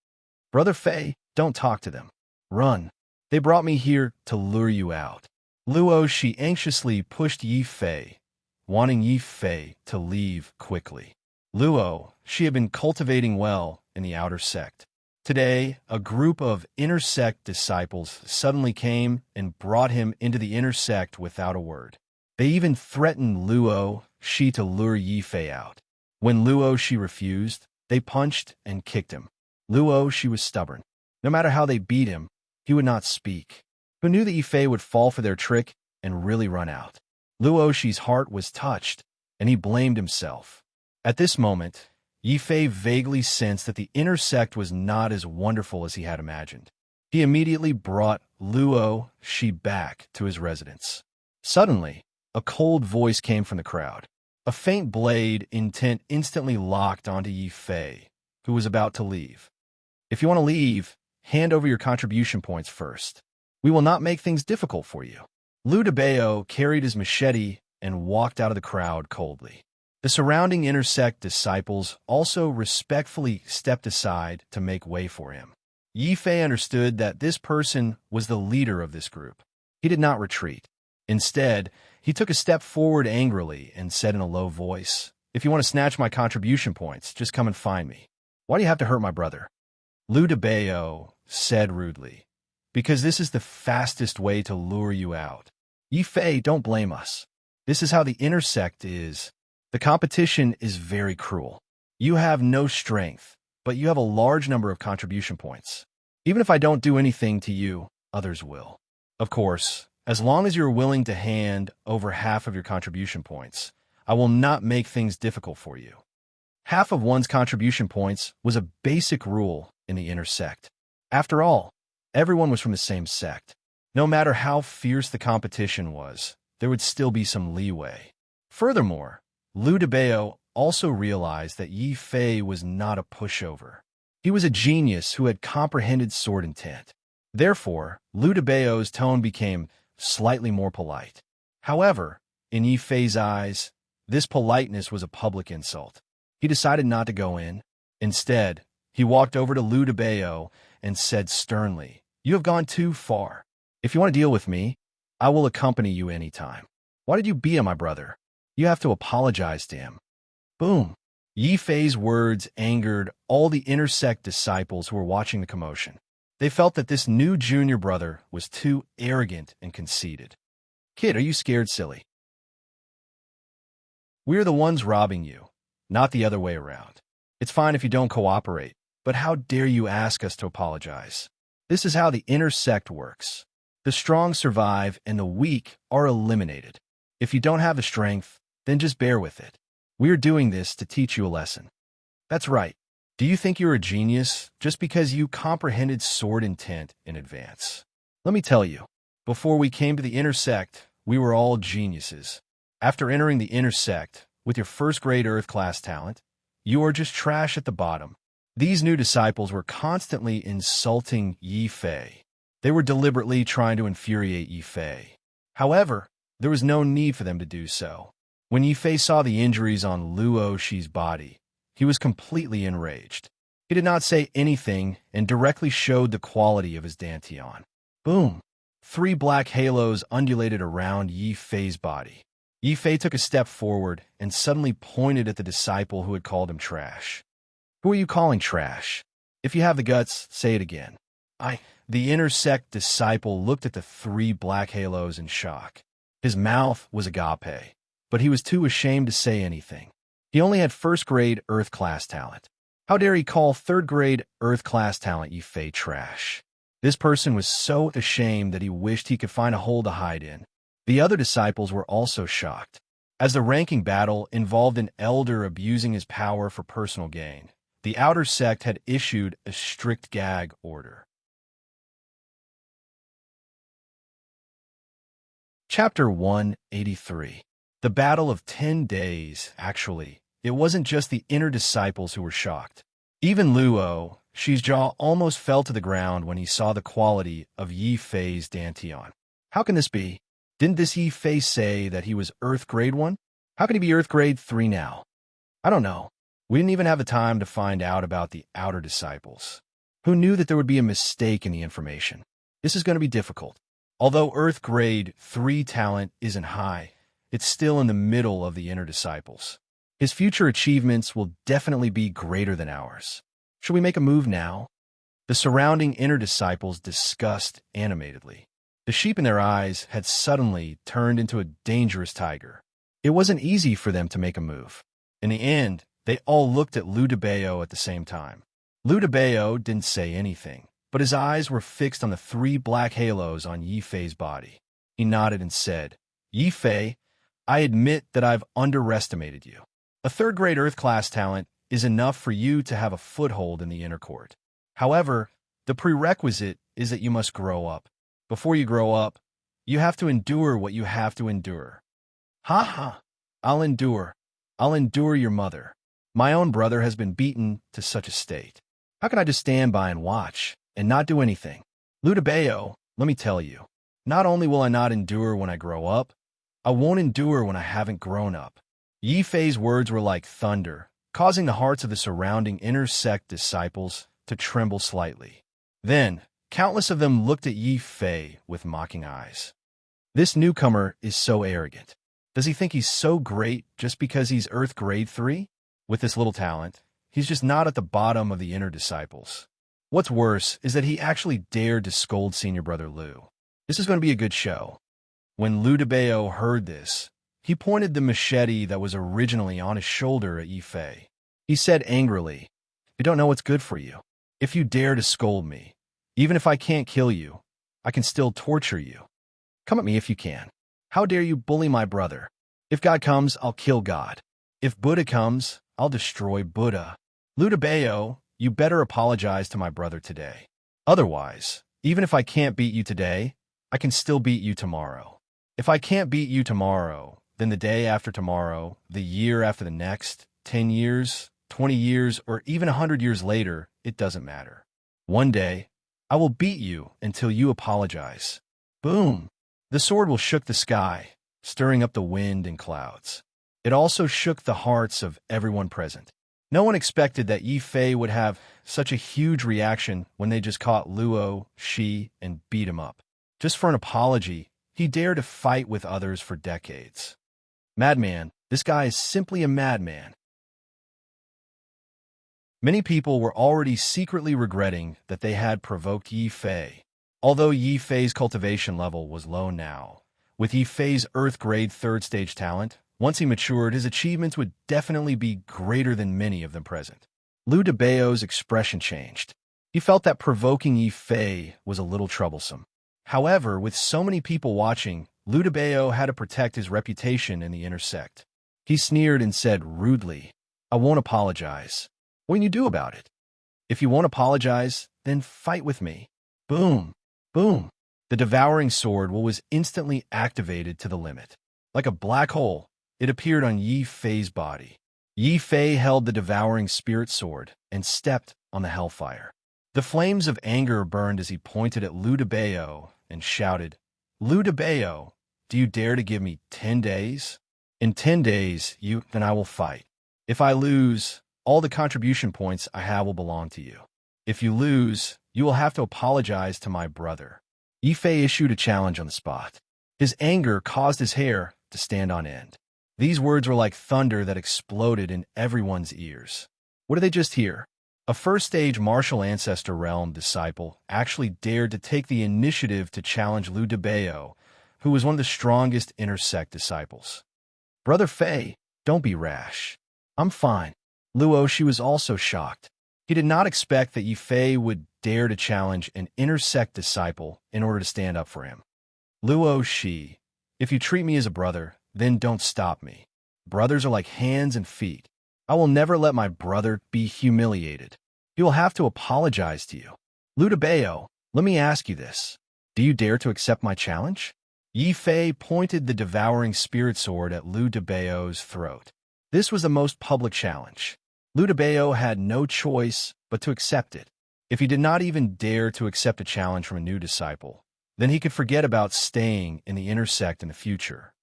Brother Fei, don't talk to them. Run. They brought me here to lure you out. Luo Shi anxiously pushed Yi Fei, wanting Yi Fei to leave quickly. Luo Shi had been cultivating well in the outer sect. Today, a group of inner sect disciples suddenly came and brought him into the inner sect without a word. They even threatened Luo Shi to lure Yi Fei out. When Luo Shi refused, they punched and kicked him. Luo Shi was stubborn. No matter how they beat him, he would not speak. Who knew that Yi Fei would fall for their trick and really run out? Luo Shi's heart was touched, and he blamed himself. At this moment, Yi Fei vaguely sensed that the inner sect was not as wonderful as he had imagined. He immediately brought Luo Shi back to his residence. Suddenly, a cold voice came from the crowd. A faint blade intent instantly locked onto Yi Fei, who was about to leave. If you want to leave, hand over your contribution points first. We will not make things difficult for you. Lu DeBeo carried his machete and walked out of the crowd coldly. The surrounding inner sect disciples also respectfully stepped aside to make way for him. Yi Fei understood that this person was the leader of this group. He did not retreat. Instead, he took a step forward angrily and said in a low voice, If you want to snatch my contribution points, just come and find me. Why do you have to hurt my brother? Lu DeBeo said rudely, Because this is the fastest way to lure you out. Yi Fei, don't blame us. This is how the inner sect is. The competition is very cruel. You have no strength, but you have a large number of contribution points. Even if I don't do anything to you, others will. Of course, as long as you're willing to hand over half of your contribution points, I will not make things difficult for you. Half of one's contribution points was a basic rule in the inner sect. After all, everyone was from the same sect. No matter how fierce the competition was, there would still be some leeway. Furthermore, Lu DeBeo also realized that Yi Fei was not a pushover. He was a genius who had comprehended sword intent. Therefore, Lu DeBeo's tone became slightly more polite. However, in Yi Fei's eyes, this politeness was a public insult. He decided not to go in. Instead, he walked over to Lu DeBeo and said sternly, You have gone too far. If you want to deal with me, I will accompany you anytime. Why did you beat my brother? You have to apologize to him. Boom. Yi Fei's words angered all the inner sect disciples who were watching the commotion. They felt that this new junior brother was too arrogant and conceited. Kid, are you scared, silly? We're the ones robbing you, not the other way around. It's fine if you don't cooperate, but how dare you ask us to apologize? This is how the inner sect works. The strong survive and the weak are eliminated. If you don't have the strength, then just bear with it. We're doing this to teach you a lesson. That's right. Do you think you're a genius just because you comprehended sword intent in advance? Let me tell you, before we came to the inner sect, we were all geniuses. After entering the inner sect, with your first grade Earth class talent, you are just trash at the bottom. These new disciples were constantly insulting Yi Fei. They were deliberately trying to infuriate Yi Fei. However, there was no need for them to do so. When Yi Fei saw the injuries on Luo Shi's body, he was completely enraged. He did not say anything and directly showed the quality of his dantian. Boom! 3 black halos undulated around Yi Fei's body. Yi Fei took a step forward and suddenly pointed at the disciple who had called him trash. Who are you calling trash? If you have the guts, say it again. The intersect disciple looked at the 3 black halos in shock. His mouth was agape, but he was too ashamed to say anything. He only had first-grade Earth class talent. How dare he call third-grade Earth class talent Yi Fei trash? This person was so ashamed that he wished he could find a hole to hide in. The other disciples were also shocked. As the ranking battle involved an elder abusing his power for personal gain, the outer sect had issued a strict gag order. Chapter 183. The Battle of 10 Days. Actually, it wasn't just the inner disciples who were shocked. Even Luo Shi's jaw almost fell to the ground when he saw the quality of Yi Fei's dantian. How can this be? Didn't this Yi Fei say that he was Earth Grade 1? How can he be Earth Grade 3 now? I don't know. We didn't even have the time to find out about the outer disciples. Who knew that there would be a mistake in the information? This is going to be difficult. Although Earth Grade 3 talent isn't high, it's still in the middle of the inner disciples. His future achievements will definitely be greater than ours. Should we make a move now? The surrounding inner disciples discussed animatedly. The sheep in their eyes had suddenly turned into a dangerous tiger. It wasn't easy for them to make a move. In the end, they all looked at Liu Debao at the same time. Liu Debao didn't say anything, but his eyes were fixed on the 3 black halos on Yi Fei's body. He nodded and said, Yi Fei, I admit that I've underestimated you. A third-grade Earth class talent is enough for you to have a foothold in the inner court. However, the prerequisite is that you must grow up. Before you grow up, you have to endure what you have to endure. Ha ha! I'll endure. I'll endure your mother. My own brother has been beaten to such a state. How can I just stand by and watch and not do anything? Liu Debao, let me tell you, not only will I not endure when I grow up, I won't endure when I haven't grown up. Yi Fei's words were like thunder, causing the hearts of the surrounding inner sect disciples to tremble slightly. Then, countless of them looked at Yi Fei with mocking eyes. This newcomer is so arrogant. Does he think he's so great just because he's Earth Grade 3? With this little talent, he's just not at the bottom of the inner disciples. What's worse is that he actually dared to scold senior brother Liu. This is going to be a good show. When Liu Debao heard this, he pointed the machete that was originally on his shoulder at Yi Fei. He said angrily, "You don't know what's good for you. If you dare to scold me, even if I can't kill you, I can still torture you. Come at me if you can. How dare you bully my brother? If God comes, I'll kill God. If Buddha comes, I'll destroy Buddha. Liu Debao, you better apologize to my brother today. Otherwise, even if I can't beat you today, I can still beat you tomorrow. If I can't beat you tomorrow, then the day after tomorrow, the year after the next, 10 years, 20 years, or even 100 years later, it doesn't matter. One day, I will beat you until you apologize." Boom! The sword will shook the sky, stirring up the wind and clouds. It also shook the hearts of everyone present. No one expected that Yi Fei would have such a huge reaction when they just caught Luo Shi and beat him up. Just for an apology, he dared to fight with others for decades. Madman, this guy is simply a madman. Many people were already secretly regretting that they had provoked Yi Fei. Although Yi Fei's cultivation level was low now, with Yi Fei's Earth Grade 3rd stage talent, once he matured, his achievements would definitely be greater than many of them present. Liu Debao's expression changed. He felt that provoking Yi Fei was a little troublesome. However, with so many people watching, Liu Debao had to protect his reputation in the inner sect. He sneered and said rudely, "I won't apologize." "What can you do about it?" "If you won't apologize, then fight with me." Boom! Boom! The devouring sword was instantly activated to the limit. Like a black hole, it appeared on Yi Fei's body. Yi Fei held the devouring spirit sword and stepped on the hellfire. The flames of anger burned as he pointed at Lu DeBeo and shouted, Lu DeBeo, do you dare to give me 10 days? In 10 days, then I will fight. If I lose, all the contribution points I have will belong to you. If you lose, you will have to apologize to my brother. Yifei issued a challenge on the spot. His anger caused his hair to stand on end. These words were like thunder that exploded in everyone's ears. What did they just hear? A first-stage martial ancestor realm disciple actually dared to take the initiative to challenge Lu DeBeo, who was one of the strongest inner sect disciples. Brother Fei, don't be rash. I'm fine. Luo, she was also shocked. He did not expect that Yifei would dare to challenge an inner sect disciple in order to stand up for him. Luo Shi, if you treat me as a brother, then don't stop me. Brothers are like hands and feet. I will never let my brother be humiliated. He will have to apologize to you. Lu DeBeo, let me ask you this. Do you dare to accept my challenge? Yifei pointed the devouring spirit sword at Lu DeBeo's throat. This was the most public challenge. Lu DeBeo had no choice but to accept it. If he did not even dare to accept a challenge from a new disciple, then he could forget about staying in the inner sect in the future.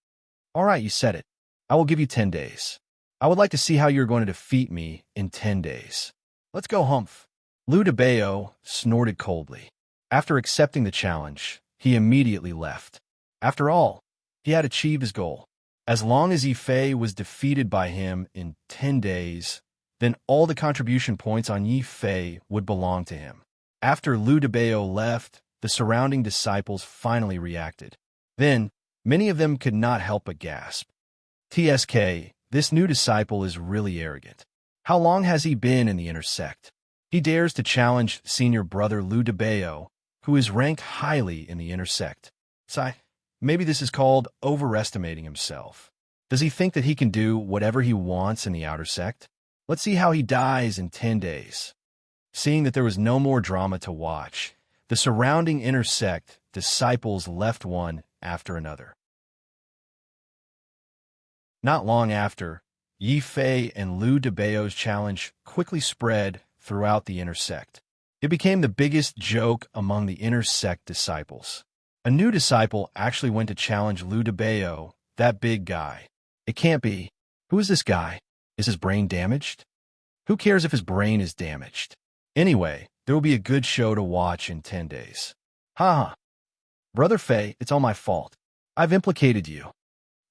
All right, you said it. I will give you 10 days. I would like to see how you're going to defeat me in 10 days. Let's go, humph. Lu DeBeo snorted coldly. After accepting the challenge, he immediately left. After all, he had achieved his goal. As long as Yifei was defeated by him in 10 days, then all the contribution points on Yifei would belong to him. After Lu DeBeo left, the surrounding disciples finally reacted. Then, many of them could not help but gasp. TSK, this new disciple is really arrogant. How long has he been in the inner sect? He dares to challenge senior brother Lu DeBeo, who is ranked highly in the inner sect. Maybe this is called overestimating himself. Does he think that he can do whatever he wants in the outer sect? Let's see how he dies in 10 days. Seeing that there was no more drama to watch, the surrounding inner sect disciples left one after another. Not long after, Yifei and Lu DeBeo's challenge quickly spread throughout the inner sect. It became the biggest joke among the inner sect disciples. A new disciple actually went to challenge Lu DeBeo, that big guy. It can't be. Who is this guy? Is his brain damaged? Who cares if his brain is damaged? Anyway, there will be a good show to watch in 10 days. Haha. Brother Fei, it's all my fault. I've implicated you.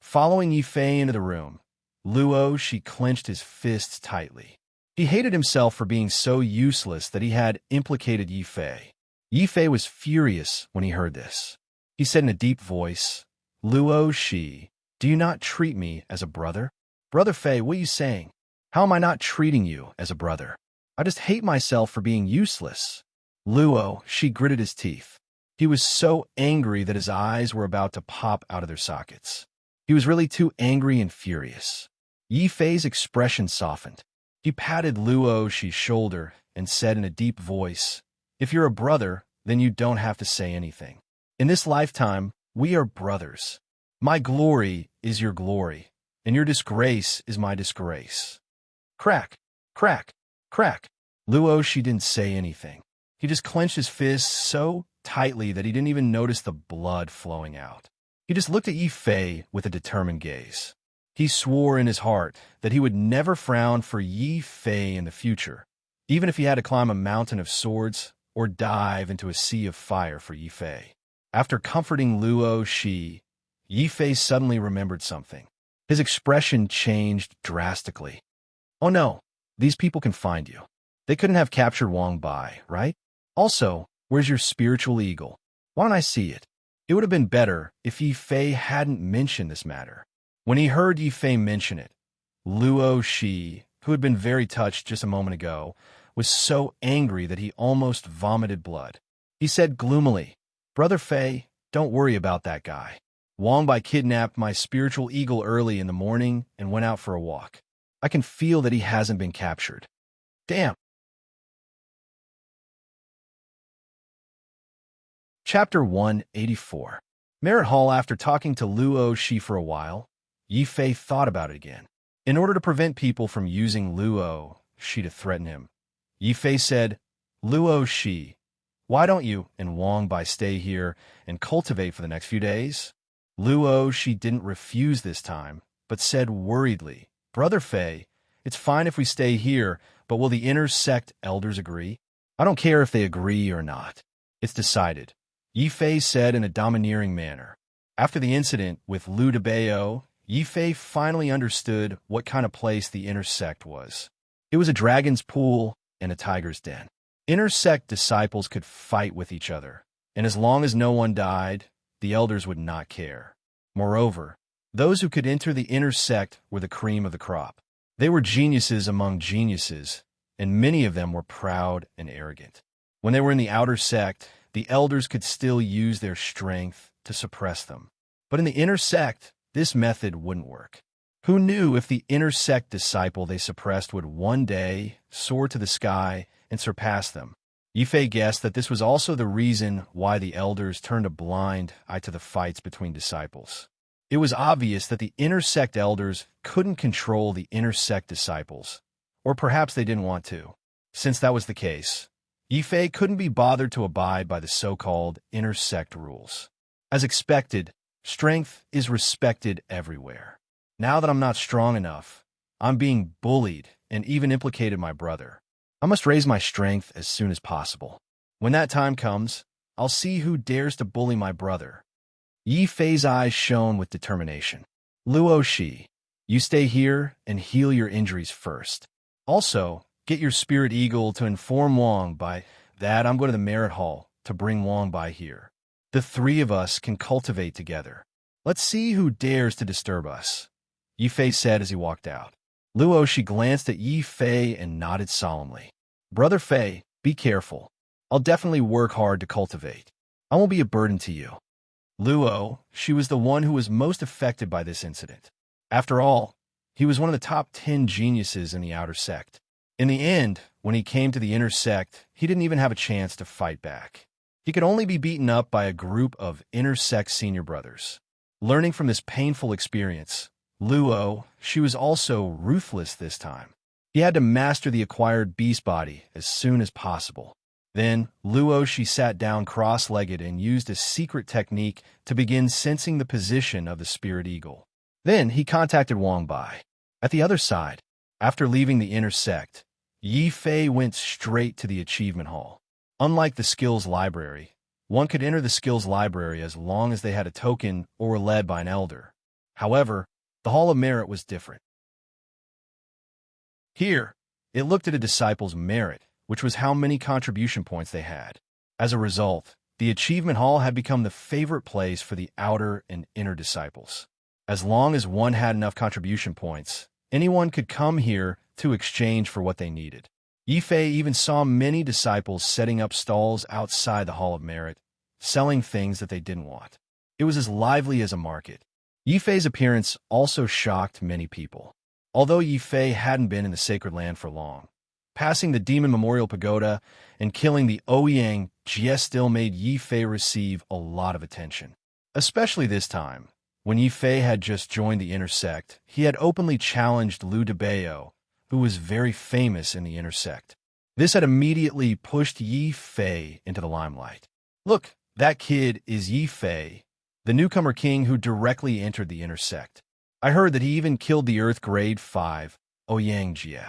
Following Yifei into the room, Luo, she clenched his fists tightly. He hated himself for being so useless that he had implicated Yifei. Yifei was furious when he heard this. He said in a deep voice, Luo Shi, do you not treat me as a brother? Brother Fei, what are you saying? How am I not treating you as a brother? I just hate myself for being useless. Luo, she gritted his teeth. He was so angry that his eyes were about to pop out of their sockets. He was really too angry and furious. Yifei's expression softened. He patted Luo Shi's shoulder and said in a deep voice, if you're a brother, then you don't have to say anything. In this lifetime, we are brothers. My glory is your glory, and your disgrace is my disgrace. Crack, crack, crack. Luo Shi didn't say anything. He just clenched his fists so tightly that he didn't even notice the blood flowing out. He just looked at Yifei with a determined gaze. He swore in his heart that he would never frown for Yifei in the future, even if he had to climb a mountain of swords or dive into a sea of fire for Yifei. After comforting Luo Shi, Yifei suddenly remembered something. His expression changed drastically. Oh no, these people can find you. They couldn't have captured Wang Bai, right? Also, where's your spiritual eagle? Why don't I see it? It would have been better if Yifei hadn't mentioned this matter. When he heard Yifei mention it, Luo Shi, who had been very touched just a moment ago, was so angry that he almost vomited blood. He said gloomily, Brother Fei, don't worry about that guy. Wang Bai kidnapped my spiritual eagle early in the morning and went out for a walk. I can feel that he hasn't been captured. Damn. Chapter 184. Merit Hall. After talking to Luo Shi for a while, Yifei thought about it again. In order to prevent people from using Luo Shi to threaten him, Yifei said, Luo Shi, why don't you and Wang Bai stay here and cultivate for the next few days? Luo Shi didn't refuse this time, but said worriedly, Brother Fei, it's fine if we stay here, but will the inner sect elders agree? I don't care if they agree or not. It's decided, Yi Fei said in a domineering manner. After the incident with Lu Debao, Yi Fei finally understood what kind of place the inner sect was. It was a dragon's pool and a tiger's den. Inner sect disciples could fight with each other, and as long as no one died, the elders would not care. Moreover, those who could enter the inner sect were the cream of the crop. They were geniuses among geniuses, and many of them were proud and arrogant. When they were in the outer sect, the elders could still use their strength to suppress them. But in the inner sect, this method wouldn't work. Who knew if the inner sect disciple they suppressed would one day soar to the sky and surpass them? Yi Fei guessed that this was also the reason why the elders turned a blind eye to the fights between disciples. It was obvious that the inner sect elders couldn't control the inner sect disciples, or perhaps they didn't want to. Since that was the case, Yi Fei couldn't be bothered to abide by the so-called inner sect rules. As expected, strength is respected everywhere. Now that I'm not strong enough, I'm being bullied and even implicated my brother. I must raise my strength as soon as possible. When that time comes, I'll see who dares to bully my brother. Yi Fei's eyes shone with determination. Luo Shi, you stay here and heal your injuries first. Also, get your spirit eagle to inform Wang Bai that I'm going to the merit hall to bring Wang Bai here. The three of us can cultivate together. Let's see who dares to disturb us, Yi Fei said as he walked out. Luo Shi glanced at Yi Fei and nodded solemnly. Brother Fei, be careful. I'll definitely work hard to cultivate. I won't be a burden to you. Luo Shi was the one who was most affected by this incident. After all, he was one of the top 10 geniuses in the outer sect. In the end, when he came to the inner sect, he didn't even have a chance to fight back. He could only be beaten up by a group of inner sect senior brothers. Learning from this painful experience, Luo Shi was also ruthless this time. He had to master the acquired beast body as soon as possible. Then, Luo Shi sat down cross-legged and used a secret technique to begin sensing the position of the spirit eagle. Then, he contacted Wang Bai. At the other side, after leaving the inner sect, Yi Fei went straight to the achievement hall. Unlike the skills library, one could enter the skills library as long as they had a token or were led by an elder. However, the Hall of Merit was different. Here, it looked at a disciple's merit, which was how many contribution points they had. As a result, the Achievement Hall had become the favorite place for the outer and inner disciples. As long as one had enough contribution points, anyone could come here to exchange for what they needed. Yi Fei even saw many disciples setting up stalls outside the Hall of Merit, selling things that they didn't want. It was as lively as a market. Yi Fei's appearance also shocked many people. Although Yi Fei hadn't been in the Sacred Land for long, passing the Demon Memorial Pagoda and killing the Ouyang Jie still made Yi Fei receive a lot of attention. Especially this time, when Yi Fei had just joined the inner sect, he had openly challenged Lu Debao, who was very famous in the inner sect. This had immediately pushed Yi Fei into the limelight. Look, that kid is Yi Fei, the newcomer king who directly entered the inner sect. I heard that he even killed the Earth Grade 5, Ouyang Jie.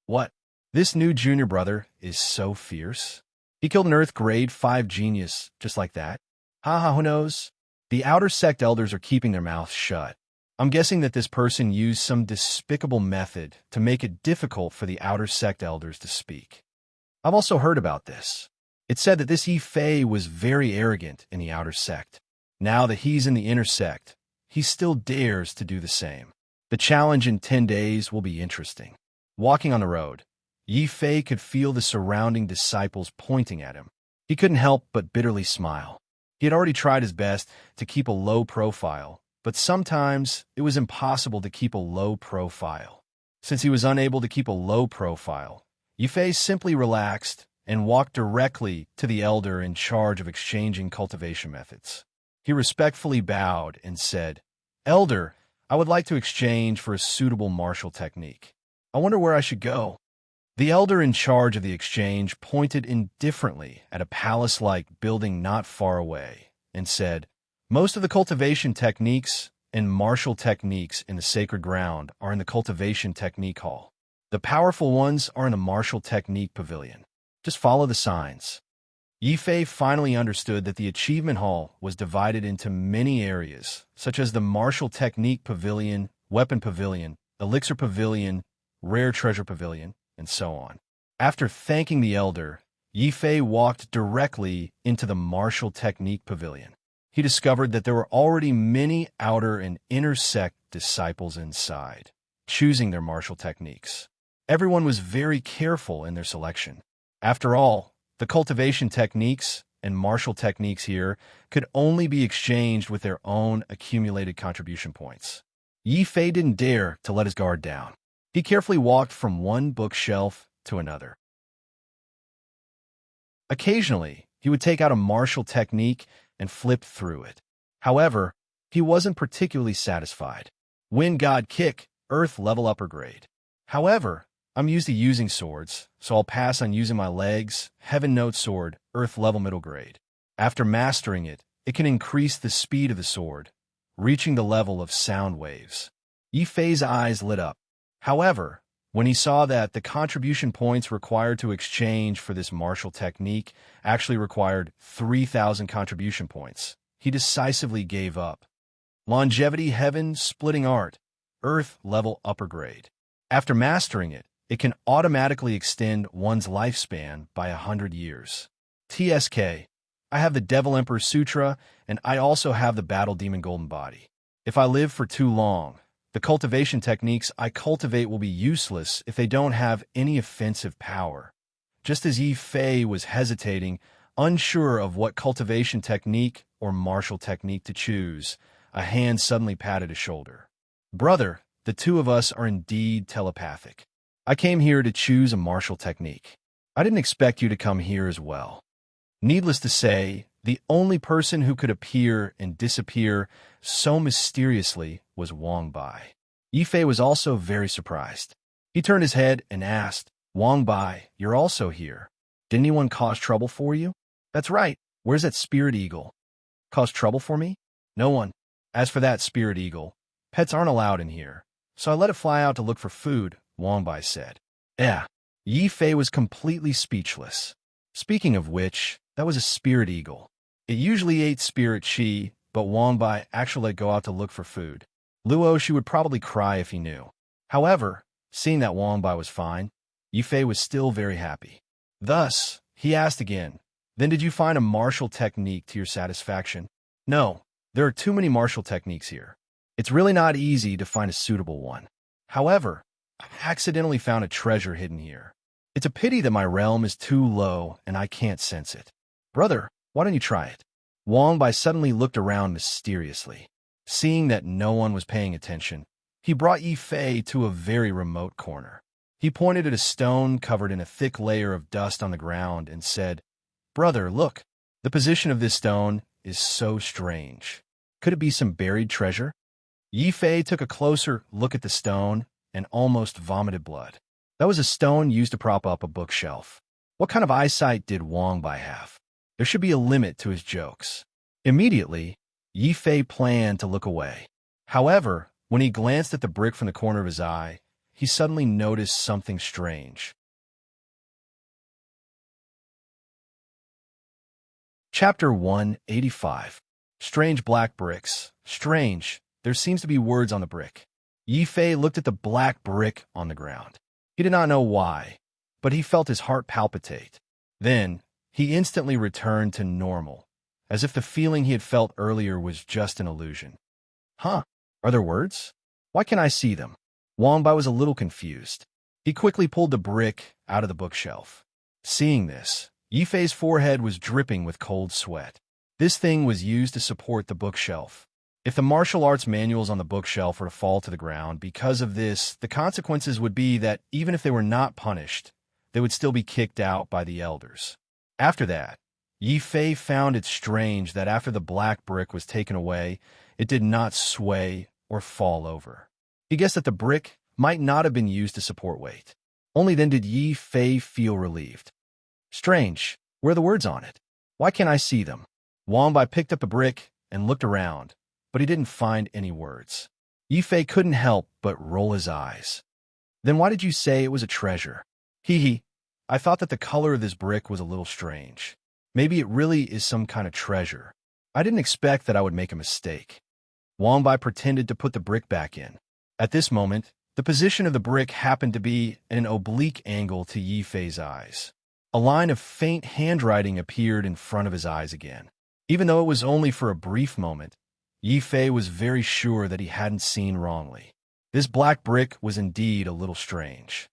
What? This new junior brother is so fierce? He killed an Earth Grade 5 genius just like that? Haha, who knows? The outer sect elders are keeping their mouths shut. I'm guessing that this person used some despicable method to make it difficult for the outer sect elders to speak. I've also heard about this. It said that this Yi Fei was very arrogant in the outer sect. Now that he's in the inner sect, he still dares to do the same. The challenge in 10 days will be interesting. Walking on the road, Yi Fei could feel the surrounding disciples pointing at him. He couldn't help but bitterly smile. He had already tried his best to keep a low profile, but sometimes it was impossible to keep a low profile. Since he was unable to keep a low profile, Yi Fei simply relaxed and walked directly to the elder in charge of exchanging cultivation methods. He respectfully bowed and said, "Elder, I would like to exchange for a suitable martial technique. I wonder where I should go." The elder in charge of the exchange pointed indifferently at a palace-like building not far away and said, "Most of the cultivation techniques and martial techniques in the sacred ground are in the cultivation technique hall. The powerful ones are in the martial technique pavilion. Just follow the signs." Yifei finally understood that the achievement hall was divided into many areas, such as the martial technique pavilion, weapon pavilion, elixir pavilion, rare treasure pavilion, and so on. After thanking the elder, Yifei walked directly into the martial technique pavilion. He discovered that there were already many outer and inner sect disciples inside, choosing their martial techniques. Everyone was very careful in their selection. After all, the cultivation techniques and martial techniques here could only be exchanged with their own accumulated contribution points. Yifei didn't dare to let his guard down. He carefully walked from one bookshelf to another. Occasionally, he would take out a martial technique and flip through it. However, he wasn't particularly satisfied. Wind God Kick, Earth level upper grade. However, I'm used to using swords, so I'll pass on using my legs, Heaven Note Sword, Earth level middle grade. After mastering it, it can increase the speed of the sword, reaching the level of sound waves. Yifei's eyes lit up. However, when he saw that the contribution points required to exchange for this martial technique actually required 3,000 contribution points, he decisively gave up. Longevity Heaven Splitting Art, Earth level upper grade. After mastering it, it can automatically extend one's lifespan by 100 years. TSK, I have the Devil Emperor Sutra, and I also have the Battle Demon Golden Body. If I live for too long, the cultivation techniques I cultivate will be useless if they don't have any offensive power. Just as Yifei was hesitating, unsure of what cultivation technique or martial technique to choose, a hand suddenly patted his shoulder. "Brother, the two of us are indeed telepathic. I came here to choose a martial technique. I didn't expect you to come here as well." Needless to say, the only person who could appear and disappear so mysteriously was Wang Bai. Yifei was also very surprised. He turned his head and asked, "Wang Bai, you're also here. Did anyone cause trouble for you?" "That's right. Where's that spirit eagle?" "Cause trouble for me?" "No one. As for that spirit eagle, pets aren't allowed in here, so I let it fly out to look for food," Wang Bai said. Yifei was completely speechless. Speaking of which, that was a spirit eagle. It usually ate spirit chi, but Wang Bai actually let it go out to look for food. Luo Shi would probably cry if he knew. However, seeing that Wang Bai was fine, Yifei was still very happy. Thus, he asked again, "Then did you find a martial technique to your satisfaction?" "No, there are too many martial techniques here. It's really not easy to find a suitable one. However, I accidentally found a treasure hidden here. It's a pity that my realm is too low and I can't sense it. Brother, why don't you try it?" Wang Bai suddenly looked around mysteriously. Seeing that no one was paying attention, he brought Yifei to a very remote corner. He pointed at a stone covered in a thick layer of dust on the ground and said, "Brother, look. The position of this stone is so strange. Could it be some buried treasure?" Yifei took a closer look at the stone and almost vomited blood. That was a stone used to prop up a bookshelf. What kind of eyesight did Wang Bai have? There should be a limit to his jokes. Immediately, Yifei planned to look away. However, when he glanced at the brick from the corner of his eye, he suddenly noticed something strange. Chapter 185. Strange black bricks. Strange. There seems to be words on the brick. Yifei looked at the black brick on the ground. He did not know why, but he felt his heart palpitate. Then, he instantly returned to normal, as if the feeling he had felt earlier was just an illusion. Are there words? Why can't I see them? Wang Bai was a little confused. He quickly pulled the brick out of the bookshelf. Seeing this, Yifei's forehead was dripping with cold sweat. This thing was used to support the bookshelf. If the martial arts manuals on the bookshelf were to fall to the ground because of this, the consequences would be that even if they were not punished, they would still be kicked out by the elders. After that, Yifei found it strange that after the black brick was taken away, it did not sway or fall over. He guessed that the brick might not have been used to support weight. Only then did Yi Fei feel relieved. Strange, where are the words on it? Why can't I see them? Wang Bai picked up a brick and looked around, but he didn't find any words. Yi Fei couldn't help but roll his eyes. Then why did you say it was a treasure? Hee hee, I thought that the color of this brick was a little strange. Maybe it really is some kind of treasure. I didn't expect that I would make a mistake. Wang Bai pretended to put the brick back in. At this moment, the position of the brick happened to be at an oblique angle to Yi Fei's eyes. A line of faint handwriting appeared in front of his eyes again. Even though it was only for a brief moment, Yi Fei was very sure that he hadn't seen wrongly. This black brick was indeed a little strange.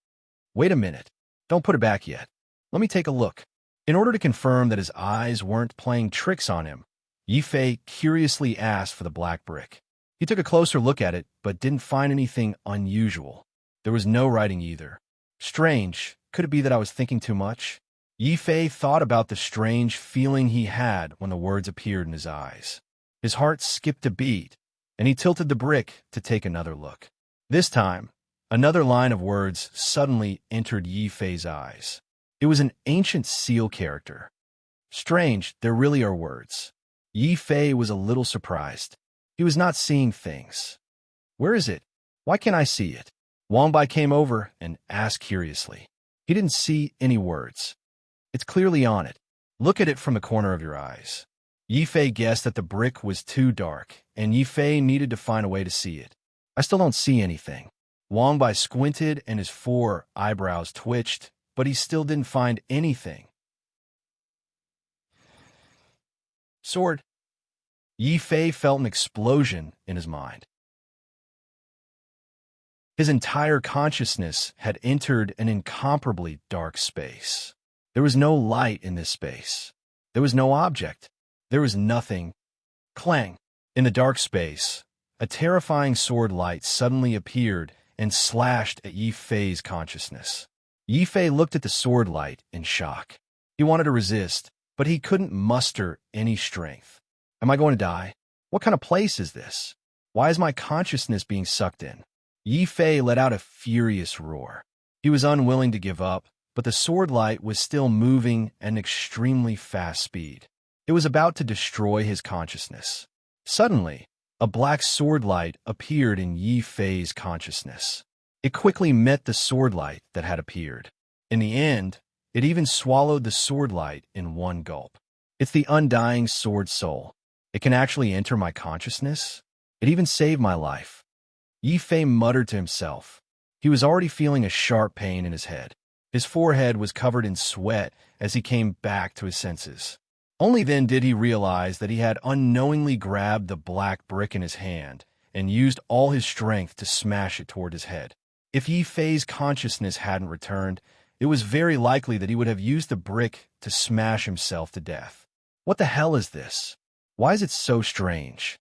Wait a minute. Don't put it back yet. Let me take a look. In order to confirm that his eyes weren't playing tricks on him, Yi Fei curiously asked for the black brick. He took a closer look at it, but didn't find anything unusual. There was no writing either. Strange. Could it be that I was thinking too much? Yi Fei thought about the strange feeling he had when the words appeared in his eyes. His heart skipped a beat, and he tilted the brick to take another look. This time, another line of words suddenly entered Yi Fei's eyes. It was an ancient seal character. Strange, there really are words. Yi Fei was a little surprised. He was not seeing things. Where is it? Why can't I see it? Wang Bai came over and asked curiously. He didn't see any words. It's clearly on it. Look at it from the corner of your eyes. Yi Fei guessed that the brick was too dark, and Yi Fei needed to find a way to see it. I still don't see anything. Wang Bai squinted and his 4 eyebrows twitched, but he still didn't find anything. Sword. Yi Fei felt an explosion in his mind. His entire consciousness had entered an incomparably dark space. There was no light in this space. There was no object. There was nothing. Clang! In the dark space, a terrifying sword light suddenly appeared and slashed at Yi Fei's consciousness. Yi Fei looked at the sword light in shock. He wanted to resist, but he couldn't muster any strength. Am I going to die? What kind of place is this? Why is my consciousness being sucked in? Yi Fei let out a furious roar. He was unwilling to give up, but the sword light was still moving at an extremely fast speed. It was about to destroy his consciousness. Suddenly, a black sword light appeared in Yi Fei's consciousness. It quickly met the sword light that had appeared. In the end, it even swallowed the sword light in one gulp. It's the undying sword soul. It can actually enter my consciousness? It even saved my life. Yi Fei muttered to himself. He was already feeling a sharp pain in his head. His forehead was covered in sweat as he came back to his senses. Only then did he realize that he had unknowingly grabbed the black brick in his hand and used all his strength to smash it toward his head. If Yi Fei's consciousness hadn't returned, it was very likely that he would have used the brick to smash himself to death. What the hell is this? Why is it so strange?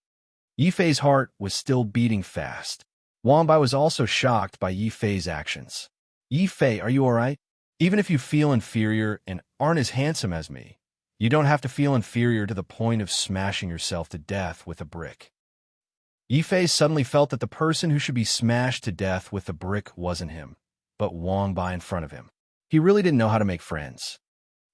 Yi Fei's heart was still beating fast. Wang Bai was also shocked by Yi Fei's actions. Yi Fei, are you all right? Even if you feel inferior and aren't as handsome as me, you don't have to feel inferior to the point of smashing yourself to death with a brick. Yi Fei suddenly felt that the person who should be smashed to death with the brick wasn't him, but Wang Bai in front of him. He really didn't know how to make friends.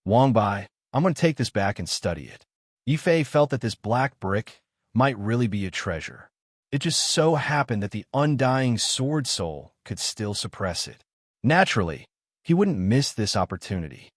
Wang Bai, I'm going to take this back and study it. Yi Fei felt that this black brick might really be a treasure. It just so happened that the undying sword soul could still suppress it. Naturally, he wouldn't miss this opportunity.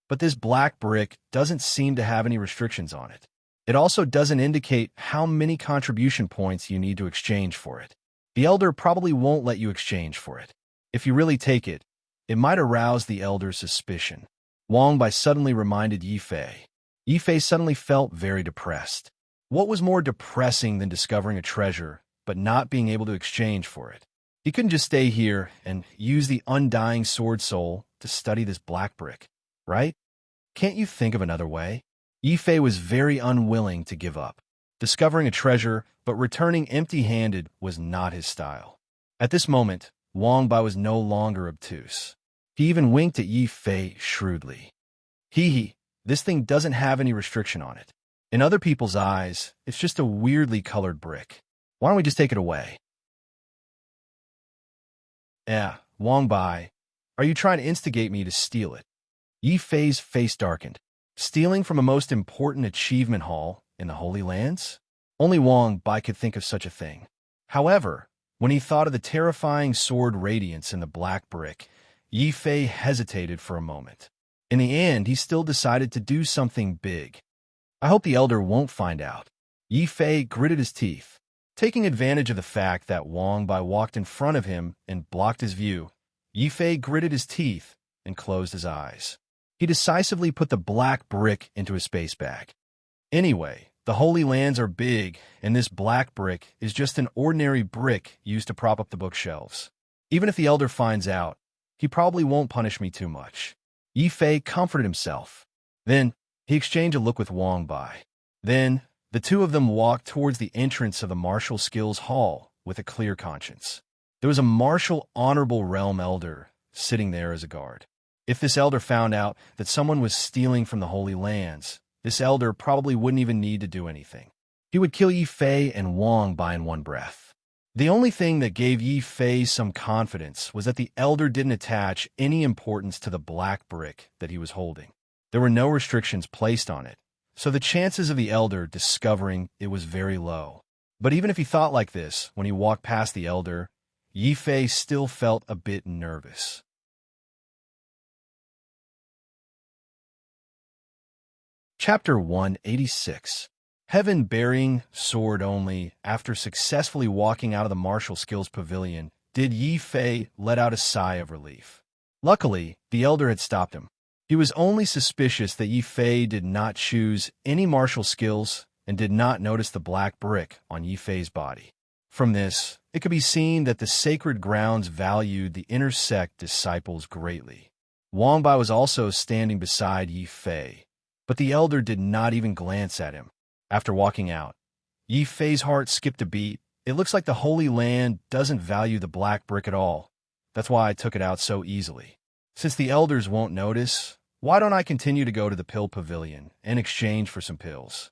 But this black brick doesn't seem to have any restrictions on it. It also doesn't indicate how many contribution points you need to exchange for it. The elder probably won't let you exchange for it. If you really take it, it might arouse the elder's suspicion. Wang Bai suddenly reminded Yi Fei. Yi Fei suddenly felt very depressed. What was more depressing than discovering a treasure, but not being able to exchange for it? He couldn't just stay here and use the undying sword soul to study this black brick, right? Can't you think of another way? Yi Fei was very unwilling to give up. Discovering a treasure, but returning empty-handed was not his style. At this moment, Wang Bai was no longer obtuse. He even winked at Yi Fei shrewdly. Hee hee, this thing doesn't have any restriction on it. In other people's eyes, it's just a weirdly colored brick. Why don't we just take it away? Yeah, Wang Bai, Are you trying to instigate me to steal it? Yi Fei's face darkened. Stealing from a most important achievement hall in the Holy Lands? Only Wang Bai could think of such a thing. However, when he thought of the terrifying sword radiance in the black brick, Yi Fei hesitated for a moment. In the end, he still decided to do something big. I hope the elder won't find out. Yi Fei gritted his teeth. Taking advantage of the fact that Wang Bai walked in front of him and blocked his view, Yi Fei gritted his teeth and closed his eyes. He decisively put the black brick into his space bag. Anyway, the Holy Lands are big, and this black brick is just an ordinary brick used to prop up the bookshelves. Even if the elder finds out, he probably won't punish me too much. Yi Fei comforted himself. Then, he exchanged a look with Wang Bai. Then, the two of them walked towards the entrance of the Martial Skills Hall with a clear conscience. There was a martial honorable realm elder sitting there as a guard. If this elder found out that someone was stealing from the Holy Lands, this elder probably wouldn't even need to do anything. He would kill Yi Fei and Wang Bai in one breath. The only thing that gave Yi Fei some confidence was that the elder didn't attach any importance to the black brick that he was holding. There were no restrictions placed on it, so the chances of the elder discovering it was very low. But even if he thought like this when he walked past the elder, Yi Fei still felt a bit nervous. Chapter 186. Heaven-bearing sword only. After successfully walking out of the martial skills pavilion, did Yi Fei let out a sigh of relief. Luckily, the elder had stopped him. He was only suspicious that Yi Fei did not choose any martial skills and did not notice the black brick on Yi Fei's body. From this, it could be seen that the sacred grounds valued the inner sect disciples greatly. Wang Bai was also standing beside Yi Fei, but the elder did not even glance at him. After walking out, Yi Fei's heart skipped a beat. It looks like the Holy Land doesn't value the black brick at all. That's why I took it out so easily. Since the elders won't notice, why don't I continue to go to the pill pavilion in exchange for some pills?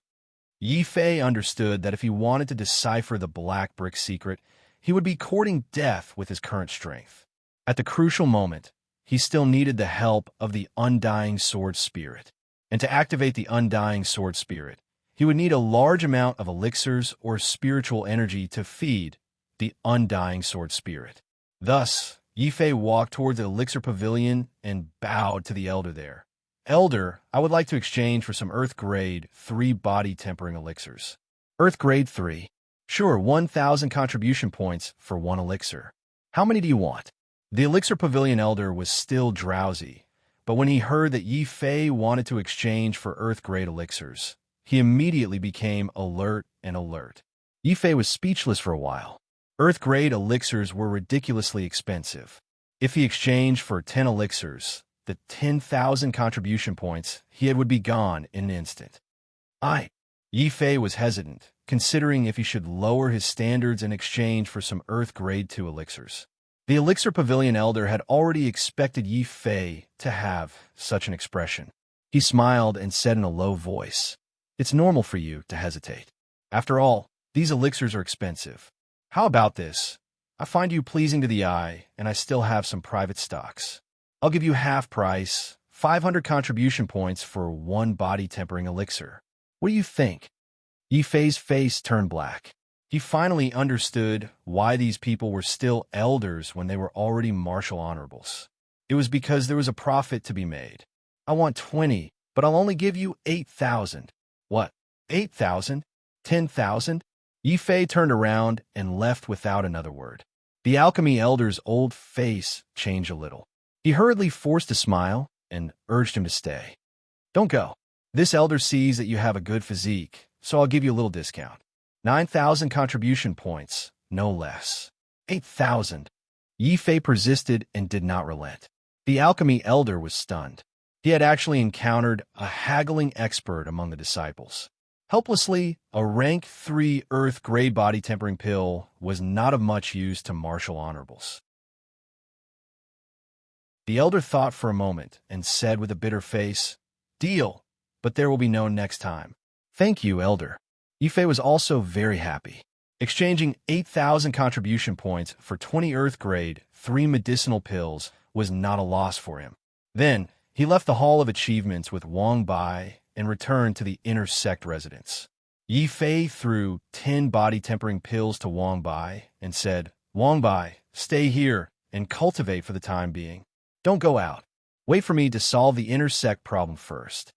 Yi Fei understood that if he wanted to decipher the black brick secret, he would be courting death with his current strength. At the crucial moment, he still needed the help of the Undying Sword Spirit. And to activate the Undying Sword Spirit, he would need a large amount of elixirs or spiritual energy to feed the Undying Sword Spirit. Thus, Yi Fei walked towards the elixir pavilion and bowed to the elder there. Elder, I would like to exchange for some Earth Grade 3 body tempering elixirs. Earth Grade 3. Sure, 1,000 contribution points for one elixir. How many do you want? The elixir pavilion elder was still drowsy, but when he heard that Yi Fei wanted to exchange for Earth Grade elixirs, he immediately became alert and alert. Yi Fei was speechless for a while. Earth Grade elixirs were ridiculously expensive. If he exchanged for 10 elixirs, the 10,000 contribution points he had would be gone in an instant. Yi Fei was hesitant, considering if he should lower his standards in exchange for some Earth Grade 2 elixirs. The elixir pavilion elder had already expected Yi Fei to have such an expression. He smiled and said in a low voice, "It's normal for you to hesitate. After all, these elixirs are expensive. How about this? I find you pleasing to the eye, and I still have some private stocks. I'll give you half price, 500 contribution points for one body tempering elixir. What do you think?" Yi Fei's face turned black. He finally understood why these people were still elders when they were already martial honorables. It was because there was a profit to be made. "I want 20, but I'll only give you 8,000. "What? 8,000? 10,000? Yi Fei turned around and left without another word. The alchemy elder's old face changed a little. He hurriedly forced a smile and urged him to stay. "Don't go. This elder sees that you have a good physique, so I'll give you a little discount. 9,000 contribution points, no less." 8,000. Yi Fei persisted and did not relent. The alchemy elder was stunned. He had actually encountered a haggling expert among the disciples. Helplessly, a rank 3 Earth Grade body tempering pill was not of much use to martial honorables. The elder thought for a moment and said with a bitter face, "Deal, but there will be no next time." "Thank you, elder." Yi Fei was also very happy. Exchanging 8,000 contribution points for 20 Earth Grade 3 medicinal pills was not a loss for him. Then, he left the Hall of Achievements with Wang Bai and returned to the inner sect residence. Yi Fei threw 10 body-tempering pills to Wang Bai and said, "Wang Bai, stay here and cultivate for the time being. Don't go out. Wait for me to solve the inner sect problem first.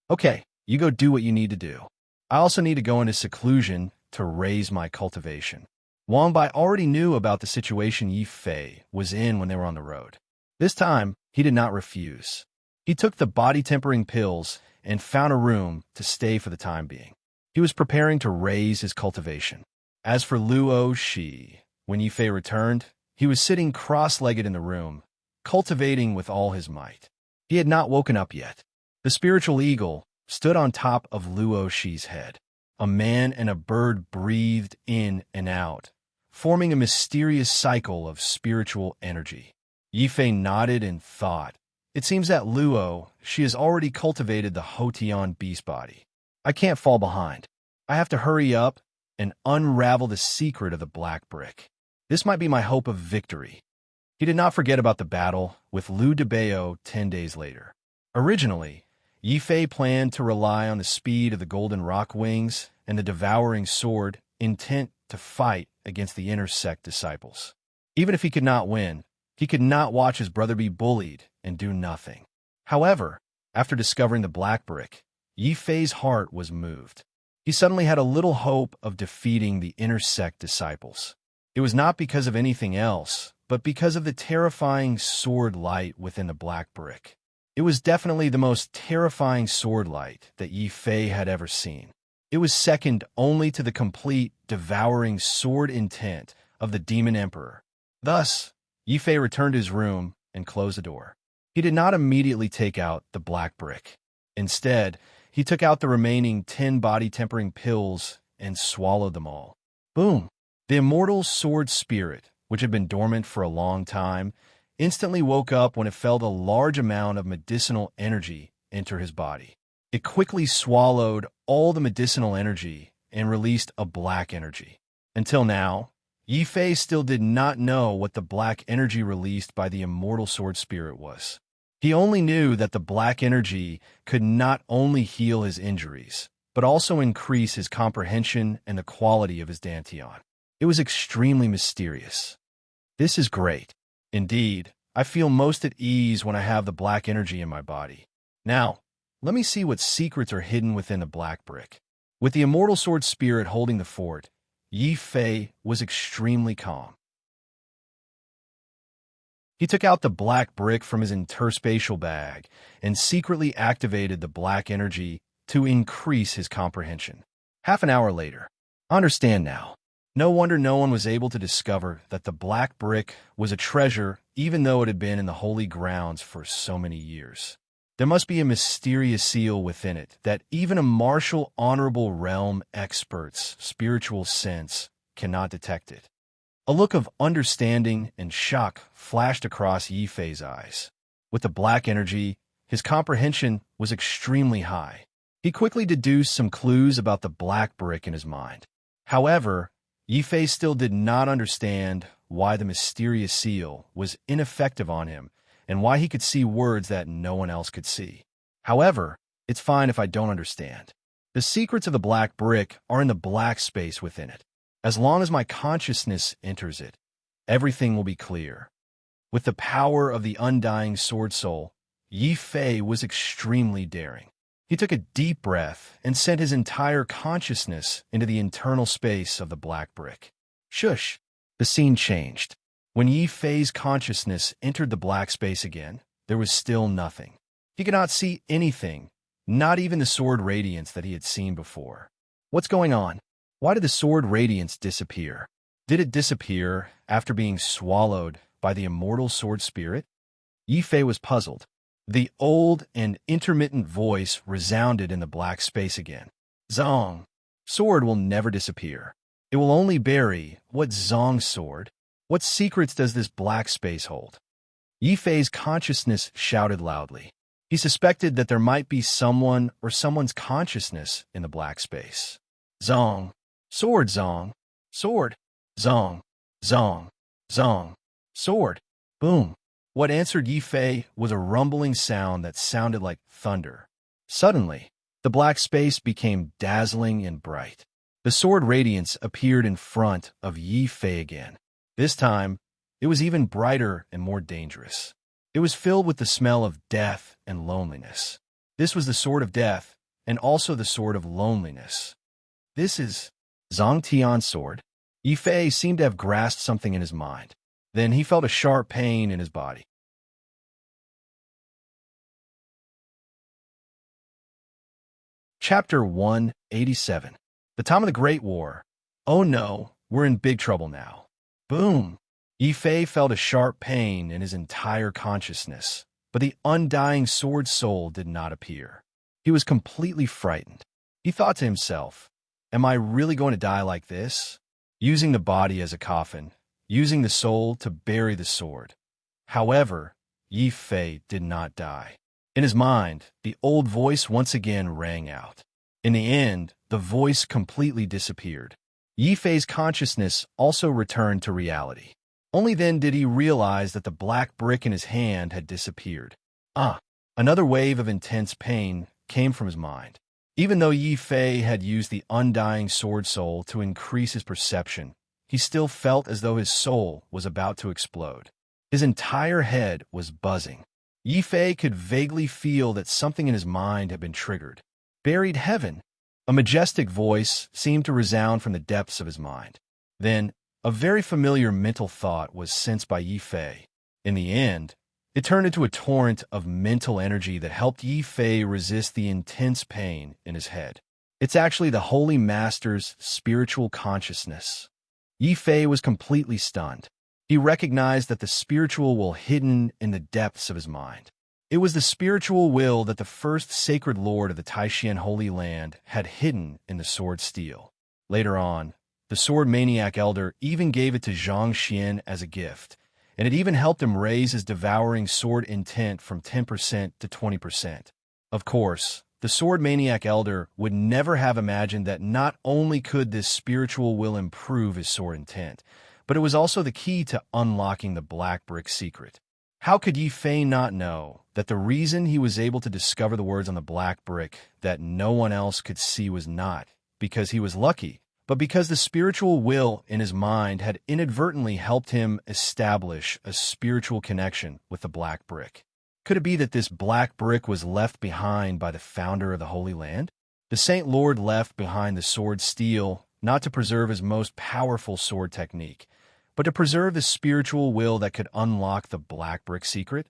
Okay, you go do what you need to do. I also need to go into seclusion to raise my cultivation." Wang Bai already knew about the situation Yi Fei was in when they were on the road. This time, he did not refuse. He took the body-tempering pills and found a room to stay for the time being. He was preparing to raise his cultivation. As for Luo Shi, when Yi Fei returned, he was sitting cross-legged in the room, cultivating with all his might. He had not woken up yet. The spiritual eagle stood on top of Luo Shi's head. A man and a bird breathed in and out, forming a mysterious cycle of spiritual energy. Yi Fei nodded and thought, "It seems that Luo Shi has already cultivated the Hotian beast body. I can't fall behind. I have to hurry up and unravel the secret of the black brick. This might be my hope of victory." He did not forget about the battle with Liu Debao 10 days later. Originally, Yi Fei planned to rely on the speed of the golden rock wings and the devouring sword, intent to fight against the inner sect disciples. Even if he could not win, he could not watch his brother be bullied and do nothing. However, after discovering the black brick, Yi Fei's heart was moved. He suddenly had a little hope of defeating the inner sect disciples. It was not because of anything else, but because of the terrifying sword light within the black brick. It was definitely the most terrifying sword light that Yi Fei had ever seen. It was second only to the complete, devouring sword intent of the Demon Emperor. Thus, Yi Fei returned to his room and closed the door. He did not immediately take out the black brick. Instead, he took out the remaining 10 body-tempering pills and swallowed them all. Boom! The immortal sword spirit, which had been dormant for a long time, instantly woke up when it felt a large amount of medicinal energy enter his body. It quickly swallowed all the medicinal energy and released a black energy. Until now, Yi Fei still did not know what the black energy released by the immortal sword spirit was. He only knew that the black energy could not only heal his injuries, but also increase his comprehension and the quality of his dantian. It was extremely mysterious. This is great. Indeed, I feel most at ease when I have the black energy in my body. Now, let me see what secrets are hidden within the black brick. With the immortal sword spirit holding the fort, Yi Fei was extremely calm. He took out the black brick from his interspatial bag and secretly activated the black energy to increase his comprehension. Half an hour later, I understand now. No wonder no one was able to discover that the black brick was a treasure even though it had been in the holy grounds for so many years. There must be a mysterious seal within it that even a martial honorable realm expert's spiritual sense cannot detect it. A look of understanding and shock flashed across Yi Fei's eyes. With the black energy, his comprehension was extremely high. He quickly deduced some clues about the black brick in his mind. However, Yi Fei still did not understand why the mysterious seal was ineffective on him and why he could see words that no one else could see. However, it's fine if I don't understand. The secrets of the black brick are in the black space within it. As long as my consciousness enters it, everything will be clear. With the power of the undying sword soul, Yi Fei was extremely daring. He took a deep breath and sent his entire consciousness into the internal space of the black brick. Shush! The scene changed. When Yi Fei's consciousness entered the black space again, there was still nothing. He could not see anything, not even the sword radiance that he had seen before. What's going on? Why did the sword radiance disappear? Did it disappear after being swallowed by the immortal sword spirit? Yi Fei was puzzled. The old and intermittent voice resounded in the black space again. Zong! Sword will never disappear. It will only bury what Zong's sword? What secrets does this black space hold? Yi Fei's consciousness shouted loudly. He suspected that there might be someone or someone's consciousness in the black space. Zong! Sword, Zong! Sword! Zong! Zong! Zong! Sword! Boom! What answered Yi Fei was a rumbling sound that sounded like thunder. Suddenly, the black space became dazzling and bright. The sword radiance appeared in front of Yi Fei again. This time, it was even brighter and more dangerous. It was filled with the smell of death and loneliness. This was the sword of death, and also the sword of loneliness. This is Zhang Tian's sword. Yi Fei seemed to have grasped something in his mind. Then he felt a sharp pain in his body. Chapter 187. The time of the Great War. Oh no, we're in big trouble now. Boom! Yi Fei felt a sharp pain in his entire consciousness, but the undying sword soul did not appear. He was completely frightened. He thought to himself, am I really going to die like this? Using the body as a coffin, using the soul to bury the sword. However, Yi Fei did not die. In his mind, the old voice once again rang out. In the end, the voice completely disappeared. Yi Fei's consciousness also returned to reality. Only then did he realize that the black brick in his hand had disappeared. Another wave of intense pain came from his mind. Even though Yi Fei had used the undying sword soul to increase his perception, he still felt as though his soul was about to explode. His entire head was buzzing. Yi Fei could vaguely feel that something in his mind had been triggered. Buried heaven. A majestic voice seemed to resound from the depths of his mind. Then, a very familiar mental thought was sensed by Yi Fei. In the end, it turned into a torrent of mental energy that helped Yi Fei resist the intense pain in his head. It's actually the Holy Master's spiritual consciousness. Yi Fei was completely stunned. He recognized that the spiritual will hidden in the depths of his mind. It was the spiritual will that the first sacred lord of the Taishan Holy Land had hidden in the sword steel. Later on, the sword maniac elder even gave it to Zhang Xian as a gift, and it even helped him raise his devouring sword intent from 10% to 20%. Of course, the sword maniac elder would never have imagined that not only could this spiritual will improve his sword intent, but it was also the key to unlocking the black brick secret. How could Yi Fei not know that the reason he was able to discover the words on the black brick that no one else could see was not because he was lucky, but because the spiritual will in his mind had inadvertently helped him establish a spiritual connection with the black brick? Could it be that this black brick was left behind by the founder of the Holy Land? The Saint Lord left behind the sword steel not to preserve his most powerful sword technique, but to preserve the spiritual will that could unlock the black brick secret?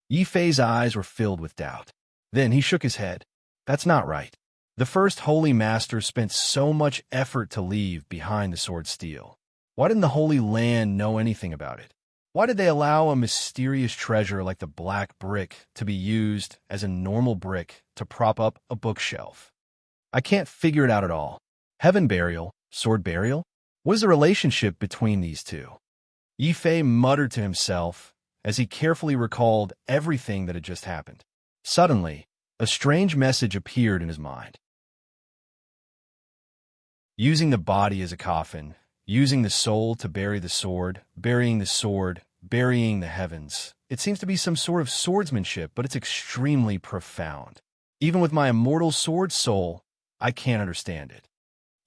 Yi Fei's eyes were filled with doubt. Then he shook his head. That's not right. The first Holy Master spent so much effort to leave behind the sword steel. Why didn't the Holy Land know anything about it? Why did they allow a mysterious treasure like the black brick to be used as a normal brick to prop up a bookshelf? I can't figure it out at all. Heaven burial, sword burial? What is the relationship between these two? Yi Fei muttered to himself as he carefully recalled everything that had just happened. Suddenly, a strange message appeared in his mind. Using the body as a coffin, using the soul to bury the sword, burying the sword, burying the heavens. It seems to be some sort of swordsmanship, but it's extremely profound. Even with my immortal sword soul, I can't understand it.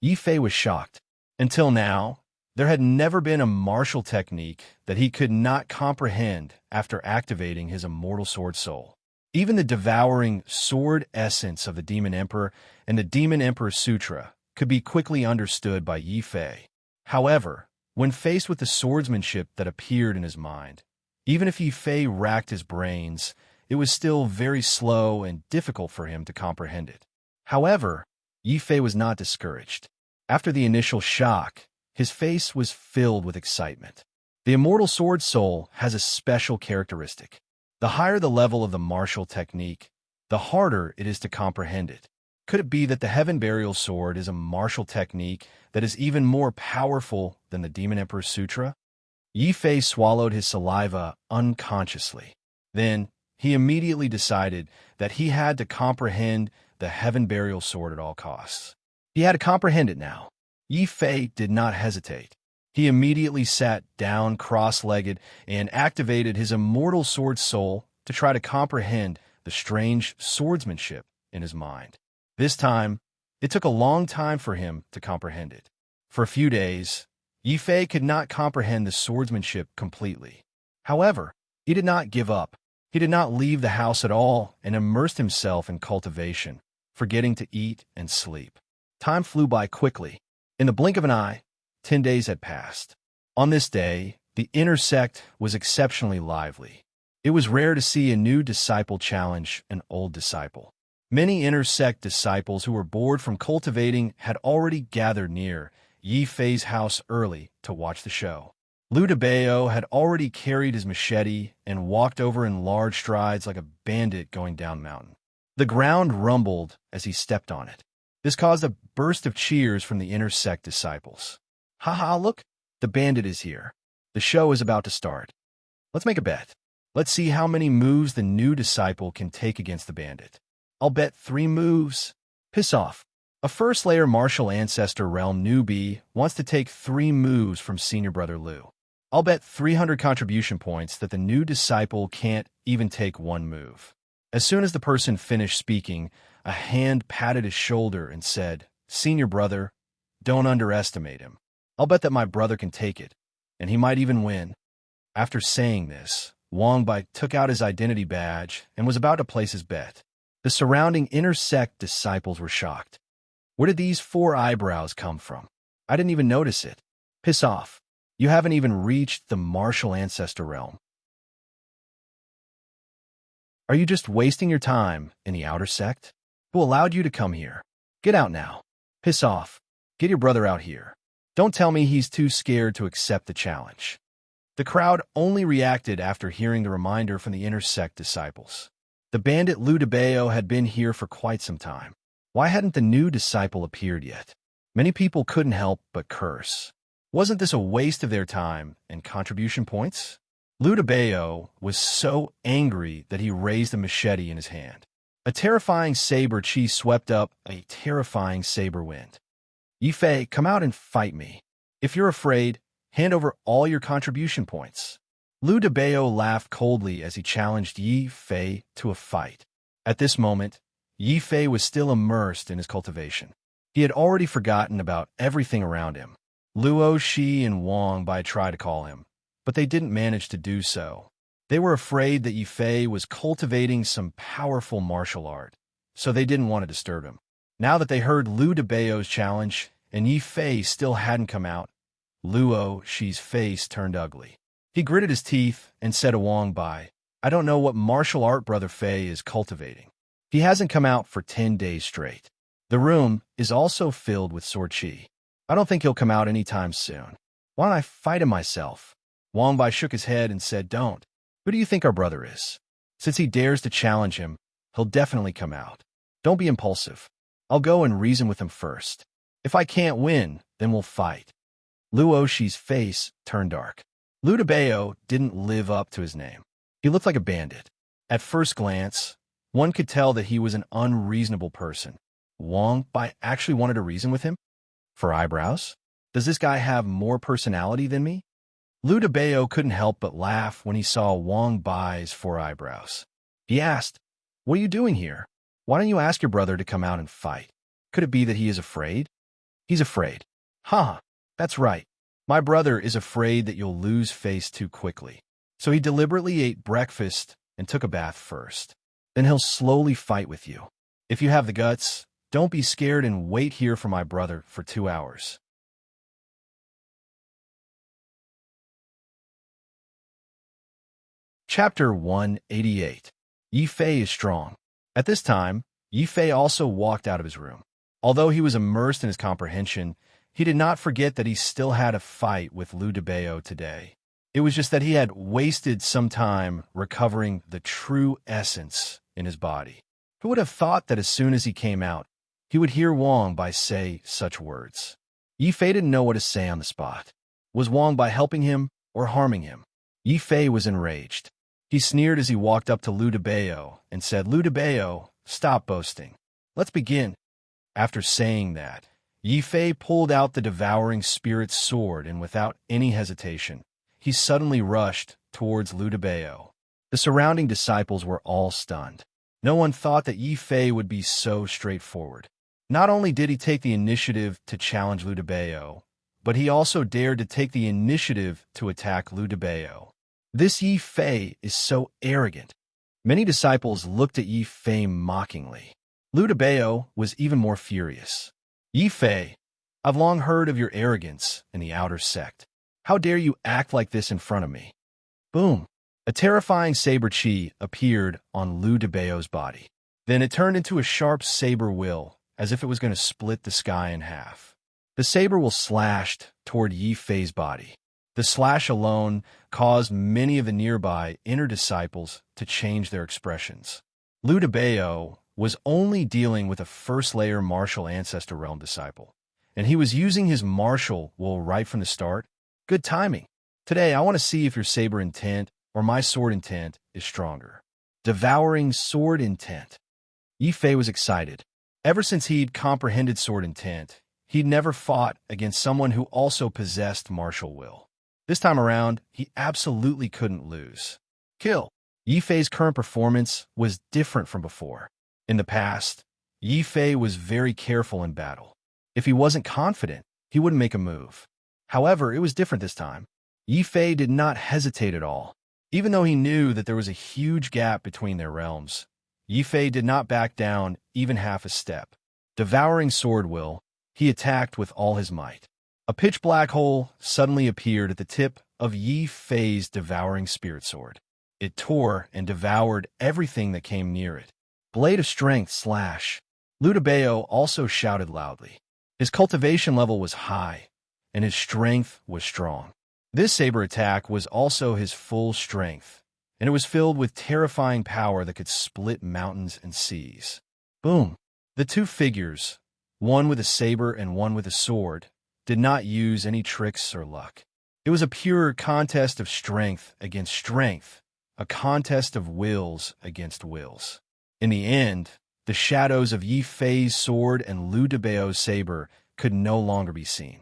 Yi Fei was shocked. Until now, there had never been a martial technique that he could not comprehend after activating his immortal sword soul. Even the devouring sword essence of the Demon Emperor and the Demon Emperor Sutra could be quickly understood by Yi Fei. However, when faced with the swordsmanship that appeared in his mind, even if Yi Fei racked his brains, it was still very slow and difficult for him to comprehend it. However, Yi Fei was not discouraged. After the initial shock, his face was filled with excitement. The immortal sword soul has a special characteristic. The higher the level of the martial technique, the harder it is to comprehend it. Could it be that the Heaven Burial Sword is a martial technique that is even more powerful than the Demon Emperor Sutra? Yi Fei swallowed his saliva unconsciously. Then, he immediately decided that he had to comprehend the Heaven Burial Sword at all costs. He had to comprehend it now. Yi Fei did not hesitate. He immediately sat down cross-legged and activated his immortal sword soul to try to comprehend the strange swordsmanship in his mind. This time, it took a long time for him to comprehend it. For a few days, Yi Fei could not comprehend the swordsmanship completely. However, he did not give up. He did not leave the house at all and immersed himself in cultivation, forgetting to eat and sleep. Time flew by quickly. In the blink of an eye, 10 days had passed. On this day, the inner sect was exceptionally lively. It was rare to see a new disciple challenge an old disciple. Many inner sect disciples who were bored from cultivating had already gathered near Yi Fei's house early to watch the show. Liu Debao had already carried his machete and walked over in large strides like a bandit going down mountain. The ground rumbled as he stepped on it. This caused a burst of cheers from the inner sect disciples. "Haha, look, the bandit is here. The show is about to start. Let's make a bet. Let's see how many moves the new disciple can take against the bandit. I'll bet 3 moves. Piss off. A first-layer martial ancestor realm newbie wants to take 3 moves from senior brother Liu. I'll bet 300 contribution points that the new disciple can't even take 1 move." As soon as the person finished speaking, a hand patted his shoulder and said, "Senior brother, don't underestimate him. I'll bet that my brother can take it, and he might even win." After saying this, Wang Bai took out his identity badge and was about to place his bet. The surrounding inner sect disciples were shocked. Where did these 4 eyebrows come from? I didn't even notice it. Piss off. You haven't even reached the martial ancestor realm. Are you just wasting your time in the outer sect? Who allowed you to come here? Get out now. Piss off. Get your brother out here. Don't tell me he's too scared to accept the challenge. The crowd only reacted after hearing the reminder from the inner sect disciples. The bandit Liu Debao had been here for quite some time. Why hadn't the new disciple appeared yet? Many people couldn't help but curse. Wasn't this a waste of their time and contribution points? Liu Debao was so angry that he raised a machete in his hand. A terrifying saber chi swept up a terrifying saber wind. "Yi Fei, come out and fight me. If you're afraid, hand over all your contribution points." Liu Debao laughed coldly as he challenged Yi Fei to a fight. At this moment, Yi Fei was still immersed in his cultivation. He had already forgotten about everything around him. Luo Shi and Wang Bai tried to call him, but they didn't manage to do so. They were afraid that Yi Fei was cultivating some powerful martial art, so they didn't want to disturb him. Now that they heard Liu Debao's challenge and Yi Fei still hadn't come out, Luo Shi's face turned ugly. He gritted his teeth and said to Wang Bai, "I don't know what martial art Brother Fei is cultivating. He hasn't come out for 10 days straight. The room is also filled with sword chi. I don't think he'll come out anytime soon. Why don't I fight him myself?" Wang Bai shook his head and said, "Don't. Who do you think our brother is? Since he dares to challenge him, he'll definitely come out. Don't be impulsive. I'll go and reason with him first. If I can't win, then we'll fight." Luo Shi's face turned dark. Liu Debao didn't live up to his name. He looked like a bandit. At first glance, one could tell that he was an unreasonable person. Wang Bai actually wanted to reason with him? For eyebrows? Does this guy have more personality than me? Liu Debao couldn't help but laugh when he saw Wang Bai's 4 eyebrows. He asked, "What are you doing here? Why don't you ask your brother to come out and fight? Could it be that he is afraid?" "He's afraid." "Huh, that's right. My brother is afraid that you'll lose face too quickly. So he deliberately ate breakfast and took a bath first. Then he'll slowly fight with you. If you have the guts, don't be scared and wait here for my brother for 2 hours." Chapter 188. Yi Fei is strong. At this time, Yi Fei also walked out of his room. Although he was immersed in his comprehension, he did not forget that he still had a fight with Liu Debao today. It was just that he had wasted some time recovering the true essence in his body. Who would have thought that as soon as he came out, he would hear Wang Bai say such words? Yi Fei didn't know what to say on the spot. Was Wang Bai helping him or harming him? Yi Fei was enraged. He sneered as he walked up to Liu Debao and said, "Liu Debao, stop boasting. Let's begin." After saying that, Yi Fei pulled out the devouring spirit sword, and without any hesitation, he suddenly rushed towards Liu Debao. The surrounding disciples were all stunned. No one thought that Yi Fei would be so straightforward. Not only did he take the initiative to challenge Liu Debao, but he also dared to take the initiative to attack Liu Debao. This Yi Fei is so arrogant. Many disciples looked at Yi Fei mockingly. Liu Debao was even more furious. Yi Fei, I've long heard of your arrogance in the outer sect. How dare you act like this in front of me? Boom! A terrifying saber chi appeared on Liu Debao's body. Then it turned into a sharp saber will, as if it was going to split the sky in half. The saber will slashed toward Yi Fei's body. The slash alone caused many of the nearby inner disciples to change their expressions. Liu Debao was only dealing with a first-layer martial ancestor realm disciple, and he was using his martial will right from the start. Good timing. Today, I want to see if your saber intent or my sword intent is stronger. Devouring sword intent. Yi Fei was excited. Ever since he'd comprehended sword intent, he'd never fought against someone who also possessed martial will. This time around, he absolutely couldn't lose. Kill. Yi Fei's current performance was different from before. In the past, Yi Fei was very careful in battle. If he wasn't confident, he wouldn't make a move. However, it was different this time. Yi Fei did not hesitate at all. Even though he knew that there was a huge gap between their realms, Yi Fei did not back down even half a step. Devouring sword will, he attacked with all his might. A pitch-black hole suddenly appeared at the tip of Yi Fei's devouring spirit sword. It tore and devoured everything that came near it. Blade of strength slash. Liu Debao also shouted loudly. His cultivation level was high, and his strength was strong. This saber attack was also his full strength, and it was filled with terrifying power that could split mountains and seas. Boom! The two figures, one with a saber and one with a sword, did not use any tricks or luck. It was a pure contest of strength against strength, a contest of wills against wills. In the end, the shadows of Yi Fei's sword and Liu Debao's saber could no longer be seen.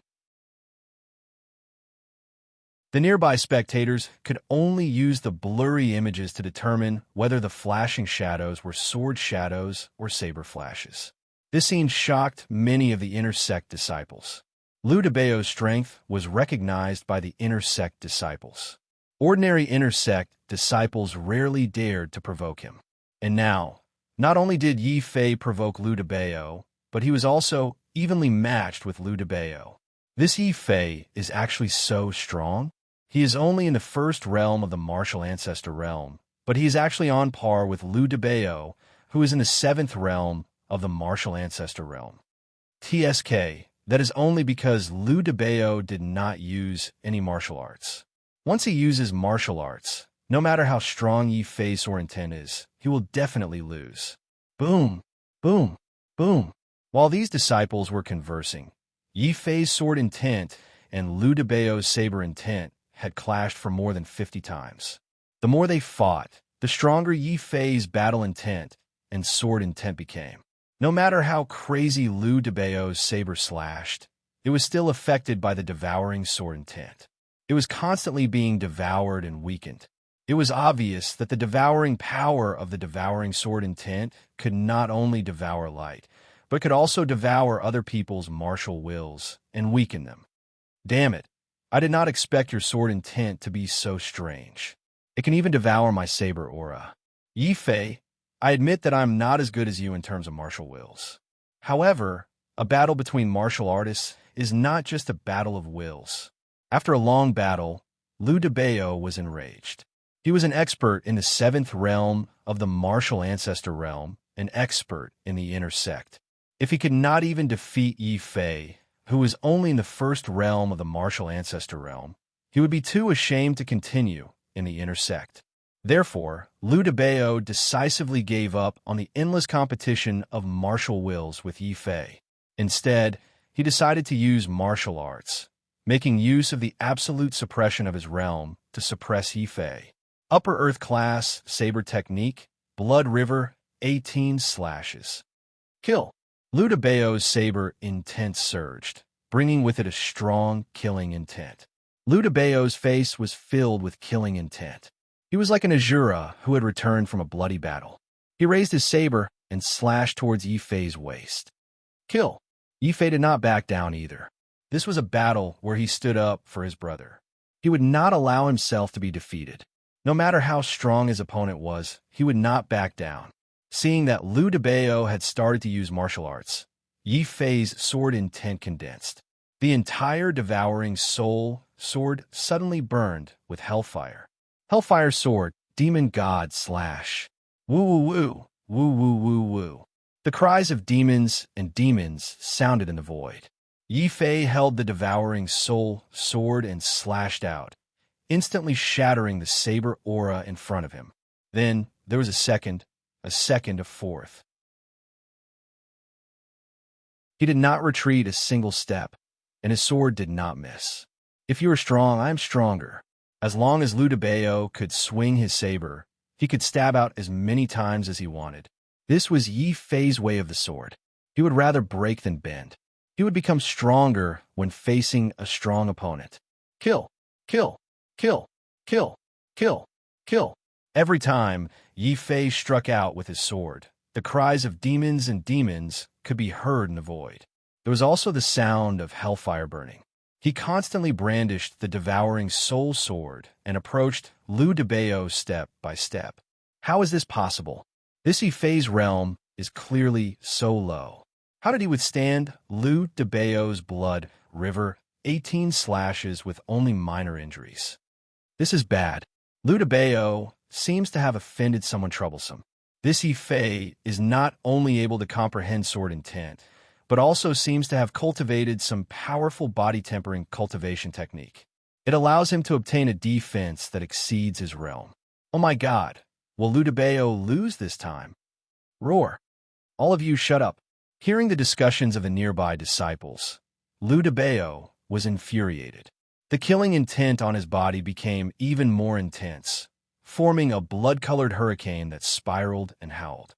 The nearby spectators could only use the blurry images to determine whether the flashing shadows were sword shadows or saber flashes. This scene shocked many of the inner sect disciples. Liu Debao's strength was recognized by the inner sect disciples. Ordinary inner sect disciples rarely dared to provoke him. And now, not only did Yi Fei provoke Liu Debao, but he was also evenly matched with Liu Debao. This Yi Fei is actually so strong. He is only in the first realm of the martial ancestor realm, but he is actually on par with Liu Debao, who is in the seventh realm of the martial ancestor realm. TSK, that is only because Liu Debao did not use any martial arts. Once he uses martial arts, no matter how strong Yi Fei's sword intent is, he will definitely lose. Boom, boom, boom. While these disciples were conversing, Yi Fei's sword intent and Liu Debao's saber intent had clashed for more than 50 times. The more they fought, the stronger Yi Fei's battle intent and sword intent became. No matter how crazy Liu Debao's saber slashed, it was still affected by the devouring sword intent. It was constantly being devoured and weakened. It was obvious that the devouring power of the devouring sword intent could not only devour light, but could also devour other people's martial wills and weaken them. Damn it, I did not expect your sword intent to be so strange. It can even devour my saber aura. Yi Fei, I admit that I'm not as good as you in terms of martial wills. However, a battle between martial artists is not just a battle of wills. After a long battle, Liu Debao was enraged. He was an expert in the seventh realm of the martial ancestor realm, an expert in the inner sect. If he could not even defeat Yi Fei, who was only in the first realm of the martial ancestor realm, he would be too ashamed to continue in the inner sect. Therefore, Liu Debao decisively gave up on the endless competition of martial wills with Yi Fei. Instead, he decided to use martial arts, making use of the absolute suppression of his realm to suppress Yi Fei. Upper Earth Class Saber Technique, Blood River, 18 slashes. Kill. Liu Debao's saber intent surged, bringing with it a strong, killing intent. Liu Debao's face was filled with killing intent. He was like an Azura who had returned from a bloody battle. He raised his saber and slashed towards Yi Fei's waist. Kill! Yi Fei did not back down either. This was a battle where he stood up for his brother. He would not allow himself to be defeated. No matter how strong his opponent was, he would not back down. Seeing that Liu Debao had started to use martial arts, Yi Fei's sword intent condensed. The entire devouring soul sword suddenly burned with hellfire. Hellfire sword, demon god slash. Woo woo woo, woo woo woo woo. The cries of demons and demons sounded in the void. Yi Fei held the devouring soul sword and slashed out, instantly shattering the saber aura in front of him. Then there was a second, a fourth. He did not retreat a single step, and his sword did not miss. If you are strong, I am stronger. As long as Liu Debao could swing his saber, he could stab out as many times as he wanted. This was Yi Fei's way of the sword. He would rather break than bend. He would become stronger when facing a strong opponent. Kill, kill, kill, kill, kill, kill. Every time Yi Fei struck out with his sword, the cries of demons and demons could be heard in the void. There was also the sound of hellfire burning. He constantly brandished the devouring soul sword and approached Liu Debao step by step. How is this possible? This Yi Fei's realm is clearly so low. How did he withstand Liu Debao's blood river, 18 slashes with only minor injuries? This is bad. Liu Debao seems to have offended someone troublesome. This Yi Fei is not only able to comprehend sword intent, but also seems to have cultivated some powerful body tempering cultivation technique. It allows him to obtain a defense that exceeds his realm. Oh my God, will Liu Debao lose this time? Roar! All of you shut up. Hearing the discussions of the nearby disciples, Liu Debao was infuriated. The killing intent on his body became even more intense, forming a blood-colored hurricane that spiraled and howled.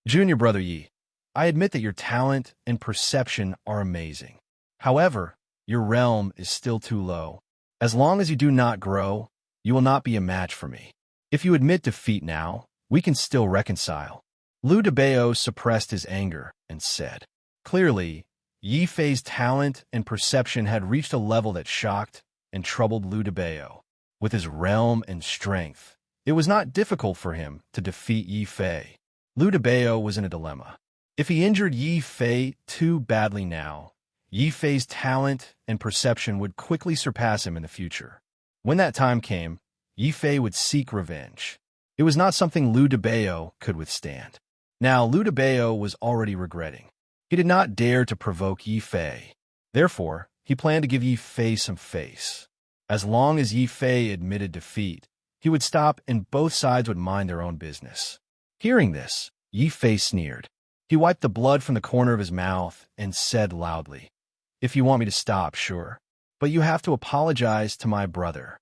Junior Brother Yi, I admit that your talent and perception are amazing. However, your realm is still too low. As long as you do not grow, you will not be a match for me. If you admit defeat now, we can still reconcile. Liu Debao suppressed his anger and said. Clearly, Yi Fei's talent and perception had reached a level that shocked and troubled Liu Debao. With his realm and strength, it was not difficult for him to defeat Yi Fei. Liu Debao was in a dilemma. If he injured Yi Fei too badly now, Yi Fei's talent and perception would quickly surpass him in the future. When that time came, Yi Fei would seek revenge. It was not something Liu Debao could withstand. Now, Liu Debao was already regretting. He did not dare to provoke Yi Fei. Therefore, he planned to give Yi Fei some face. As long as Yi Fei admitted defeat, he would stop and both sides would mind their own business. Hearing this, Yi Fei sneered. He wiped the blood from the corner of his mouth and said loudly, If you want me to stop, sure. But you have to apologize to my brother.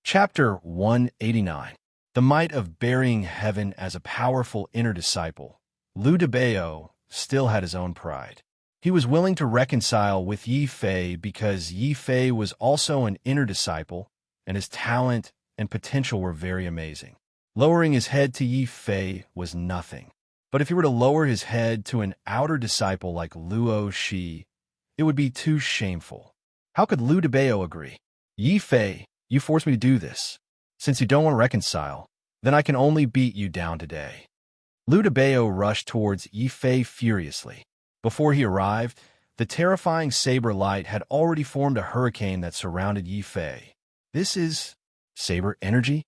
Chapter 189. The might of burying heaven as a powerful inner disciple. Liu Debao still had his own pride. He was willing to reconcile with Yi Fei because Yi Fei was also an inner disciple, and his talent and potential were very amazing. Lowering his head to Yi Fei was nothing. But if he were to lower his head to an outer disciple like Luo Shi, it would be too shameful. How could Liu Debao agree? Yi Fei, you forced me to do this. Since you don't want to reconcile, then I can only beat you down today. Liu Debao rushed towards Yi Fei furiously. Before he arrived, the terrifying saber light had already formed a hurricane that surrounded Yi Fei. This is saber energy?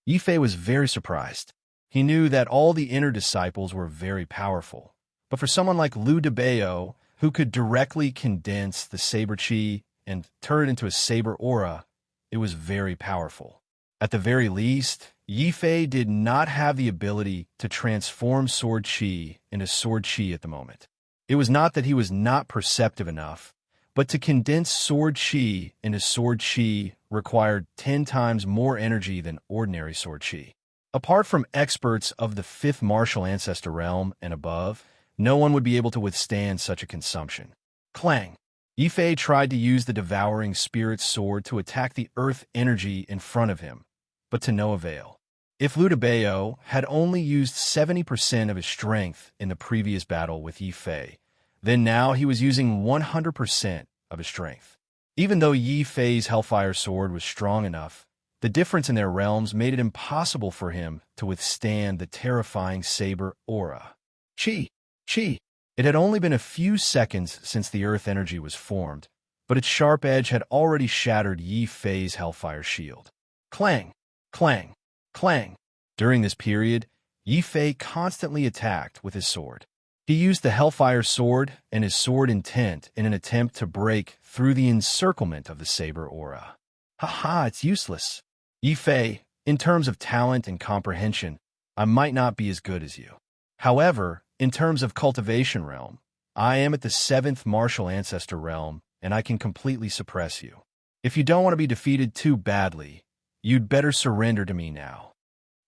Yi Fei was very surprised. He knew that all the inner disciples were very powerful, but for someone like Liu Debao, who could directly condense the saber chi and turn it into a saber aura, it was very powerful. At the very least, Yi Fei did not have the ability to transform sword chi into sword chi at the moment. It was not that he was not perceptive enough, but to condense sword chi into sword chi required 10 times more energy than ordinary sword chi. Apart from experts of the fifth martial ancestor realm and above, no one would be able to withstand such a consumption. Clang! Yifei tried to use the devouring spirit's sword to attack the earth energy in front of him, but to no avail. If Liu Debao had only used 70% of his strength in the previous battle with Yifei, then now he was using 100% of his strength. Even though Yifei's Hellfire Sword was strong enough, the difference in their realms made it impossible for him to withstand the terrifying saber aura. Chi! Chi! It had only been a few seconds since the earth energy was formed, but its sharp edge had already shattered Yifei's Hellfire Shield. Clang! Clang! Clang! During this period, Yifei constantly attacked with his sword. He used the Hellfire Sword and his sword intent in an attempt to break through the encirclement of the saber aura. Haha, it's useless. Yifei, in terms of talent and comprehension, I might not be as good as you. However, in terms of cultivation realm, I am at the 7th martial ancestor realm, and I can completely suppress you. If you don't want to be defeated too badly, you'd better surrender to me now.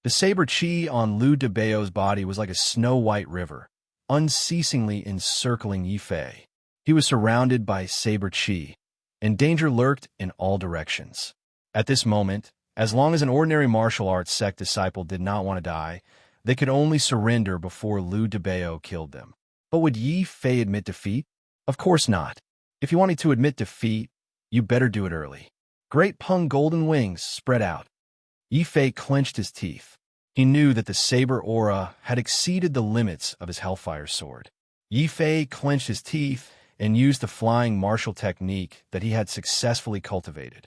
The saber chi on Liu Debao's body was like a snow-white river, unceasingly encircling Yifei. He was surrounded by saber chi, and danger lurked in all directions. At this moment, as long as an ordinary martial arts sect disciple did not want to die, they could only surrender before Liu Debao killed them. But would Yifei admit defeat? Of course not. If you wanted to admit defeat, you better do it early. Great Peng golden wings spread out. Yifei clenched his teeth. He knew that the saber aura had exceeded the limits of his Hellfire Sword. Yifei clenched his teeth and used the flying martial technique that he had successfully cultivated.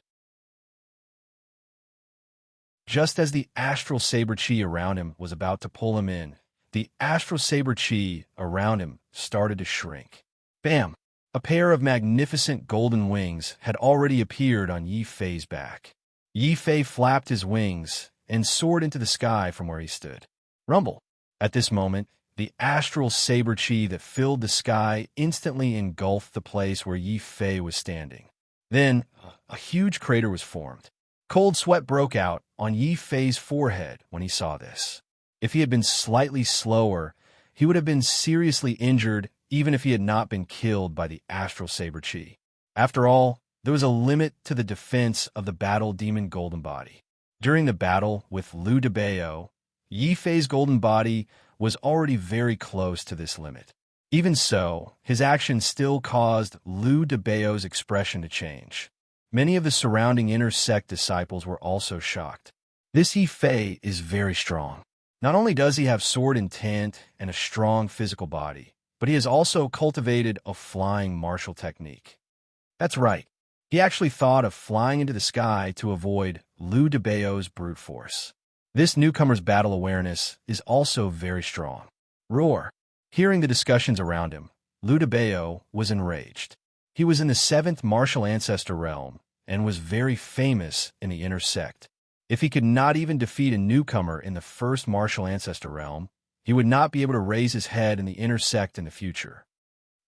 Just as the astral saber chi around him was about to pull him in, the astral saber chi around him started to shrink. Bam! A pair of magnificent golden wings had already appeared on Yifei's back. Yifei flapped his wings and soared into the sky from where he stood. Rumble! At this moment, the astral saber chi that filled the sky instantly engulfed the place where Yifei was standing. Then, a huge crater was formed. Cold sweat broke out on Yifei's forehead when he saw this. If he had been slightly slower, he would have been seriously injured even if he had not been killed by the astral saber chi. After all, there was a limit to the defense of the battle demon golden body. During the battle with Liu Debao, Yifei's golden body was already very close to this limit. Even so, his actions still caused Liu Debao's expression to change. Many of the surrounding inner sect disciples were also shocked. This Yifei is very strong. Not only does he have sword intent and a strong physical body, but he has also cultivated a flying martial technique. That's right. He actually thought of flying into the sky to avoid Liu Debao's brute force. This newcomer's battle awareness is also very strong. Roar! Hearing the discussions around him, Liu Debao was enraged. He was in the 7th martial ancestor realm and was very famous in the inner sect. If he could not even defeat a newcomer in the 1st martial ancestor realm, he would not be able to raise his head in the inner sect in the future.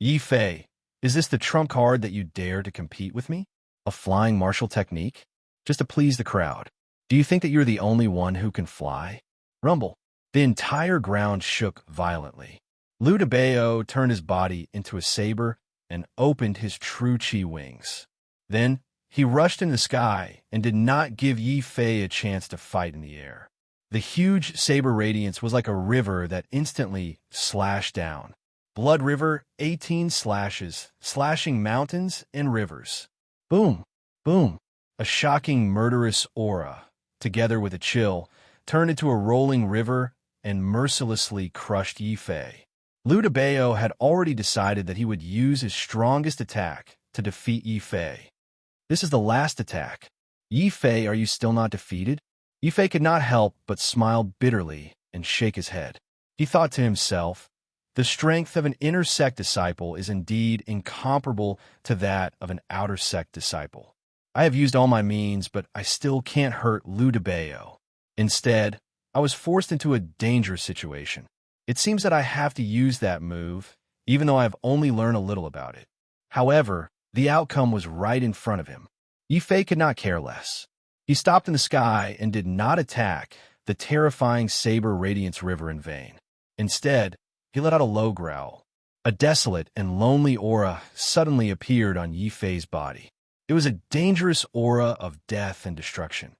Yifei, is this the trump card that you dare to compete with me? A flying martial technique? Just to please the crowd. Do you think that you're the only one who can fly? Rumble. The entire ground shook violently. Liu Debao turned his body into a saber and opened his true chi wings. Then, he rushed in the sky and did not give Yifei a chance to fight in the air. The huge saber radiance was like a river that instantly slashed down. Blood River, 18 slashes, slashing mountains and rivers. Boom! Boom! A shocking murderous aura, together with a chill, turned into a rolling river and mercilessly crushed Yifei. Liu Debao had already decided that he would use his strongest attack to defeat Yifei. This is the last attack. Yifei, are you still not defeated? Yifei could not help but smile bitterly and shake his head. He thought to himself, the strength of an inner sect disciple is indeed incomparable to that of an outer sect disciple. I have used all my means, but I still can't hurt Liu Debao. Instead, I was forced into a dangerous situation. It seems that I have to use that move, even though I have only learned a little about it. However, the outcome was right in front of him. Yifei could not care less. He stopped in the sky and did not attack the terrifying saber radiance river in vain. Instead, he let out a low growl. A desolate and lonely aura suddenly appeared on Yi Fei's body. It was a dangerous aura of death and destruction.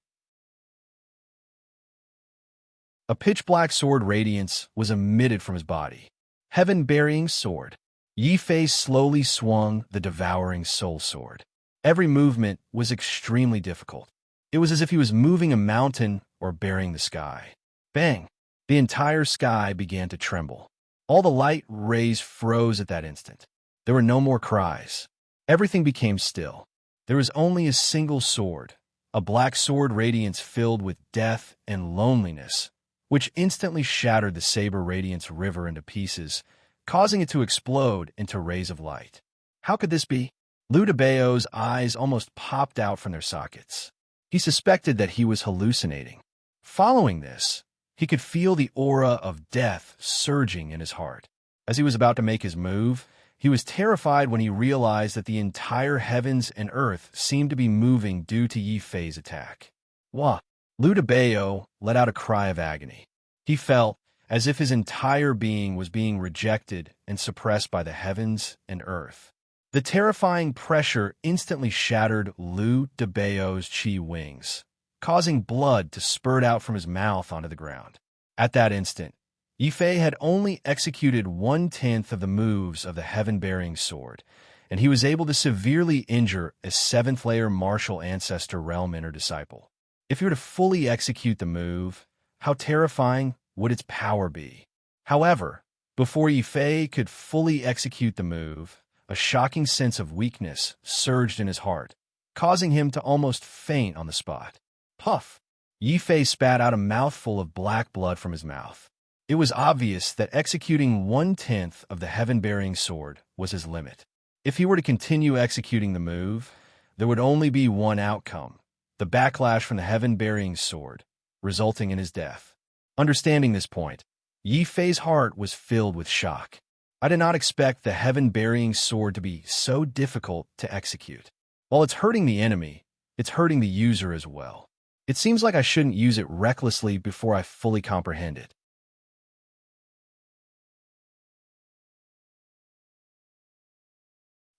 A pitch-black sword radiance was emitted from his body. Heaven-burying sword. Yi Fei slowly swung the devouring soul sword. Every movement was extremely difficult. It was as if he was moving a mountain or burying the sky. Bang! The entire sky began to tremble. All the light rays froze at that instant. There were no more cries. Everything became still. There was only a single sword, a black sword radiance filled with death and loneliness, which instantly shattered the saber radiance river into pieces, causing it to explode into rays of light. How could this be? Liu Debao's eyes almost popped out from their sockets. He suspected that he was hallucinating. Following this, he could feel the aura of death surging in his heart. As he was about to make his move, he was terrified when he realized that the entire heavens and earth seemed to be moving due to Yi Fei's attack. Wah! Liu Debao let out a cry of agony. He felt as if his entire being was being rejected and suppressed by the heavens and earth. The terrifying pressure instantly shattered Liu Debao's chi wings, causing blood to spurt out from his mouth onto the ground. At that instant, Yi Fei had only executed 1/10 of the moves of the heaven-bearing sword, and he was able to severely injure a 7th-layer martial ancestor realm inner disciple. If he were to fully execute the move, how terrifying would its power be? However, before Yi Fei could fully execute the move, a shocking sense of weakness surged in his heart, causing him to almost faint on the spot. Puff! Yi Fei spat out a mouthful of black blood from his mouth. It was obvious that executing 1/10 of the heaven-bearing sword was his limit. If he were to continue executing the move, there would only be one outcome: the backlash from the heaven-bearing sword, resulting in his death. Understanding this point, Yi Fei's heart was filled with shock. I did not expect the heaven-burying sword to be so difficult to execute. While it's hurting the enemy, it's hurting the user as well. It seems like I shouldn't use it recklessly before I fully comprehend it.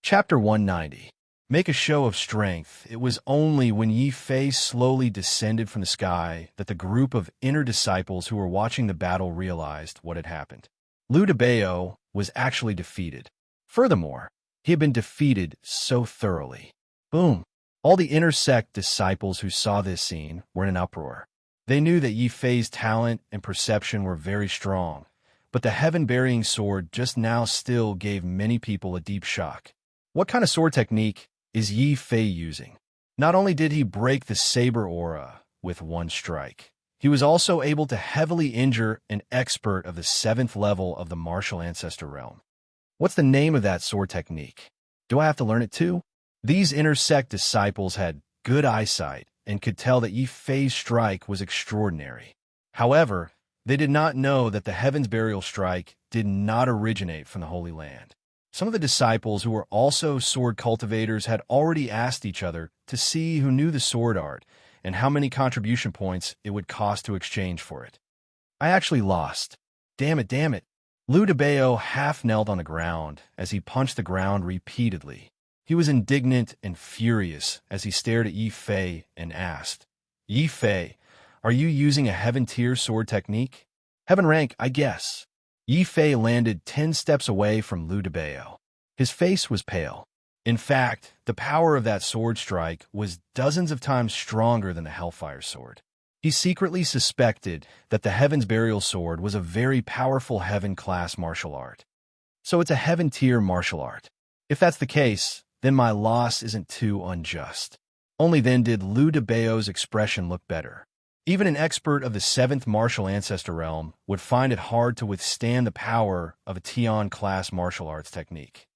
Chapter 190. Make a show of strength. It was only when Yi Fei slowly descended from the sky that the group of inner disciples who were watching the battle realized what had happened. Liu Debao was actually defeated. Furthermore, he had been defeated so thoroughly. Boom! All the inner sect disciples who saw this scene were in an uproar. They knew that Yi Fei's talent and perception were very strong, but the heaven-burying sword just now still gave many people a deep shock. What kind of sword technique is Yi Fei using? Not only did he break the saber aura with one strike, he was also able to heavily injure an expert of the 7th level of the martial ancestor realm. What's the name of that sword technique? Do I have to learn it too? These inner sect disciples had good eyesight and could tell that Yi Fei's strike was extraordinary. However, they did not know that the Heaven's Burial Strike did not originate from the Holy Land. Some of the disciples who were also sword cultivators had already asked each other to see who knew the sword art and how many contribution points it would cost to exchange for it. I actually lost. Damn it. Liu Debao half knelt on the ground as he punched the ground repeatedly. He was indignant and furious as he stared at Yi Fei and asked, "Yi Fei, are you using a heaven-tier sword technique?" "Heaven rank, I guess." Yi Fei landed 10 steps away from Liu Debao. His face was pale. In fact, the power of that sword strike was dozens of times stronger than the Hellfire Sword. He secretly suspected that the Heaven's Burial Sword was a very powerful Heaven-class martial art. So it's a Heaven-tier martial art. If that's the case, then my loss isn't too unjust. Only then did Liu Debao's expression look better. Even an expert of the 7th martial ancestor realm would find it hard to withstand the power of a Tian-class martial arts technique.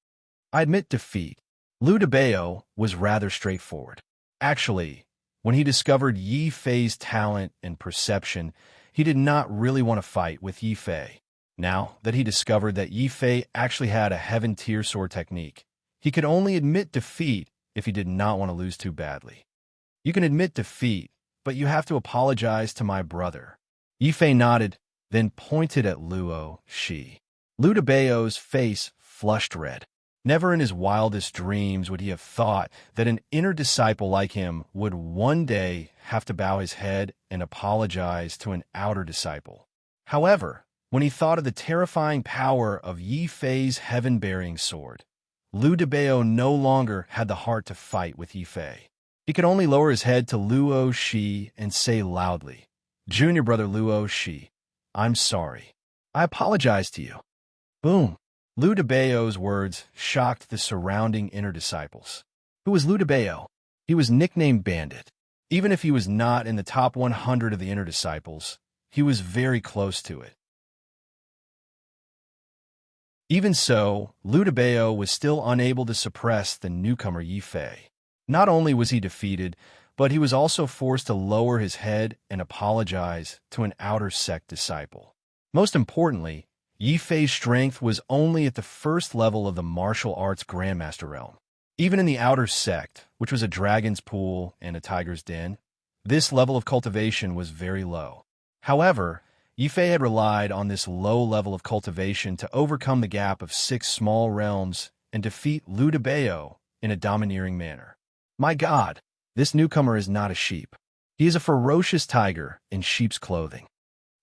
I admit defeat. Liu Debao was rather straightforward. Actually, when he discovered Yi Fei's talent and perception, he did not really want to fight with Yi Fei. Now that he discovered that Yi Fei actually had a heaven-tier sword technique, he could only admit defeat if he did not want to lose too badly. You can admit defeat, but you have to apologize to my brother. Yifei nodded, then pointed at Luo Shi. Lu Debao's face flushed red. Never in his wildest dreams would he have thought that an inner disciple like him would one day have to bow his head and apologize to an outer disciple. However, when he thought of the terrifying power of Yi Fei's heaven-bearing sword, Lu Debao no longer had the heart to fight with Yi Fei. He could only lower his head to Luo Shi and say loudly, "Junior brother Luo Shi, I'm sorry. I apologize to you." Boom! Lu Debao's words shocked the surrounding inner disciples. Who was Lu Debao? He was nicknamed Bandit. Even if he was not in the top 100 of the inner disciples, he was very close to it. Even so, Lu Debao was still unable to suppress the newcomer Yi Fei. Not only was he defeated, but he was also forced to lower his head and apologize to an outer sect disciple. Most importantly, Yi Fei's strength was only at the first level of the martial arts Grandmaster realm. Even in the outer sect, which was a dragon's pool and a tiger's den, this level of cultivation was very low. However, Yi Fei had relied on this low level of cultivation to overcome the gap of 6 small realms and defeat Lu Debao in a domineering manner. My God, this newcomer is not a sheep. He is a ferocious tiger in sheep's clothing.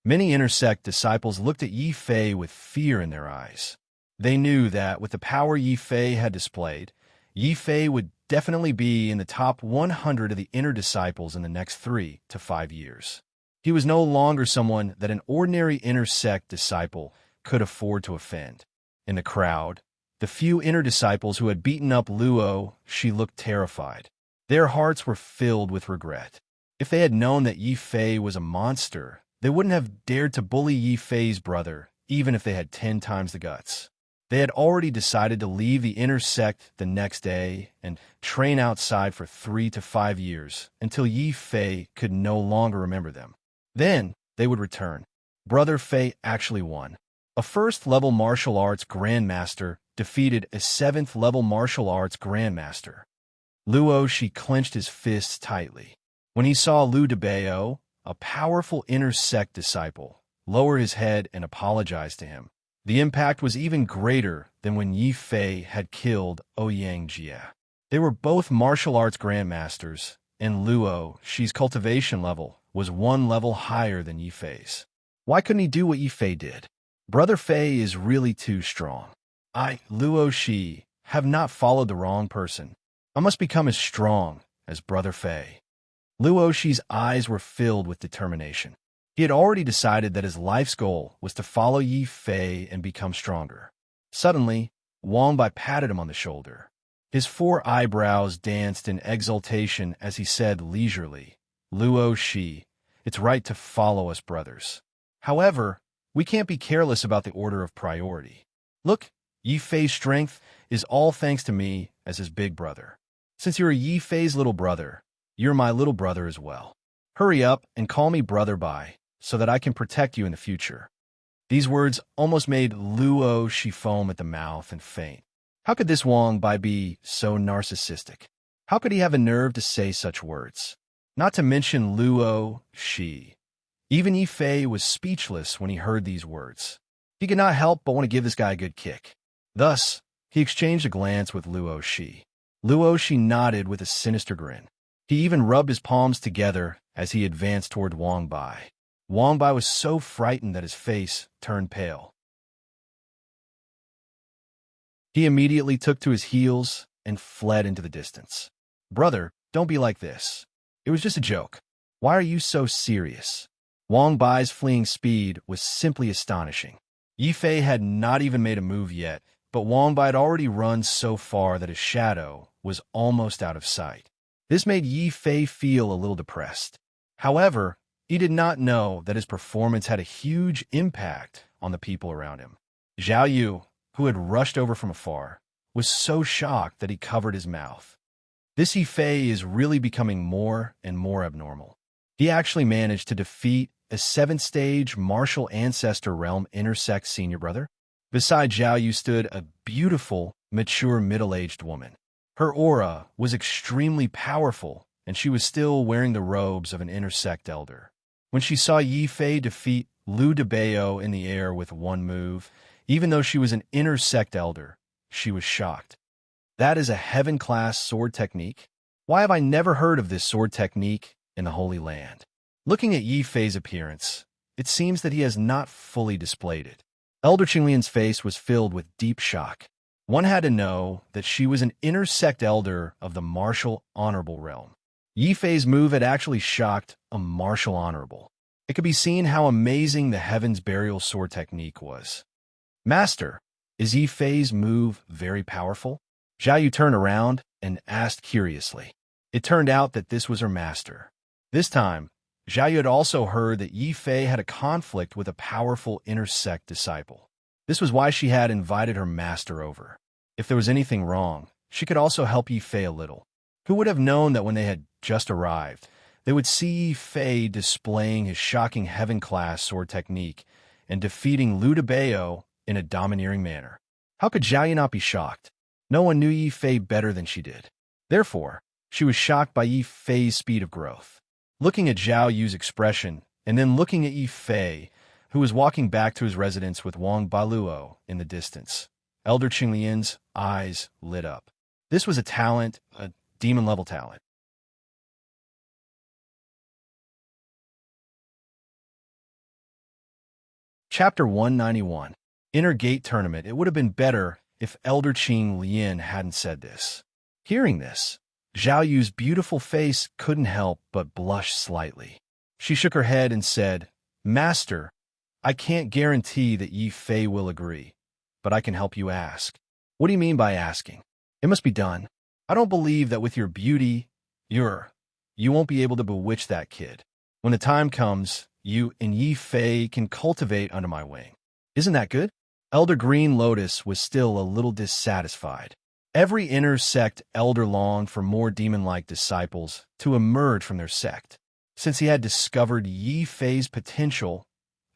Many inner sect disciples looked at Yi Fei with fear in their eyes. They knew that with the power Yi Fei had displayed, Yi Fei would definitely be in the top 100 of the inner disciples in the next 3 to 5 years. He was no longer someone that an ordinary inner sect disciple could afford to offend. In the crowd, the few inner disciples who had beaten up Luo Shi looked terrified. Their hearts were filled with regret. If they had known that Yi Fei was a monster, they wouldn't have dared to bully Yi Fei's brother, even if they had 10 times the guts. They had already decided to leave the inner sect the next day and train outside for 3 to 5 years until Yi Fei could no longer remember them. Then they would return. Brother Fei actually won. A first-level martial arts grandmaster defeated a 7th-level martial arts grandmaster. Luo Shi clenched his fists tightly. When he saw Lu Debao, a powerful inner sect disciple, lower his head and apologize to him, the impact was even greater than when Yi Fei had killed Ouyang Jie. They were both martial arts grandmasters, and Luo Shi's cultivation level was 1 level higher than Yi Fei's. Why couldn't he do what Yi Fei did? Brother Fei is really too strong. Luo Shi, have not followed the wrong person. I must become as strong as Brother Fei. Luo Shi's eyes were filled with determination. He had already decided that his life's goal was to follow Yi Fei and become stronger. Suddenly, Wang Bai patted him on the shoulder. His 4 eyebrows danced in exultation as he said leisurely, "Luo Shi, it's right to follow us, brothers. However, we can't be careless about the order of priority. Look, Yi Fei's strength is all thanks to me as his big brother. Since you're Yi Fei's little brother, you're my little brother as well. Hurry up and call me Brother Bai, so that I can protect you in the future." These words almost made Luo Shi foam at the mouth and faint. How could this Wang Bai be so narcissistic? How could he have a nerve to say such words? Not to mention Luo Shi. Even Yi Fei was speechless when he heard these words. He could not help but want to give this guy a good kick. Thus, he exchanged a glance with Luo Shi. Luo Shi nodded with a sinister grin. He even rubbed his palms together as he advanced toward Wang Bai. Wang Bai was so frightened that his face turned pale. He immediately took to his heels and fled into the distance. "Brother, don't be like this. It was just a joke. Why are you so serious?" Wang Bai's fleeing speed was simply astonishing. Yi Fei had not even made a move yet, but Wang Bai had already run so far that his shadow was almost out of sight. This made Yi Fei feel a little depressed. However, he did not know that his performance had a huge impact on the people around him. Zhao Yu, who had rushed over from afar, was so shocked that he covered his mouth. This Yi Fei is really becoming more and more abnormal. He actually managed to defeat a 7th-stage martial ancestor realm intersect senior brother. Beside Zhao Yu stood a beautiful, mature middle-aged woman. Her aura was extremely powerful, and she was still wearing the robes of an intersect elder. When she saw Yi Fei defeat Liu Debao in the air with one move, even though she was an inner sect elder, she was shocked. That is a heaven-class sword technique? Why have I never heard of this sword technique in the Holy Land? Looking at Yi Fei's appearance, it seems that he has not fully displayed it. Elder Qinglian's face was filled with deep shock. One had to know that she was an inner sect elder of the martial honorable realm. Yi Fei's move had actually shocked a martial honorable. It could be seen how amazing the Heaven's Burial sword technique was. Master, is Yi Fei's move very powerful? Zhao Yu turned around and asked curiously. It turned out that this was her master. This time, Zhao Yu had also heard that Yi Fei had a conflict with a powerful inner sect disciple. This was why she had invited her master over. If there was anything wrong, she could also help Yi Fei a little. Who would have known that when they had just arrived, they would see Yi Fei displaying his shocking heaven-class sword technique and defeating Liu Debao in a domineering manner? How could Zhao Yu not be shocked? No one knew Yi Fei better than she did. Therefore, she was shocked by Yi Fei's speed of growth. Looking at Zhao Yu's expression, and then looking at Yi Fei, who was walking back to his residence with Wang Baluo in the distance, Elder Qinglian's eyes lit up. This was a talent, a demon-level talent. Chapter 191. Inner Gate Tournament. It would have been better if Elder Qinglian hadn't said this. Hearing this, Zhao Yu's beautiful face couldn't help but blush slightly. She shook her head and said, Master, I can't guarantee that Yi Fei will agree, but I can help you ask. What do you mean by asking? It must be done. I don't believe that with your beauty, you won't be able to bewitch that kid. When the time comes, you and Yi Fei can cultivate under my wing. Isn't that good? Elder Green Lotus was still a little dissatisfied. Every inner sect elder longed for more demon-like disciples to emerge from their sect. Since he had discovered Yi Fei's potential,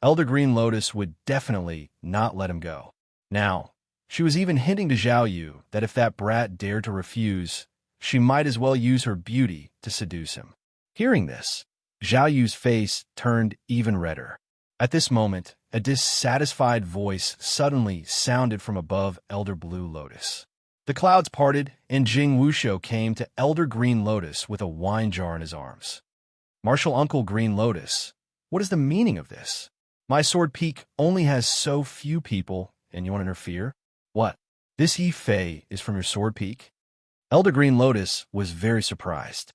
Elder Green Lotus would definitely not let him go. Now, she was even hinting to Zhao Yu that if that brat dared to refuse, she might as well use her beauty to seduce him. Hearing this, Zhao Yu's face turned even redder. At this moment, a dissatisfied voice suddenly sounded from above Elder Blue Lotus. The clouds parted, and Jing Wushou came to Elder Green Lotus with a wine jar in his arms. Martial Uncle Green Lotus, what is the meaning of this? My sword peak only has so few people, and you want to interfere? What? This Yi Fei is from your sword peak? Elder Green Lotus was very surprised.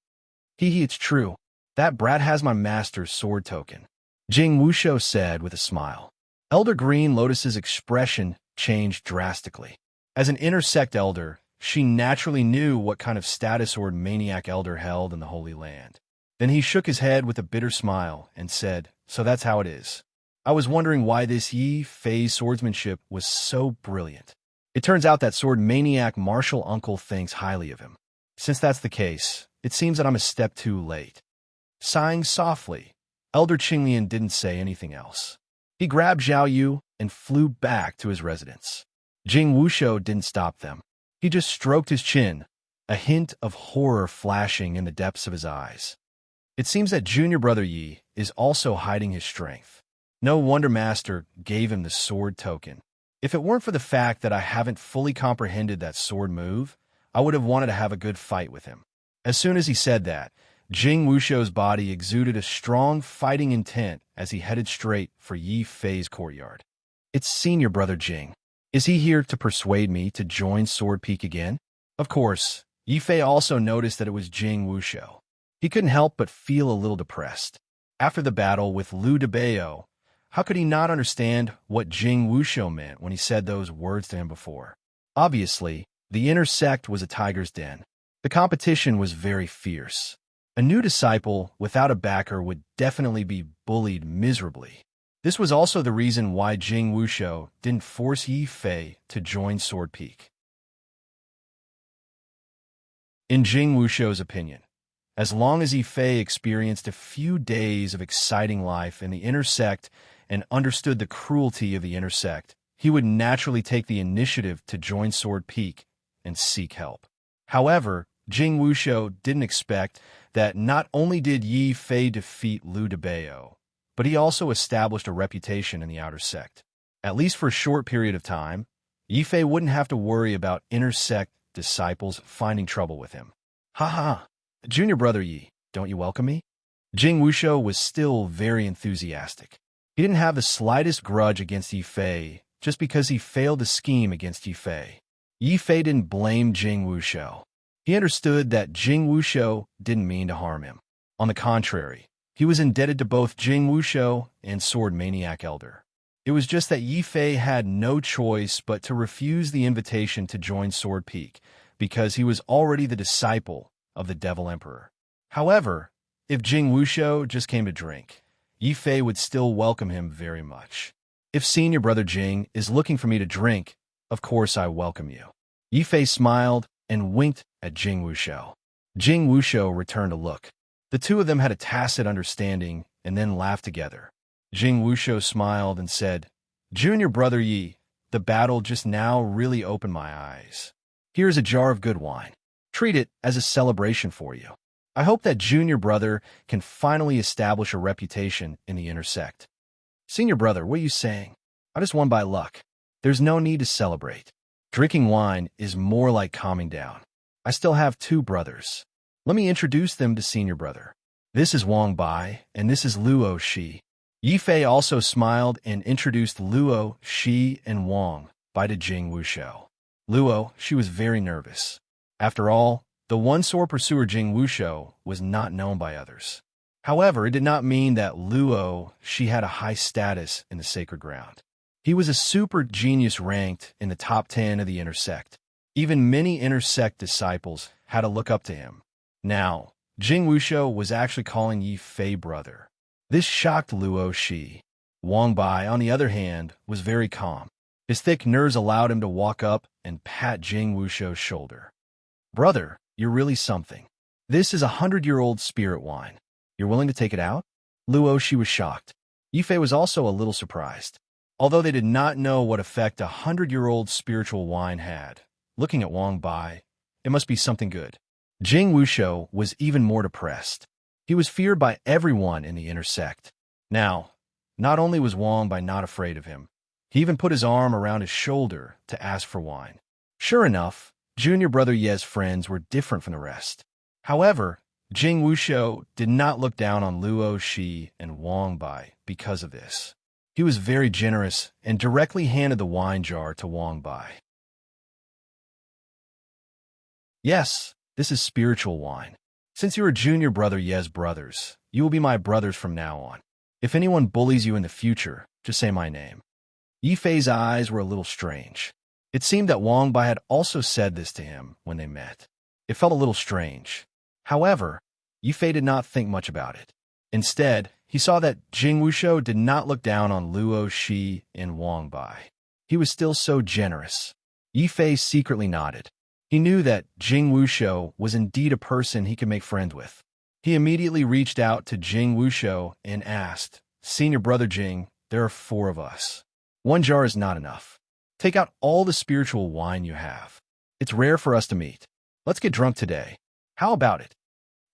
It's true. That brat has my master's sword token, Jing Wushou said with a smile. Elder Green Lotus's expression changed drastically. As an inner sect elder, she naturally knew what kind of status Sword Maniac elder held in the Holy Land. Then he shook his head with a bitter smile and said, So that's how it is. I was wondering why this Yi Fei's swordsmanship was so brilliant. It turns out that Sword Maniac Martial Uncle thinks highly of him. Since that's the case, it seems that I'm a step too late. Sighing softly, Elder Qinglian didn't say anything else. He grabbed Zhao Yu and flew back to his residence. Jing Wushou didn't stop them. He just stroked his chin, a hint of horror flashing in the depths of his eyes. It seems that junior brother Yi is also hiding his strength. No wonder Master gave him the sword token. If it weren't for the fact that I haven't fully comprehended that sword move, I would have wanted to have a good fight with him. As soon as he said that, Jing Wushou's body exuded a strong fighting intent as he headed straight for Yi Fei's courtyard. It's senior brother Jing. Is he here to persuade me to join Sword Peak again? Of course, Yi Fei also noticed that it was Jing Wushou. He couldn't help but feel a little depressed. After the battle with Liu Debao, how could he not understand what Jing Wushou meant when he said those words to him before? Obviously, the inner sect was a tiger's den. The competition was very fierce. A new disciple without a backer would definitely be bullied miserably. This was also the reason why Jing Wushou didn't force Yi Fei to join Sword Peak. In Jing Wushou's opinion, as long as Yi Fei experienced a few days of exciting life in the inner sect and understood the cruelty of the inner sect, he would naturally take the initiative to join Sword Peak and seek help. However, Jing Wushou didn't expect that not only did Yi Fei defeat Liu Debao, but he also established a reputation in the outer sect. At least for a short period of time, Yifei wouldn't have to worry about inner sect disciples finding trouble with him. Ha ha! Junior brother Yi, don't you welcome me? Jing Wushou was still very enthusiastic. He didn't have the slightest grudge against Yifei just because he failed to scheme against Yifei. Yifei didn't blame Jing Wushou. He understood that Jing Wushou didn't mean to harm him. On the contrary, he was indebted to both Jing Wushou and Sword Maniac Elder. It was just that Yifei had no choice but to refuse the invitation to join Sword Peak because he was already the disciple of the Devil Emperor. However, if Jing Wushou just came to drink, Yifei would still welcome him very much. If senior brother Jing is looking for me to drink, of course I welcome you. Yifei smiled and winked at Jing Wushou. Jing Wushou returned a look. The two of them had a tacit understanding and then laughed together. Jing Wushou smiled and said, "Junior brother Yi, the battle just now really opened my eyes. Here's a jar of good wine. Treat it as a celebration for you. I hope that junior brother can finally establish a reputation in the inner sect." "Senior brother, what are you saying? I just won by luck. There's no need to celebrate. Drinking wine is more like calming down. I still have two brothers. Let me introduce them to senior brother. This is Wang Bai, and this is Luo Shi." Yifei also smiled and introduced Luo, Shi, and Wang Bai to Jing Wushou. Luo, she was very nervous. After all, the one-sword pursuer Jing Wushou was not known by others. However, it did not mean that Luo, she had a high status in the sacred ground. He was a super genius ranked in the top 10 of the inner sect. Even many inner sect disciples had to look up to him. Now, Jing Wushou was actually calling Yifei brother. This shocked Luo Shi. Wang Bai, on the other hand, was very calm. His thick nerves allowed him to walk up and pat Jing Wushou's shoulder. "Brother, you're really something. This is 100-year-old spirit wine. You're willing to take it out?" Luo Shi was shocked. Yifei was also a little surprised. Although they did not know what effect 100-year-old spiritual wine had, looking at Wang Bai, it must be something good. Jing Wushou was even more depressed. He was feared by everyone in the inner sect. Now, not only was Wang Bai not afraid of him, he even put his arm around his shoulder to ask for wine. Sure enough, junior brother Ye's friends were different from the rest. However, Jing Wushou did not look down on Luo Shi and Wang Bai because of this. He was very generous and directly handed the wine jar to Wang Bai. "Yes, this is spiritual wine. Since you are junior brother Ye's brothers, you will be my brothers from now on. If anyone bullies you in the future, just say my name." Yifei's eyes were a little strange. It seemed that Wang Bai had also said this to him when they met. It felt a little strange. However, Yifei did not think much about it. Instead, he saw that Jing Wushou did not look down on Luo Shi and Wang Bai. He was still so generous. Yifei secretly nodded. He knew that Jing Wushou was indeed a person he could make friends with. He immediately reached out to Jing Wushou and asked, "Senior brother Jing, there are 4 of us. One jar is not enough. Take out all the spiritual wine you have. It's rare for us to meet. Let's get drunk today. How about it?"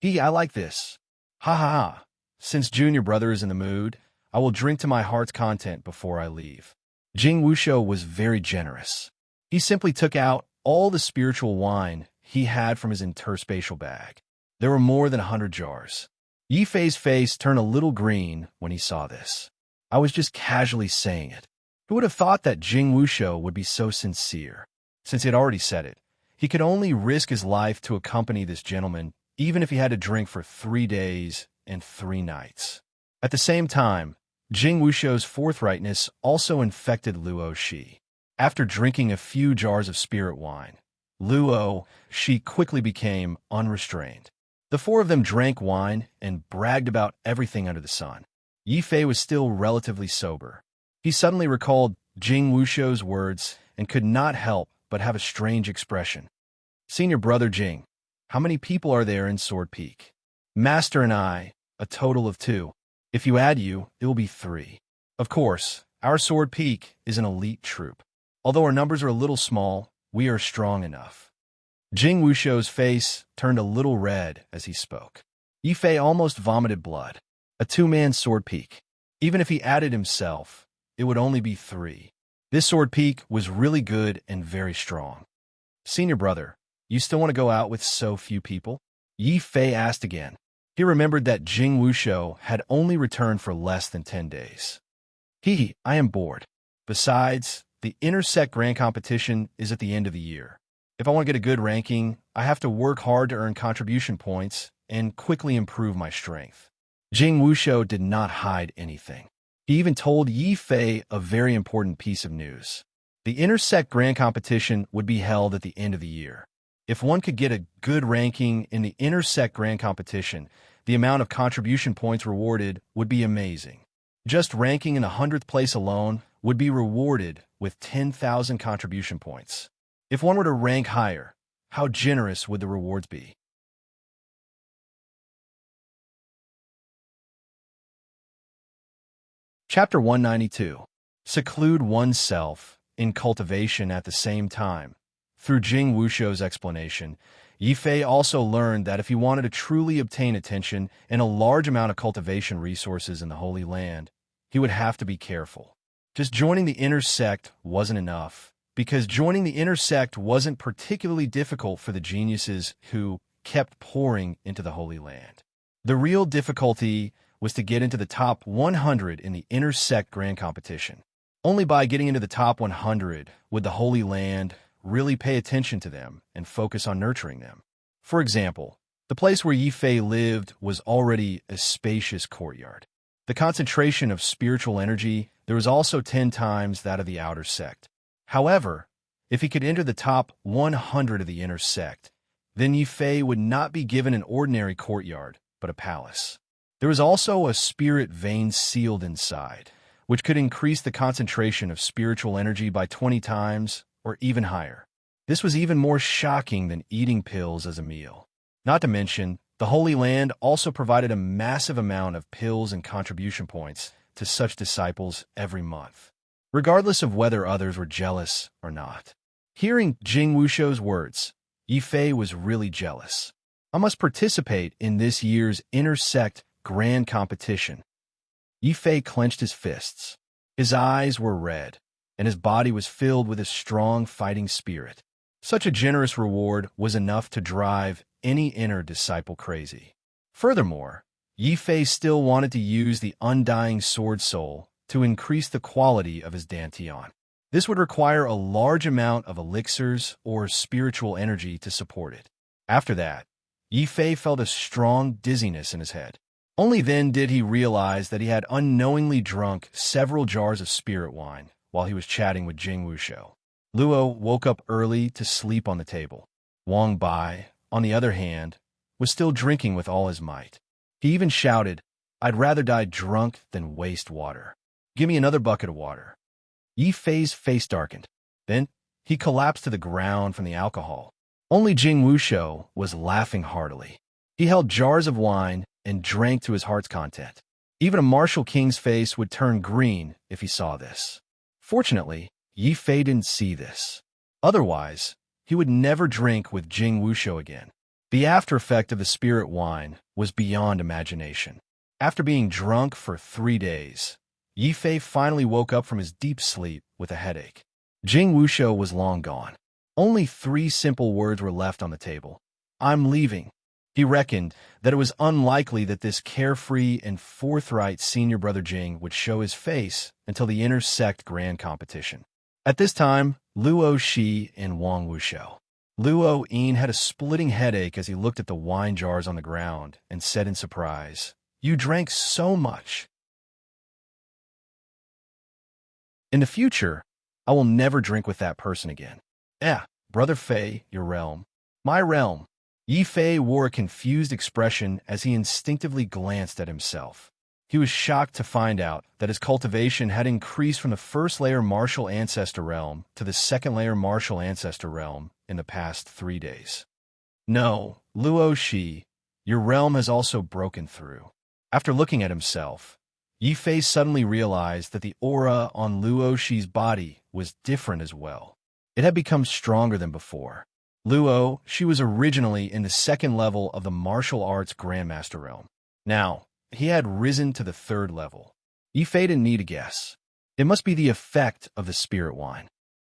I like this. Ha ha ha. Since junior brother is in the mood, I will drink to my heart's content before I leave. Jing Wushou was very generous. He simply took out all the spiritual wine he had from his interspatial bag. There were more than 100 jars. Yifei's face turned a little green when he saw this. I was just casually saying it. Who would have thought that Jing Wushou would be so sincere? Since he had already said it, he could only risk his life to accompany this gentleman, even if he had to drink for 3 days and 3 nights. At the same time, Jing Wushou's forthrightness also infected Luo Shi. After drinking a few jars of spirit wine, Luo Shi quickly became unrestrained. The 4 of them drank wine and bragged about everything under the sun. Yifei was still relatively sober. He suddenly recalled Jing Wushou's words and could not help but have a strange expression. "Senior brother Jing, how many people are there in Sword Peak?" "Master and I, a total of 2. If you add you, it will be 3. Of course, our Sword Peak is an elite troop. Although our numbers are a little small, we are strong enough." Jing Wushou's face turned a little red as he spoke. Yifei almost vomited blood. A 2-man Sword Peak. Even if he added himself, it would only be 3. This sword peak was really good and very strong. Senior brother, you still want to go out with so few people? Yi Fei asked again. He remembered that Jing Wushou had only returned for less than 10 days. I am bored. Besides, the intersect grand competition is at the end of the year. If I want to get a good ranking, I have to work hard to earn contribution points and quickly improve my strength. Jing Wushou did not hide anything. He even told Yi Fei a very important piece of news. The intersect grand competition would be held at the end of the year. If one could get a good ranking in the intersect grand competition, the amount of contribution points rewarded would be amazing. Just ranking in 100th place alone would be rewarded with 10,000 contribution points. If one were to rank higher, how generous would the rewards be? Chapter 192. Seclude oneself in cultivation at the same time. Through Jing Wushou's explanation, Yi Fei also learned that if he wanted to truly obtain attention and a large amount of cultivation resources in the Holy Land, he would have to be careful. Just joining the inner sect wasn't enough, because joining the inner sect wasn't particularly difficult for the geniuses who kept pouring into the Holy Land. The real difficulty was to get into the top 100 in the inner sect grand competition. Only by getting into the top 100 would the Holy Land really pay attention to them and focus on nurturing them. For example, the place where Yi Fei lived was already a spacious courtyard. The concentration of spiritual energy there was also 10 times that of the outer sect. However, if he could enter the top 100 of the inner sect, then Yi Fei would not be given an ordinary courtyard, but a palace. There was also a spirit vein sealed inside, which could increase the concentration of spiritual energy by 20 times or even higher. This was even more shocking than eating pills as a meal. Not to mention, the Holy Land also provided a massive amount of pills and contribution points to such disciples every month, regardless of whether others were jealous or not. Hearing Jing Wushou's words, Yi Fei was really jealous. I must participate in this year's intersect grand competition. Yi Fei clenched his fists. His eyes were red, and his body was filled with a strong fighting spirit. Such a generous reward was enough to drive any inner disciple crazy. Furthermore, Yi Fei still wanted to use the undying sword soul to increase the quality of his dantian. This would require a large amount of elixirs or spiritual energy to support it. After that, Yi Fei felt a strong dizziness in his head. Only then did he realize that he had unknowingly drunk several jars of spirit wine while he was chatting with Jing Wushou. Luo woke up early to sleep on the table. Wang Bai, on the other hand, was still drinking with all his might. He even shouted, "I'd rather die drunk than waste water. Give me another bucket of water." Yi Fei's face darkened. Then he collapsed to the ground from the alcohol. Only Jing Wushou was laughing heartily. He held jars of wine and drank to his heart's content. Even a martial king's face would turn green if he saw this. Fortunately, Yi Fei didn't see this. Otherwise, he would never drink with Jing Wushou again. The after effect of the spirit wine was beyond imagination. After being drunk for 3 days, Yi Fei finally woke up from his deep sleep with a headache. Jing Wushou was long gone. Only 3 simple words were left on the table. "I'm leaving." He reckoned that it was unlikely that this carefree and forthright senior brother Jing would show his face until the intersect grand competition. At this time, Luo Shi and Wang Wushou. Luo Yin had a splitting headache as he looked at the wine jars on the ground and said in surprise, "You drank so much." In the future, I will never drink with that person again. Brother Fei, your realm. My realm. Yi Fei wore a confused expression as he instinctively glanced at himself. He was shocked to find out that his cultivation had increased from the first layer martial ancestor realm to the second layer martial ancestor realm in the past 3 days. No, Luo Shi, your realm has also broken through. After looking at himself, Yi Fei suddenly realized that the aura on Luo Shi's body was different as well. It had become stronger than before. Luo, she was originally in the second level of the martial arts grandmaster realm. Now, he had risen to the 3rd level. Yi Fei didn't need a guess. It must be the effect of the spirit wine.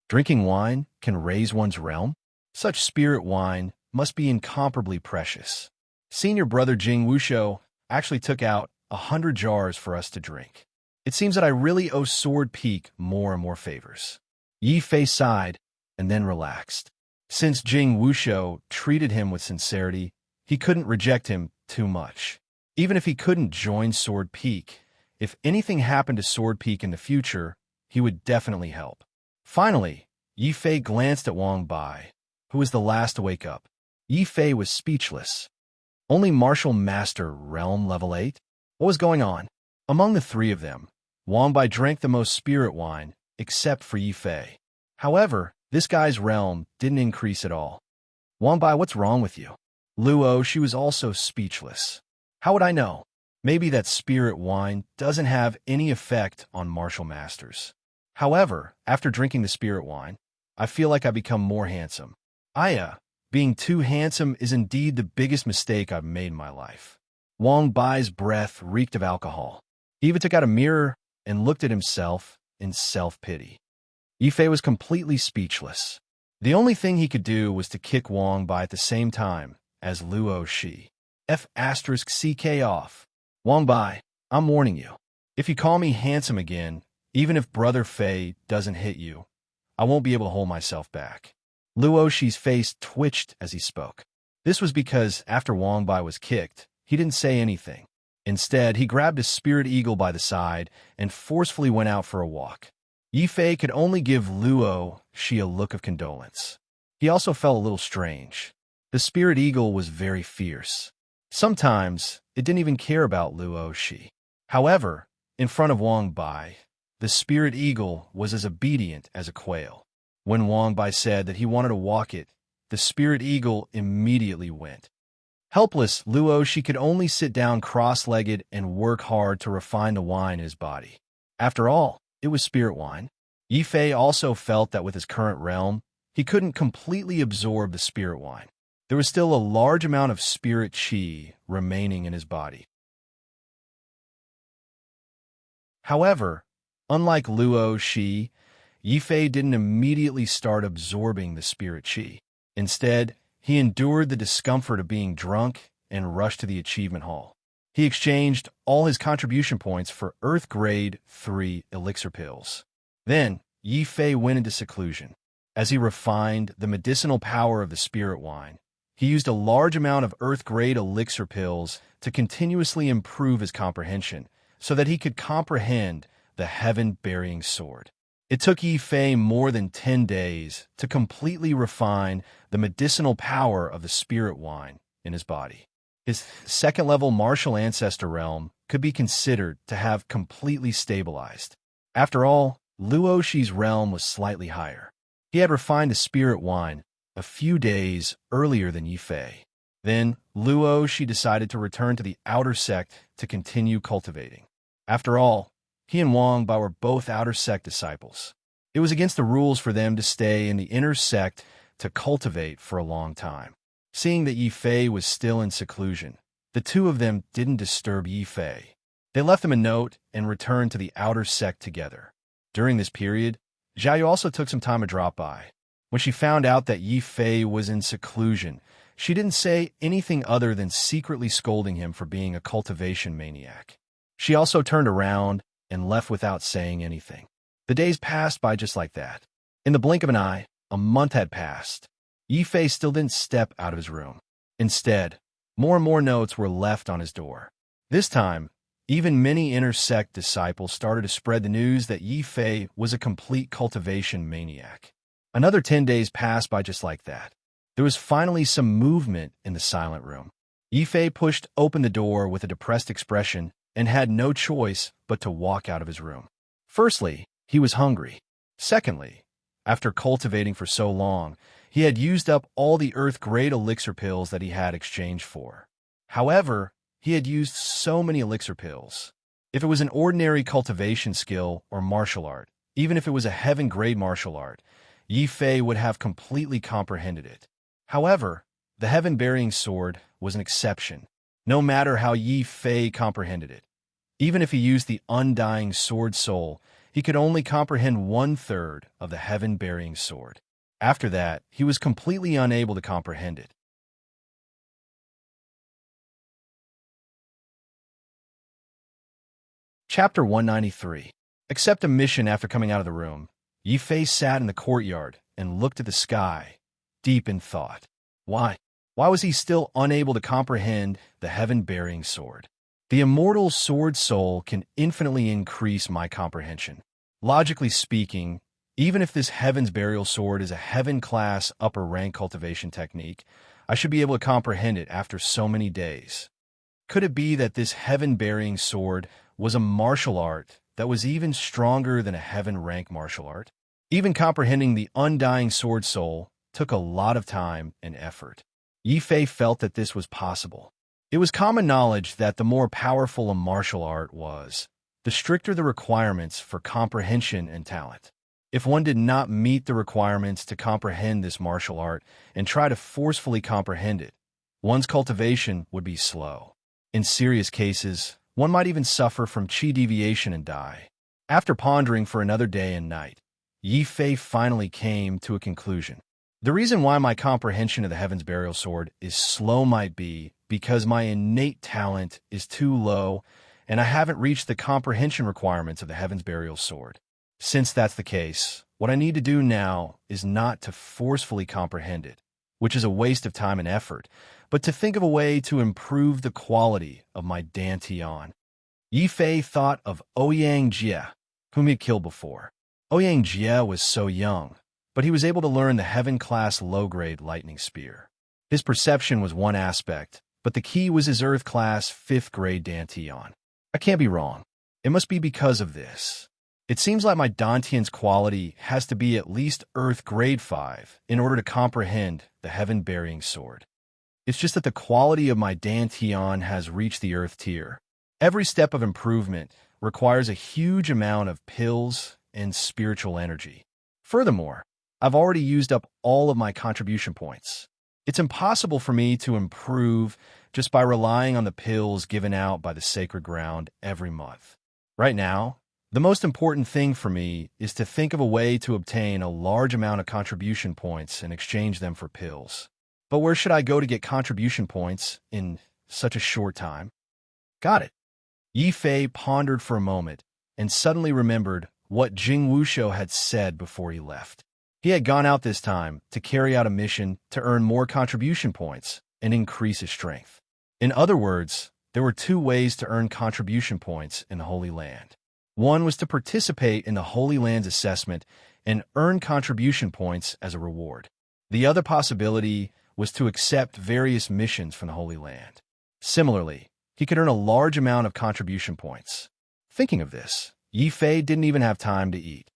Drinking wine can raise one's realm? Such spirit wine must be incomparably precious. Senior brother Jing Wushou actually took out 100 jars for us to drink. It seems that I really owe Sword Peak more and more favors. Yi Fei sighed and then relaxed. Since Jing Wushou treated him with sincerity, he couldn't reject him too much. Even if he couldn't join Sword Peak, if anything happened to Sword Peak in the future, he would definitely help. Finally, Yi Fei glanced at Wang Bai, who was the last to wake up. Yi Fei was speechless. Only Martial Master Realm Level 8? What was going on? Among the three of them, Wang Bai drank the most spirit wine, except for Yi Fei. However, this guy's realm didn't increase at all. Wang Bai, what's wrong with you? Luo, she was also speechless. How would I know? Maybe that spirit wine doesn't have any effect on martial masters. However, after drinking the spirit wine, I feel like I become more handsome. Being too handsome is indeed the biggest mistake I've made in my life. Wang Bai's breath reeked of alcohol. He even took out a mirror and looked at himself in self-pity. Yi Fei was completely speechless. The only thing he could do was to kick Wang Bai at the same time as Luo Shi. F***CK off. Wang Bai, I'm warning you. If you call me handsome again, even if Brother Fei doesn't hit you, I won't be able to hold myself back. Luo Shi's face twitched as he spoke. This was because after Wang Bai was kicked, he didn't say anything. Instead, he grabbed his spirit eagle by the side and forcefully went out for a walk. Yi Fei could only give Luo Shi a look of condolence. He also felt a little strange. The spirit eagle was very fierce. Sometimes, it didn't even care about Luo Shi. However, in front of Wang Bai, the spirit eagle was as obedient as a quail. When Wang Bai said that he wanted to walk it, the spirit eagle immediately went. Helpless, Luo Shi could only sit down cross-legged and work hard to refine the wine in his body. After all, it was spirit wine. Yi Fei also felt that with his current realm, he couldn't completely absorb the spirit wine. There was still a large amount of spirit qi remaining in his body. However, unlike Luo Shi, Yi Fei didn't immediately start absorbing the spirit qi. Instead, he endured the discomfort of being drunk and rushed to the achievement hall. He exchanged all his contribution points for Earth Grade 3 elixir pills. Then, Yi Fei went into seclusion. As he refined the medicinal power of the spirit wine, he used a large amount of Earth Grade elixir pills to continuously improve his comprehension so that he could comprehend the heaven-burying sword. It took Yi Fei more than 10 days to completely refine the medicinal power of the spirit wine in his body. His second-level martial ancestor realm could be considered to have completely stabilized. After all, Luo Shi's realm was slightly higher. He had refined the spirit wine a few days earlier than Yi Fei. Then, Luo Shi decided to return to the outer sect to continue cultivating. After all, he and Wang Bai were both outer sect disciples. It was against the rules for them to stay in the inner sect to cultivate for a long time. Seeing that Yi Fei was still in seclusion, the two of them didn't disturb Yi Fei. They left him a note and returned to the outer sect together. During this period, Xiaoyu also took some time to drop by. When she found out that Yi Fei was in seclusion, she didn't say anything other than secretly scolding him for being a cultivation maniac. She also turned around and left without saying anything. The days passed by just like that. In the blink of an eye, a month had passed. Yi Fei still didn't step out of his room. Instead, more and more notes were left on his door. This time, even many inner sect disciples started to spread the news that Yi Fei was a complete cultivation maniac. Another 10 days passed by just like that. There was finally some movement in the silent room. Yi Fei pushed open the door with a depressed expression and had no choice but to walk out of his room. Firstly, he was hungry. Secondly, after cultivating for so long, he had used up all the Earth-grade elixir pills that he had exchanged for. However, he had used so many elixir pills. If it was an ordinary cultivation skill or martial art, even if it was a heaven-grade martial art, Yi Fei would have completely comprehended it. However, the heaven-burying sword was an exception. No matter how Yi Fei comprehended it, Even if he used the undying sword soul, he could only comprehend 1/3 of the heaven-burying sword. After that, he was completely unable to comprehend it. Chapter 193. Accept a mission. After coming out of the room, Yi Fei sat in the courtyard and looked at the sky, deep in thought. Why? Why was he still unable to comprehend the heaven-burying sword? The immortal sword soul can infinitely increase my comprehension. Logically speaking, even if this heaven's burial sword is a heaven-class upper-rank cultivation technique, I should be able to comprehend it after so many days. Could it be that this heaven-burying sword was a martial art that was even stronger than a heaven-rank martial art? Even comprehending the undying sword soul took a lot of time and effort. Yi Fei felt that this was possible. It was common knowledge that the more powerful a martial art was, the stricter the requirements for comprehension and talent. If one did not meet the requirements to comprehend this martial art and try to forcefully comprehend it, one's cultivation would be slow. In serious cases, one might even suffer from qi deviation and die. After pondering for another day and night, Yi Fei finally came to a conclusion. The reason why my comprehension of the Heaven's Burial Sword is slow might be because my innate talent is too low and I haven't reached the comprehension requirements of the Heaven's Burial Sword. Since that's the case, what I need to do now is not to forcefully comprehend it, which is a waste of time and effort, but to think of a way to improve the quality of my dantian. Yi Fei thought of Ouyang Jie, whom he had killed before. Ouyang Jie was so young, but he was able to learn the heaven-class low-grade lightning spear. His perception was one aspect, but the key was his earth-class 5th-grade dantian. I can't be wrong. It must be because of this. It seems like my dantian's quality has to be at least earth grade 5 in order to comprehend the heaven-burying sword. It's just that the quality of my dantian has reached the earth tier. Every step of improvement requires a huge amount of pills and spiritual energy. Furthermore, I've already used up all of my contribution points. It's impossible for me to improve just by relying on the pills given out by the sacred ground every month. Right now, the most important thing for me is to think of a way to obtain a large amount of contribution points and exchange them for pills. But where should I go to get contribution points in such a short time? Got it. Yi Fei pondered for a moment and suddenly remembered what Jing Wushou had said before he left. He had gone out this time to carry out a mission to earn more contribution points and increase his strength. In other words, there were 2 ways to earn contribution points in the Holy Land. One was to participate in the Holy Land's assessment and earn contribution points as a reward. The other possibility was to accept various missions from the Holy Land. Similarly, he could earn a large amount of contribution points. Thinking of this, Yi Fei didn't even have time to eat.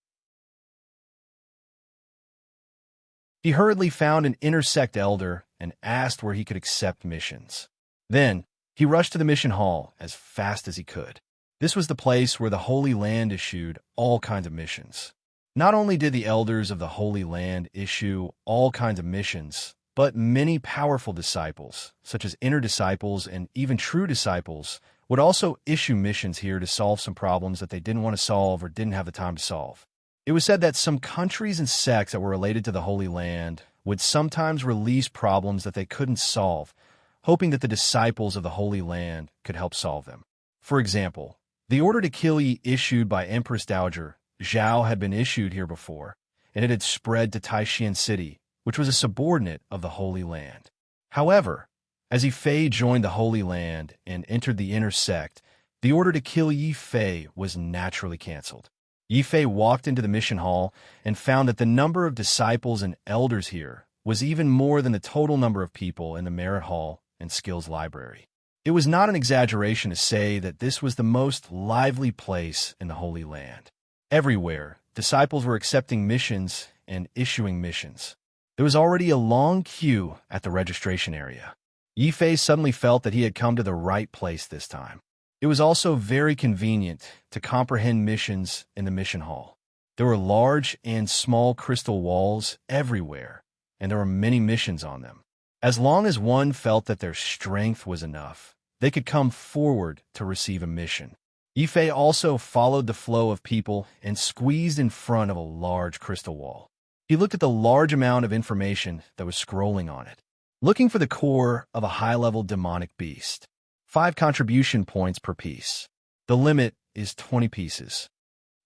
He hurriedly found an intersect elder and asked where he could accept missions. Then, he rushed to the mission hall as fast as he could. This was the place where the Holy Land issued all kinds of missions. Not only did the elders of the Holy Land issue all kinds of missions, but many powerful disciples, such as inner disciples and even true disciples, would also issue missions here to solve some problems that they didn't want to solve or didn't have the time to solve. It was said that some countries and sects that were related to the Holy Land would sometimes release problems that they couldn't solve, hoping that the disciples of the Holy Land could help solve them. For example, the order to kill Yi issued by Empress Dowager Zhao had been issued here before, and it had spread to Taishan City, which was a subordinate of the Holy Land. However, as Yi Fei joined the Holy Land and entered the inner sect, the order to kill Yi Fei was naturally canceled. Yi Fei walked into the mission hall and found that the number of disciples and elders here was even more than the total number of people in the Merit Hall and Skills Library. It was not an exaggeration to say that this was the most lively place in the Holy Land. Everywhere, disciples were accepting missions and issuing missions. There was already a long queue at the registration area. Yi Fei suddenly felt that he had come to the right place this time. It was also very convenient to comprehend missions in the mission hall. There were large and small crystal walls everywhere, and there were many missions on them. As long as one felt that their strength was enough, they could come forward to receive a mission. Yifei also followed the flow of people and squeezed in front of a large crystal wall. He looked at the large amount of information that was scrolling on it, looking for the core of a high-level demonic beast. 5 contribution points per piece. The limit is 20 pieces.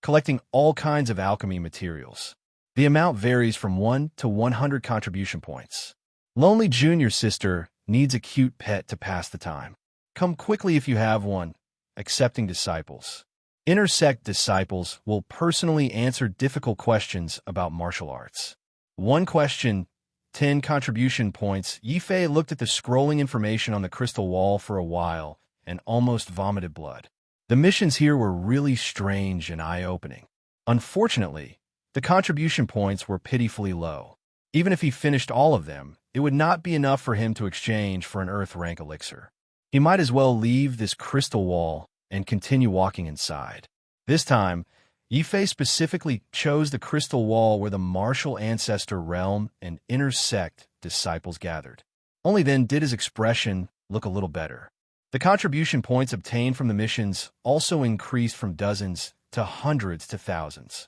Collecting all kinds of alchemy materials. The amount varies from 1 to 100 contribution points. Lonely junior sister needs a cute pet to pass the time. Come quickly if you have one. Accepting disciples. Inner sect disciples will personally answer difficult questions about martial arts. 1 question, 10 contribution points. Yifei looked at the scrolling information on the crystal wall for a while and almost vomited blood. The missions here were really strange and eye-opening. Unfortunately, the contribution points were pitifully low. Even if he finished all of them, it would not be enough for him to exchange for an Earth rank elixir. He might as well leave this crystal wall and continue walking inside. This time, Yifei specifically chose the crystal wall where the martial ancestor realm and inner sect disciples gathered. Only then did his expression look a little better. The contribution points obtained from the missions also increased from dozens to hundreds to thousands.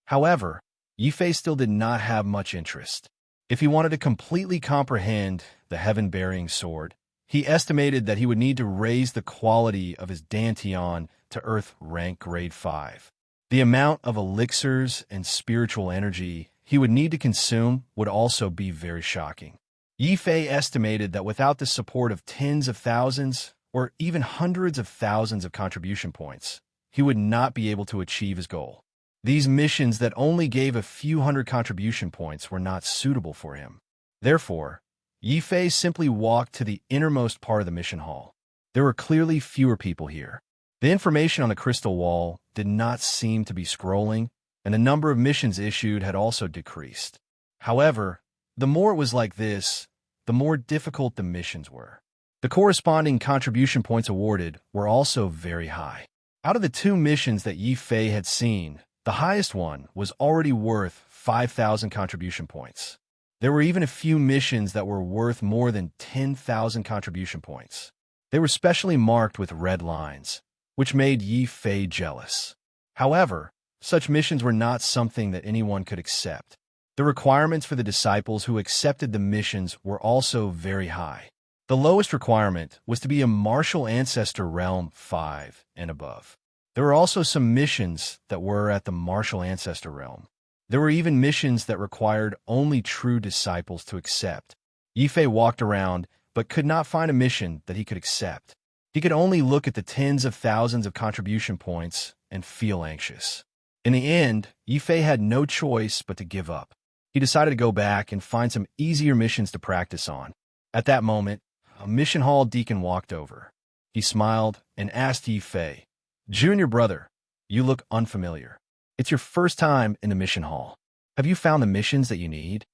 However, Yifei still did not have much interest. If he wanted to completely comprehend the heaven-bearing sword, he estimated that he would need to raise the quality of his dantian to Earth rank grade 5. The amount of elixirs and spiritual energy he would need to consume would also be very shocking. Yifei estimated that without the support of tens of thousands or even hundreds of thousands of contribution points, he would not be able to achieve his goal. These missions that only gave a few hundred contribution points were not suitable for him. Therefore, Yifei simply walked to the innermost part of the mission hall. There were clearly fewer people here. The information on the crystal wall did not seem to be scrolling, and the number of missions issued had also decreased. However, the more it was like this, the more difficult the missions were. The corresponding contribution points awarded were also very high. Out of the 2 missions that Yifei had seen, the highest one was already worth 5,000 contribution points. There were even a few missions that were worth more than 10,000 contribution points. They were specially marked with red lines, which made Yifei jealous. However, such missions were not something that anyone could accept. The requirements for the disciples who accepted the missions were also very high. The lowest requirement was to be a martial ancestor realm 5 and above. There were also some missions that were at the martial ancestor realm. There were even missions that required only true disciples to accept. Yifei walked around, but could not find a mission that he could accept. He could only look at the tens of thousands of contribution points and feel anxious. In the end, Yifei had no choice but to give up. He decided to go back and find some easier missions to practice on. At that moment, a mission hall deacon walked over. He smiled and asked Yifei, "Junior brother, you look unfamiliar. It's your first time in the mission hall. Have you found the missions that you need?"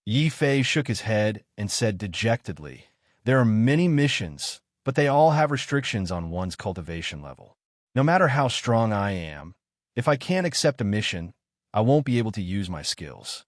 Yifei shook his head and said dejectedly, "There are many missions, but they all have restrictions on one's cultivation level. No matter how strong I am, if I can't accept a mission, I won't be able to use my skills."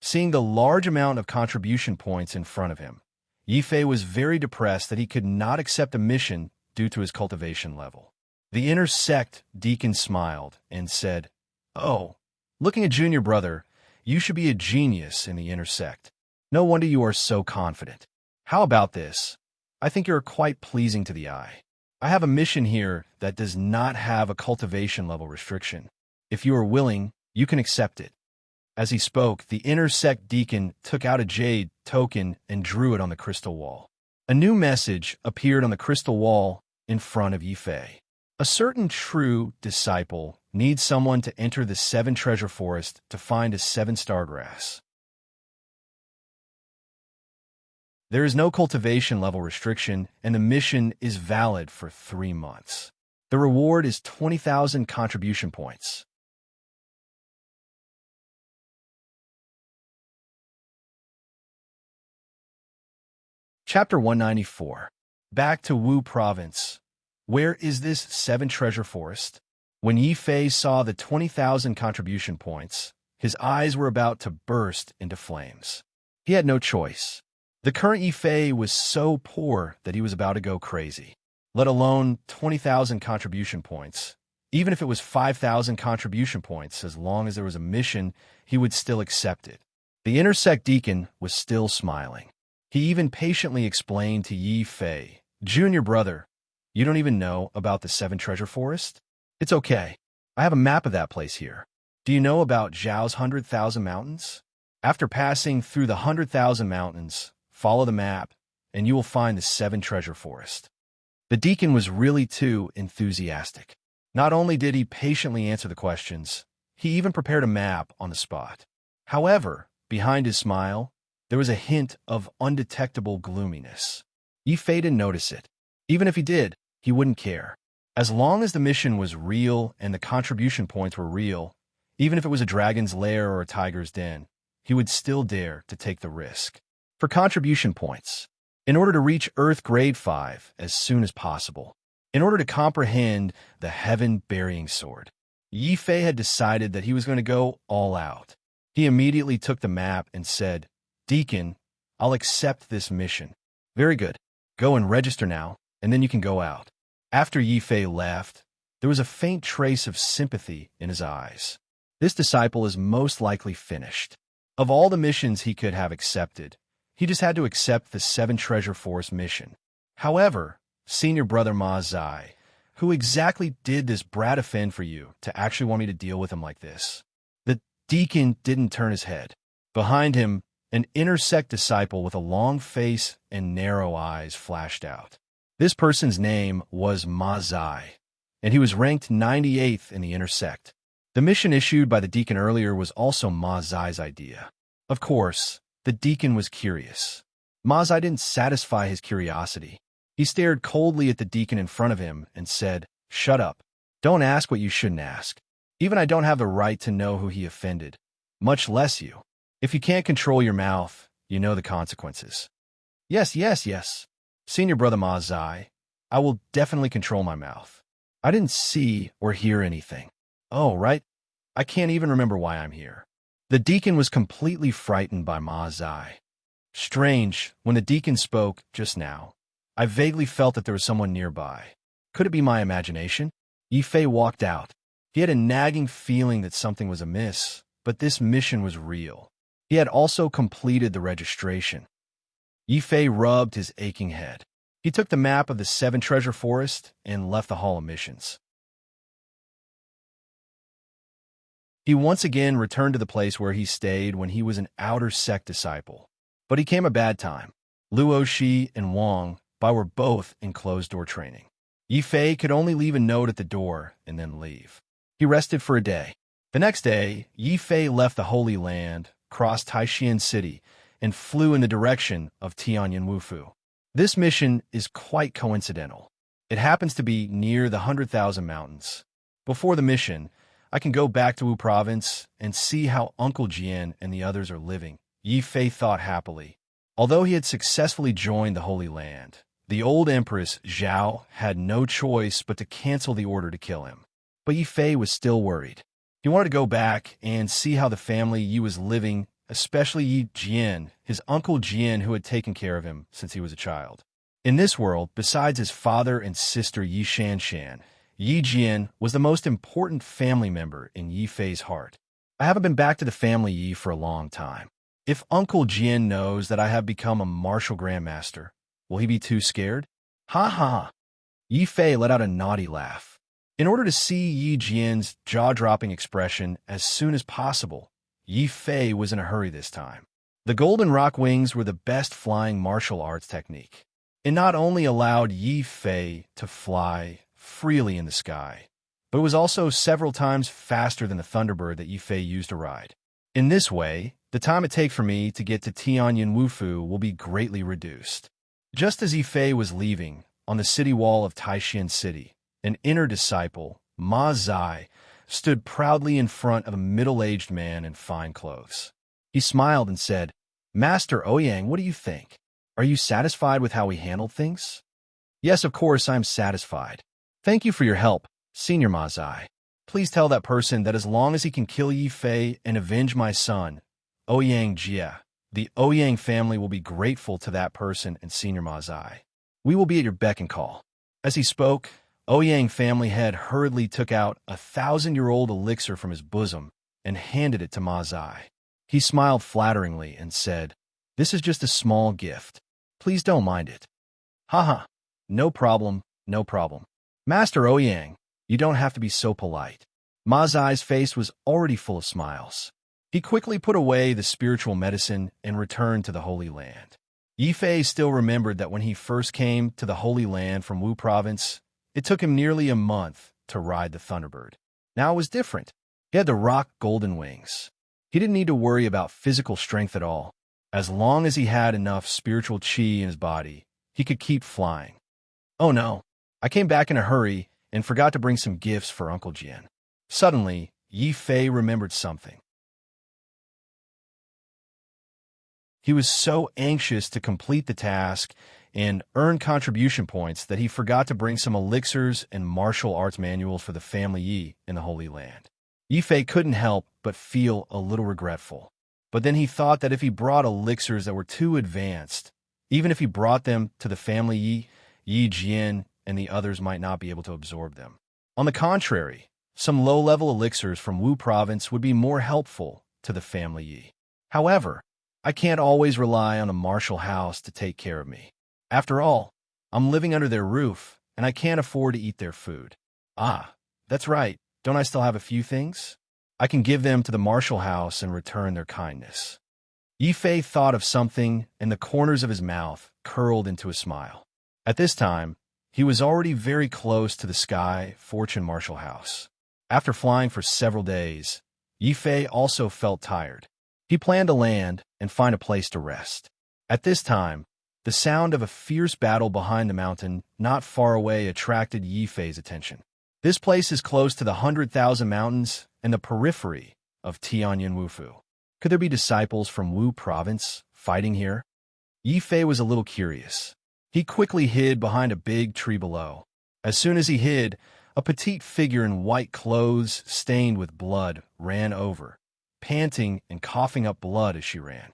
Seeing the large amount of contribution points in front of him, Yifei was very depressed that he could not accept a mission due to his cultivation level. The inner sect deacon smiled and said, "Oh, looking at junior brother, you should be a genius in the inner sect. No wonder you are so confident. How about this? I think you're quite pleasing to the eye. I have a mission here that does not have a cultivation level restriction. If you are willing, you can accept it." As he spoke, the inner sect deacon took out a jade token and drew it on the crystal wall. A new message appeared on the crystal wall in front of Yifei. A certain true disciple needs someone to enter the 7 treasure forest to find a 7-star grass. There is no cultivation level restriction, and the mission is valid for 3 months. The reward is 20,000 contribution points. Chapter 194. Back to Wu Province. Where is this 7 treasure forest? When Yifei saw the 20,000 contribution points, his eyes were about to burst into flames. He had no choice. The current Yifei was so poor that he was about to go crazy. let alone 20,000 contribution points. Even if it was 5,000 contribution points, as long as there was a mission, he would still accept it. The intersect deacon was still smiling. He even patiently explained to Yi Fei, "Junior brother, you don't even know about the Seven Treasure Forest? It's okay. I have a map of that place here. Do you know about Zhao's 100,000 mountains? After passing through the 100,000 mountains, follow the map, and you will find the Seven Treasure Forest." The deacon was really too enthusiastic. Not only did he patiently answer the questions, he even prepared a map on the spot. However, behind his smile, there was a hint of undetectable gloominess. Yi Fei didn't notice it. Even if he did, he wouldn't care. As long as the mission was real and the contribution points were real, even if it was a dragon's lair or a tiger's den, he would still dare to take the risk. For contribution points, in order to reach Earth Grade 5 as soon as possible, in order to comprehend the heaven-burying sword, Yi Fei had decided that he was going to go all out. He immediately took the map and said, "Deacon, I'll accept this mission." "Very good. Go and register now, and then you can go out." After Yi Fei left, there was a faint trace of sympathy in his eyes. This disciple is most likely finished. Of all the missions he could have accepted, he just had to accept the Seven Treasure Forest mission. However, senior brother Ma Zai, who exactly did this brat offend for you to actually want me to deal with him like this? The deacon didn't turn his head. Behind him, an intersect disciple with a long face and narrow eyes flashed out. This person's name was Ma Zai, and he was ranked 98th in the intersect. The mission issued by the deacon earlier was also Ma Zai's idea. Of course, the deacon was curious. Ma Zai didn't satisfy his curiosity. He stared coldly at the deacon in front of him and said, "Shut up. Don't ask what you shouldn't ask. Even I don't have the right to know who he offended, much less you. If you can't control your mouth, you know the consequences." Yes, Senior brother Ma Zai, I will definitely control my mouth. I didn't see or hear anything. Oh, right. I can't even remember why I'm here. The deacon was completely frightened by Ma Zai. Strange, when the deacon spoke just now, I vaguely felt that there was someone nearby. Could it be my imagination? Yi Fei walked out. He had a nagging feeling that something was amiss, but this mission was real. He had also completed the registration. Yi Fei rubbed his aching head. He took the map of the Seven Treasure Forest and left the Hall of Missions. He once again returned to the place where he stayed when he was an outer sect disciple. But he came a bad time. Luo Shi and Wang Bai were both in closed-door training. Yi Fei could only leave a note at the door and then leave. He rested for a day. The next day, Yi Fei left the Holy Land, crossed Taishan City, and flew in the direction of Tianyan Wufu. This mission is quite coincidental. It happens to be near the 100,000 mountains. Before the mission, I can go back to Wu Province and see how Uncle Jian and the others are living, Yi Fei thought happily. Although he had successfully joined the Holy Land, the old Empress Zhao had no choice but to cancel the order to kill him. But Yi Fei was still worried. He wanted to go back and see how the family Yi was living, especially Yi Jian, his Uncle Jian who had taken care of him since he was a child. In this world, besides his father and sister Yi Shanshan, Yi Jian was the most important family member in Yi Fei's heart. I haven't been back to the family Yi for a long time. If Uncle Jian knows that I have become a martial grandmaster, will he be too scared? Ha ha! Yi Fei let out a naughty laugh. In order to see Yi Jian's jaw-dropping expression as soon as possible, Yi Fei was in a hurry this time. The golden rock wings were the best flying martial arts technique. It not only allowed Yi Fei to fly freely in the sky, but it was also several times faster than the Thunderbird that Yi Fei used to ride. In this way, the time it takes for me to get to Tianyan Wufu will be greatly reduced. Just as Yi Fei was leaving, on the city wall of Taishan City, an inner disciple, Ma Zai, stood proudly in front of a middle-aged man in fine clothes. He smiled and said, "Master Ouyang, what do you think? Are you satisfied with how we handled things?" "Yes, of course, I am satisfied. Thank you for your help, Senior Ma Zai. Please tell that person that as long as he can kill Yi Fei and avenge my son, Ouyang Jia, the Ouyang family will be grateful to that person and Senior Ma Zai. We will be at your beck and call." As he spoke, Ouyang family head hurriedly took out a 1,000-year-old elixir from his bosom and handed it to Ma Zai. He smiled flatteringly and said, "This is just a small gift. Please don't mind it." "Haha, no problem, no problem. Master Ouyang, you don't have to be so polite." Ma Zai's face was already full of smiles. He quickly put away the spiritual medicine and returned to the Holy Land. Yi Fei still remembered that when he first came to the Holy Land from Wu Province, it took him nearly a month to ride the Thunderbird. Now it was different. He had the rock golden wings. He didn't need to worry about physical strength at all. As long as he had enough spiritual qi in his body, he could keep flying. "Oh no, I came back in a hurry and forgot to bring some gifts for Uncle Jian." Suddenly, Yi Fei remembered something. He was so anxious to complete the task and earn contribution points that he forgot to bring some elixirs and martial arts manuals for the family Yi in the Holy Land. Yi Fei couldn't help but feel a little regretful. But then he thought that if he brought elixirs that were too advanced, even if he brought them to the family Yi, Yi Jian and the others might not be able to absorb them. On the contrary, some low-level elixirs from Wu Province would be more helpful to the family Yi. However, I can't always rely on a martial house to take care of me. After all, I'm living under their roof, and I can't afford to eat their food. Ah, that's right. Don't I still have a few things? I can give them to the martial house and return their kindness. Yi Fei thought of something, and the corners of his mouth curled into a smile. At this time, he was already very close to the Sky Fortune Martial House. After flying for several days, Yi Fei also felt tired. He planned to land and find a place to rest. At this time, the sound of a fierce battle behind the mountain not far away attracted Yi Fei's attention. This place is close to the 100,000 mountains and the periphery of Tianyin Wufu. Could there be disciples from Wu Province fighting here? Yi Fei was a little curious. He quickly hid behind a big tree below. As soon as he hid, a petite figure in white clothes stained with blood ran over, panting and coughing up blood as she ran.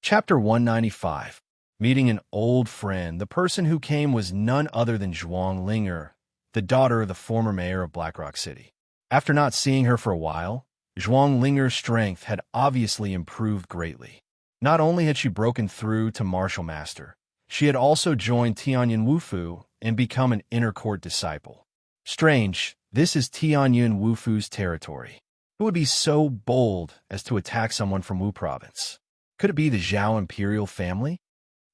Chapter 195. Meeting an old friend. The person who came was none other than Zhuang Linger, the daughter of the former mayor of Blackrock City. After not seeing her for a while, Zhuang Linger's strength had obviously improved greatly. Not only had she broken through to Martial Master, she had also joined Tianyin Wufu and become an inner court disciple. Strange, this is Tianyin Wufu's territory. Who would be so bold as to attack someone from Wu Province? Could it be the Zhao imperial family?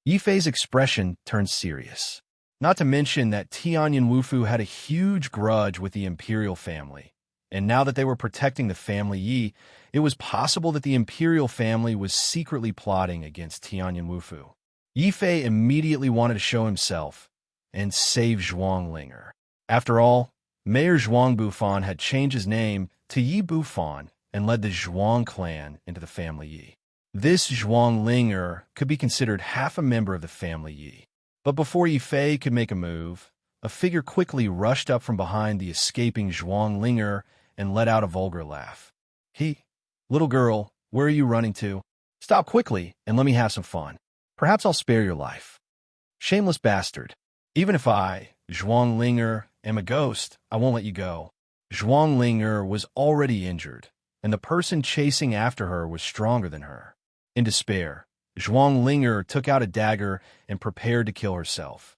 Yi Fei's expression turned serious. Not to mention that Tianyin Wufu had a huge grudge with the imperial family, and now that they were protecting the family Yi, it was possible that the imperial family was secretly plotting against Tianyin Wufu. Yi Fei immediately wanted to show himself and save Zhuang Linger. After all, Mayor Zhuang Bufan had changed his name to Yi Bufan and led the Zhuang clan into the family Yi. This Zhuang Linger could be considered half a member of the family Yi. But before Yi Fei could make a move, a figure quickly rushed up from behind the escaping Zhuang Linger and let out a vulgar laugh. Little girl, where are you running to? Stop quickly and let me have some fun. Perhaps I'll spare your life." "Shameless bastard. Even if I, Zhuang Linger, am a ghost, I won't let you go." Zhuang Linger was already injured, and the person chasing after her was stronger than her. In despair, Zhuang Linger took out a dagger and prepared to kill herself.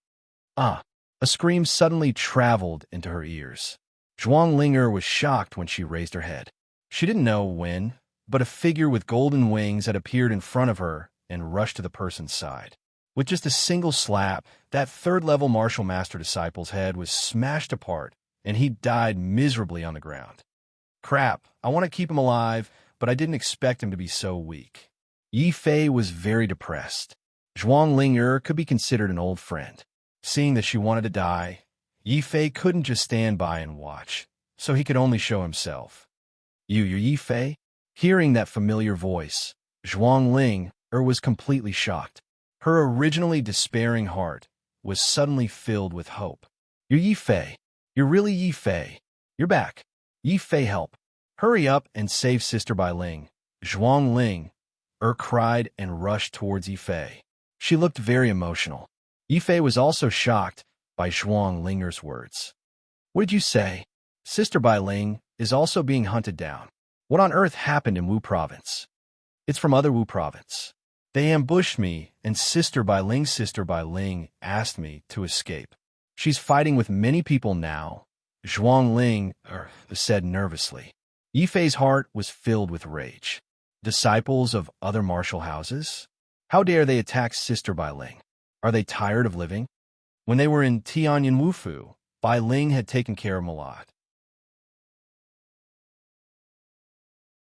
Ah! A scream suddenly traveled into her ears. Zhuang Linger was shocked when she raised her head. She didn't know when, but a figure with golden wings had appeared in front of her and rushed to the person's side. With just a single slap, that third-level martial master disciple's head was smashed apart, and he died miserably on the ground. Crap, I want to keep him alive, but I didn't expect him to be so weak. Yi Fei was very depressed. Zhuang Linger could be considered an old friend. Seeing that she wanted to die, Yi Fei couldn't just stand by and watch, so he could only show himself. You're Yi Fei?" Hearing that familiar voice, Zhuang Linger was completely shocked. Her originally despairing heart was suddenly filled with hope. "You're Yi Fei. You're really Yi Fei. You're back. Yi Fei, help. Hurry up and save Sister Bai Ling." Zhuang Linger cried and rushed towards Yifei. She looked very emotional. Yifei was also shocked by Zhuang Linger's words. What did you say? Sister Bai Ling is also being hunted down. What on earth happened in Wu Province? It's from other Wu Province. They ambushed me, and Sister Bai Ling asked me to escape. She's fighting with many people now, Zhuang Ling said nervously. Yifei's heart was filled with rage. Disciples of other martial houses? How dare they attack Sister Bai Ling? Are they tired of living? When they were in Tianyan Wufu, Bai Ling had taken care of Malad.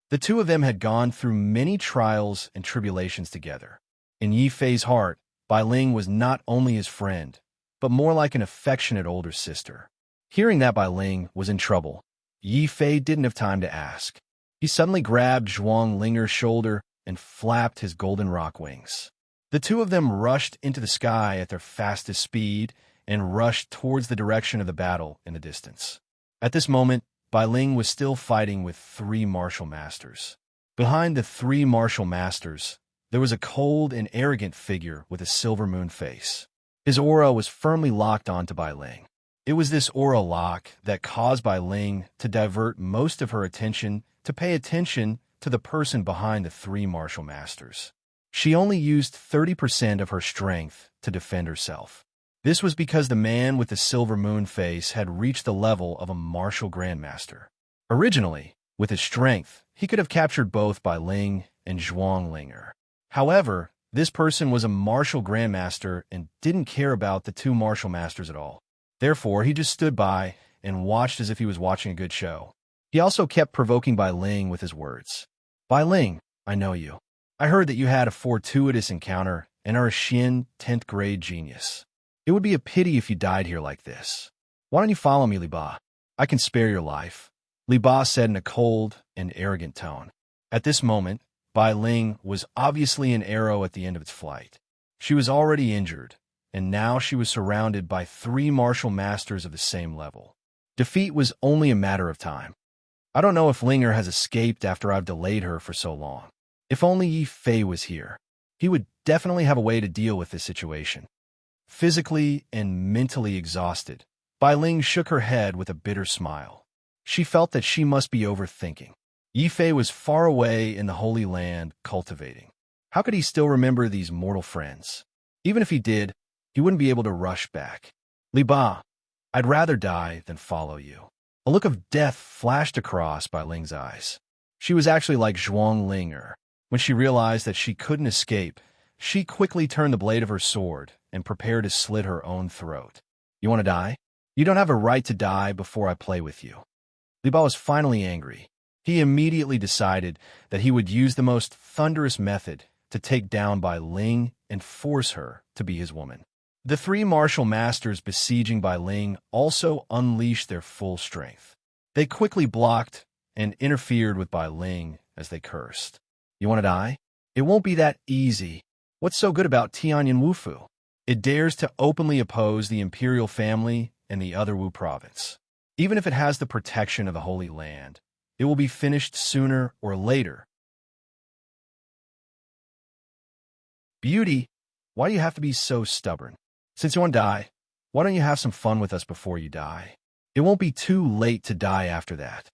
The two of them had gone through many trials and tribulations together. In Yifei's heart, Bai Ling was not only his friend, but more like an affectionate older sister. Hearing that Bai Ling was in trouble, Yifei didn't have time to ask. He suddenly grabbed Zhuang Linger's shoulder and flapped his golden rock wings. The two of them rushed into the sky at their fastest speed and rushed towards the direction of the battle in the distance. At this moment, Bai Ling was still fighting with three martial masters. Behind the three martial masters, there was a cold and arrogant figure with a silver moon face. His aura was firmly locked onto Bai Ling. It was this aura lock that caused Bai Ling to divert most of her attention to pay attention to the person behind the three martial masters. She only used 30% of her strength to defend herself. This was because the man with the silver moon face had reached the level of a martial grandmaster. Originally, with his strength, he could have captured both Bai Ling and Zhuang Linger. However, this person was a martial grandmaster and didn't care about the two martial masters at all. Therefore, he just stood by and watched as if he was watching a good show. He also kept provoking Bai Ling with his words. Bai Ling, I know you. I heard that you had a fortuitous encounter and are a Xin 10th grade genius. It would be a pity if you died here like this. Why don't you follow me, Li Ba? I can spare your life, Li Ba said in a cold and arrogant tone. At this moment, Bai Ling was obviously an arrow at the end of its flight. She was already injured, and now she was surrounded by three martial masters of the same level. Defeat was only a matter of time. I don't know if Linger has escaped after I've delayed her for so long. If only Yifei was here, he would definitely have a way to deal with this situation. Physically and mentally exhausted, Bai Ling shook her head with a bitter smile. She felt that she must be overthinking. Yifei was far away in the Holy Land cultivating. How could he still remember these mortal friends? Even if he did, he wouldn't be able to rush back. Li Ba, I'd rather die than follow you. A look of death flashed across Bai Ling's eyes. She was actually like Zhuang Linger. When she realized that she couldn't escape, she quickly turned the blade of her sword and prepared to slit her own throat. You want to die? You don't have a right to die before I play with you. Li Ba was finally angry. He immediately decided that he would use the most thunderous method to take down Bai Ling and force her to be his woman. The three martial masters besieging Bai Ling also unleashed their full strength. They quickly blocked and interfered with Bai Ling as they cursed. You want to die? It won't be that easy. What's so good about Tianyan Wufu? It dares to openly oppose the imperial family and the other Wu province. Even if it has the protection of the Holy Land, it will be finished sooner or later. Beauty, why do you have to be so stubborn? Since you want to die, why don't you have some fun with us before you die? It won't be too late to die after that.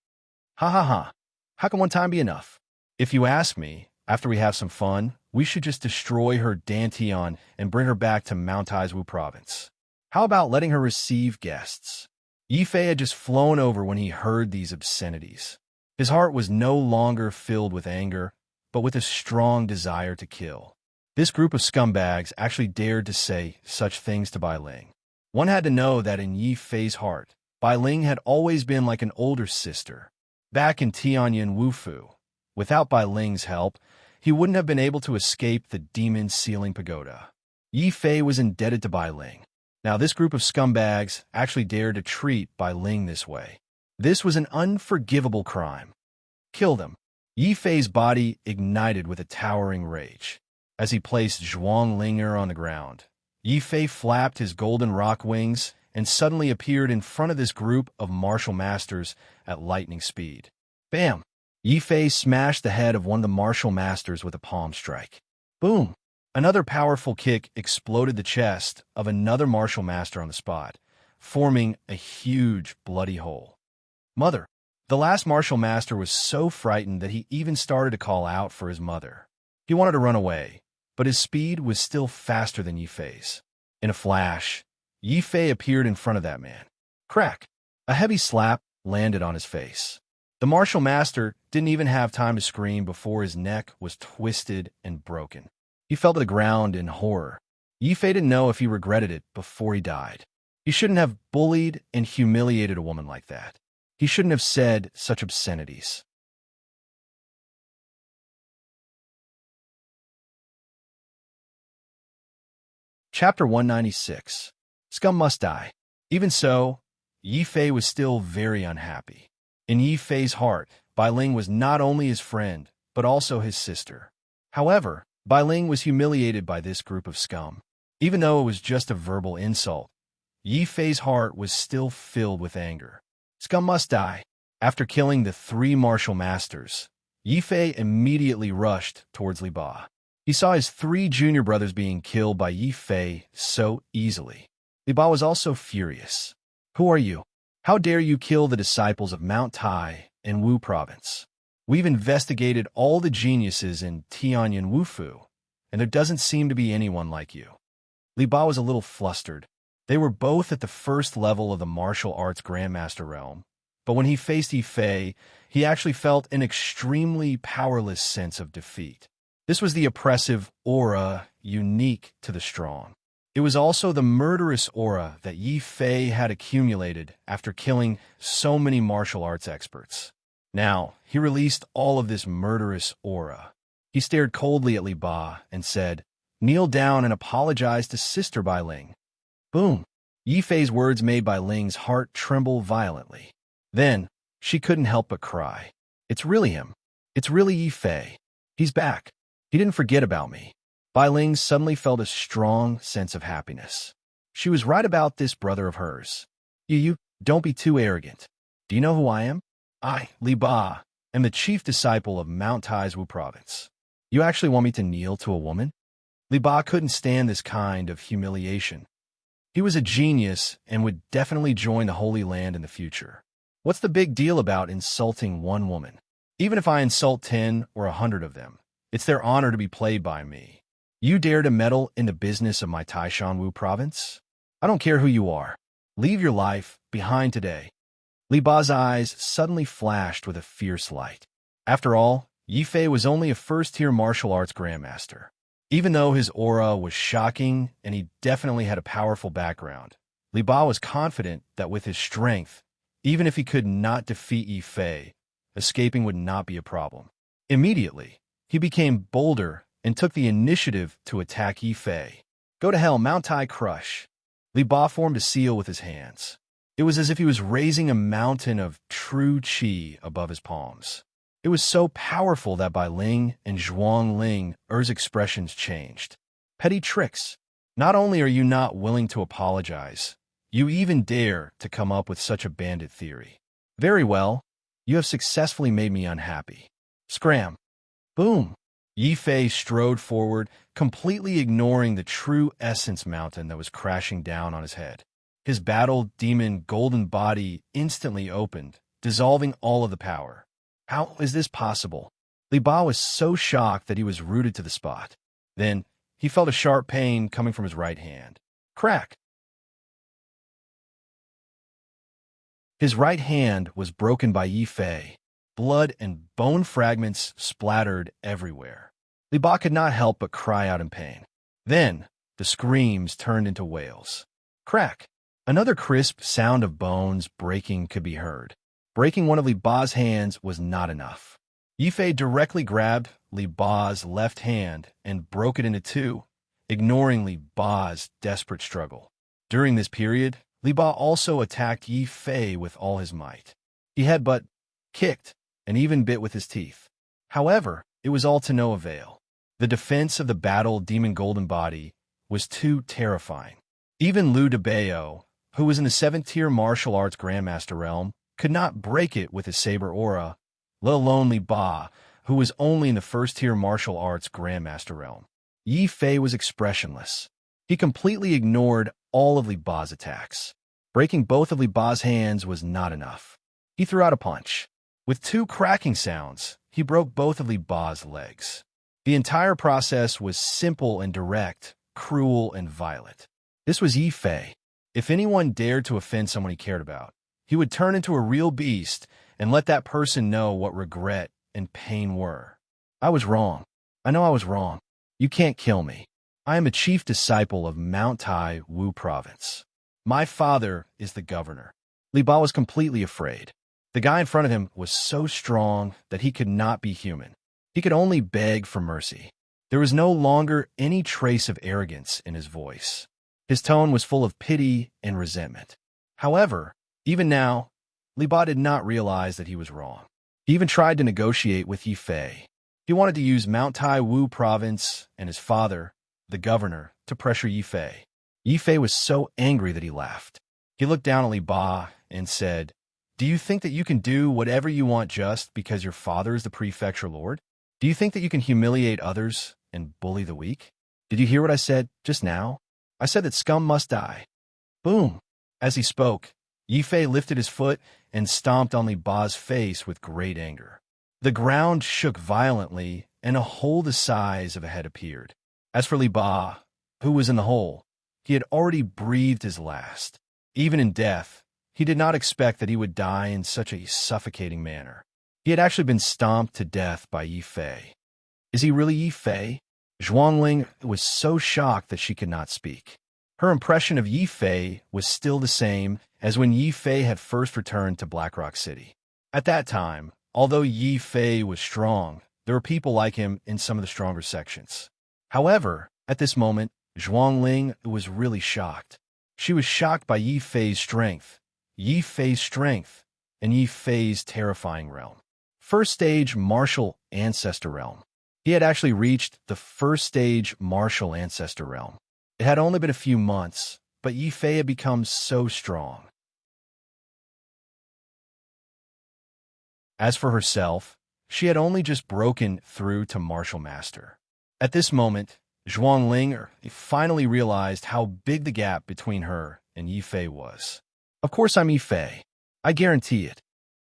Ha ha ha. How can one time be enough? If you ask me, after we have some fun, we should just destroy her Dantian and bring her back to Mount Wu province. How about letting her receive guests? Yifei had just flown over when he heard these obscenities. His heart was no longer filled with anger, but with a strong desire to kill. This group of scumbags actually dared to say such things to Bai Ling. One had to know that in Yifei's heart, Bai Ling had always been like an older sister. Back in Tianyan Wufu, without Bai Ling's help, he wouldn't have been able to escape the demon ceiling pagoda. Yifei was indebted to Bai Ling. Now this group of scumbags actually dared to treat Bai Ling this way. This was an unforgivable crime. Kill them. Yifei's body ignited with a towering rage. As he placed Zhuang Linger on the ground, Yifei flapped his golden rock wings and suddenly appeared in front of this group of martial masters at lightning speed. Bam! Yi Fei smashed the head of one of the martial masters with a palm strike. Boom! Another powerful kick exploded the chest of another martial master on the spot, forming a huge bloody hole. Mother! The last martial master was so frightened that he even started to call out for his mother. He wanted to run away, but his speed was still faster than Yi Fei's. In a flash, Yi Fei appeared in front of that man. Crack! A heavy slap landed on his face. The martial master didn't even have time to scream before his neck was twisted and broken. He fell to the ground in horror. Yi Fei didn't know if he regretted it before he died. He shouldn't have bullied and humiliated a woman like that. He shouldn't have said such obscenities. Chapter 196. Scum Must Die. Even so, Yi Fei was still very unhappy. In Yi Fei's heart, Bai Ling was not only his friend, but also his sister. However, Bai Ling was humiliated by this group of scum. Even though it was just a verbal insult, Yi Fei's heart was still filled with anger. Scum must die. After killing the 3 martial masters, Yi Fei immediately rushed towards Li Ba. He saw his 3 junior brothers being killed by Yi Fei so easily. Li Ba was also furious. Who are you? How dare you kill the disciples of Mount Tai in Wu Province? We've investigated all the geniuses in Tianyan Wufu, and there doesn't seem to be anyone like you. Li Ba was a little flustered. They were both at the first level of the martial arts Grandmaster realm, but when he faced Yi Fei, he actually felt an extremely powerless sense of defeat. This was the oppressive aura unique to the strong. It was also the murderous aura that Yi Fei had accumulated after killing so many martial arts experts. Now, he released all of this murderous aura. He stared coldly at Li Ba and said, "Kneel down and apologize to Sister Bai Ling." Boom! Yi Fei's words made Bai Ling's heart tremble violently. Then, she couldn't help but cry. It's really him. It's really Yi Fei. He's back. He didn't forget about me. Bai Ling suddenly felt a strong sense of happiness. She was right about this brother of hers. You don't be too arrogant. Do you know who I am? I, Li Ba, am the chief disciple of Mount Tai's Wu Province. You actually want me to kneel to a woman? Li Ba couldn't stand this kind of humiliation. He was a genius and would definitely join the Holy Land in the future. What's the big deal about insulting one woman? Even if I insult 10 or 100 of them, it's their honor to be played by me. You dare to meddle in the business of my Taishan Wu province? I don't care who you are. Leave your life behind today. Li Ba's eyes suddenly flashed with a fierce light. After all, Yi Fei was only a first-tier martial arts grandmaster. Even though his aura was shocking and he definitely had a powerful background, Li Ba was confident that with his strength, even if he could not defeat Yi Fei, escaping would not be a problem. Immediately, he became bolder and took the initiative to attack Yi Fei. Go to hell, Mount Tai crush. Li Ba formed a seal with his hands. It was as if he was raising a mountain of true qi above his palms. It was so powerful that Bai Ling and Zhuang Ling Er's expressions changed. Petty tricks. Not only are you not willing to apologize, you even dare to come up with such a bandit theory. Very well, you have successfully made me unhappy. Scram. Boom. Yi Fei strode forward, completely ignoring the true essence mountain that was crashing down on his head. His battle demon golden body instantly opened, dissolving all of the power. How is this possible? Li Ba was so shocked that he was rooted to the spot. Then, he felt a sharp pain coming from his right hand. Crack! His right hand was broken by Yi Fei. Blood and bone fragments splattered everywhere. Li Ba could not help but cry out in pain. Then, the screams turned into wails. Crack! Another crisp sound of bones breaking could be heard. Breaking one of Li Ba's hands was not enough. Yi Fei directly grabbed Li Ba's left hand and broke it into 2, ignoring Li Ba's desperate struggle. During this period, Li Ba also attacked Yi Fei with all his might. He headbutt, kicked, and even bit with his teeth. However, it was all to no avail. The defense of the battle demon golden body was too terrifying. Even Liu Debao, who was in the 7th-tier martial arts grandmaster realm, could not break it with his saber aura, let alone Li Ba, who was only in the first-tier martial arts grandmaster realm. Yi Fei was expressionless. He completely ignored all of Li Ba's attacks. Breaking both of Li Ba's hands was not enough. He threw out a punch. With two cracking sounds, he broke both of Li Ba's legs. The entire process was simple and direct, cruel and violent. This was Yi Fei. If anyone dared to offend someone he cared about, he would turn into a real beast and let that person know what regret and pain were. I was wrong. I know I was wrong. You can't kill me. I am a chief disciple of Mount Tai Wu Province. My father is the governor. Li Ba was completely afraid. The guy in front of him was so strong that he could not be human. He could only beg for mercy. There was no longer any trace of arrogance in his voice. His tone was full of pity and resentment. However, even now, Li Ba did not realize that he was wrong. He even tried to negotiate with Yi Fei. He wanted to use Mount Tai Wu Province and his father, the governor, to pressure Yi Fei. Yi Fei was so angry that he laughed. He looked down at Li Ba and said, "Do you think that you can do whatever you want just because your father is the prefecture lord? Do you think that you can humiliate others and bully the weak? Did you hear what I said just now? I said that scum must die." Boom! As he spoke, Yi Fei lifted his foot and stomped on Li Ba's face with great anger. The ground shook violently, and a hole the size of a head appeared. As for Li Ba, who was in the hole, he had already breathed his last. Even in death, he did not expect that he would die in such a suffocating manner. He had actually been stomped to death by Yi Fei. Is he really Yi Fei? Zhuangling was so shocked that she could not speak. Her impression of Yi Fei was still the same as when Yi Fei had first returned to Black Rock City. At that time, although Yi Fei was strong, there were people like him in some of the stronger sections. However, at this moment, Zhuangling was really shocked. She was shocked by Yi Fei's strength, and Yi Fei's terrifying realm. First stage martial ancestor realm. He had actually reached the first stage martial ancestor realm. It had only been a few months, but Yi Fei had become so strong. As for herself, she had only just broken through to martial master. At this moment, Zhuangling finally realized how big the gap between her and Yi Fei was. Of course I'm Yi Fei. I guarantee it.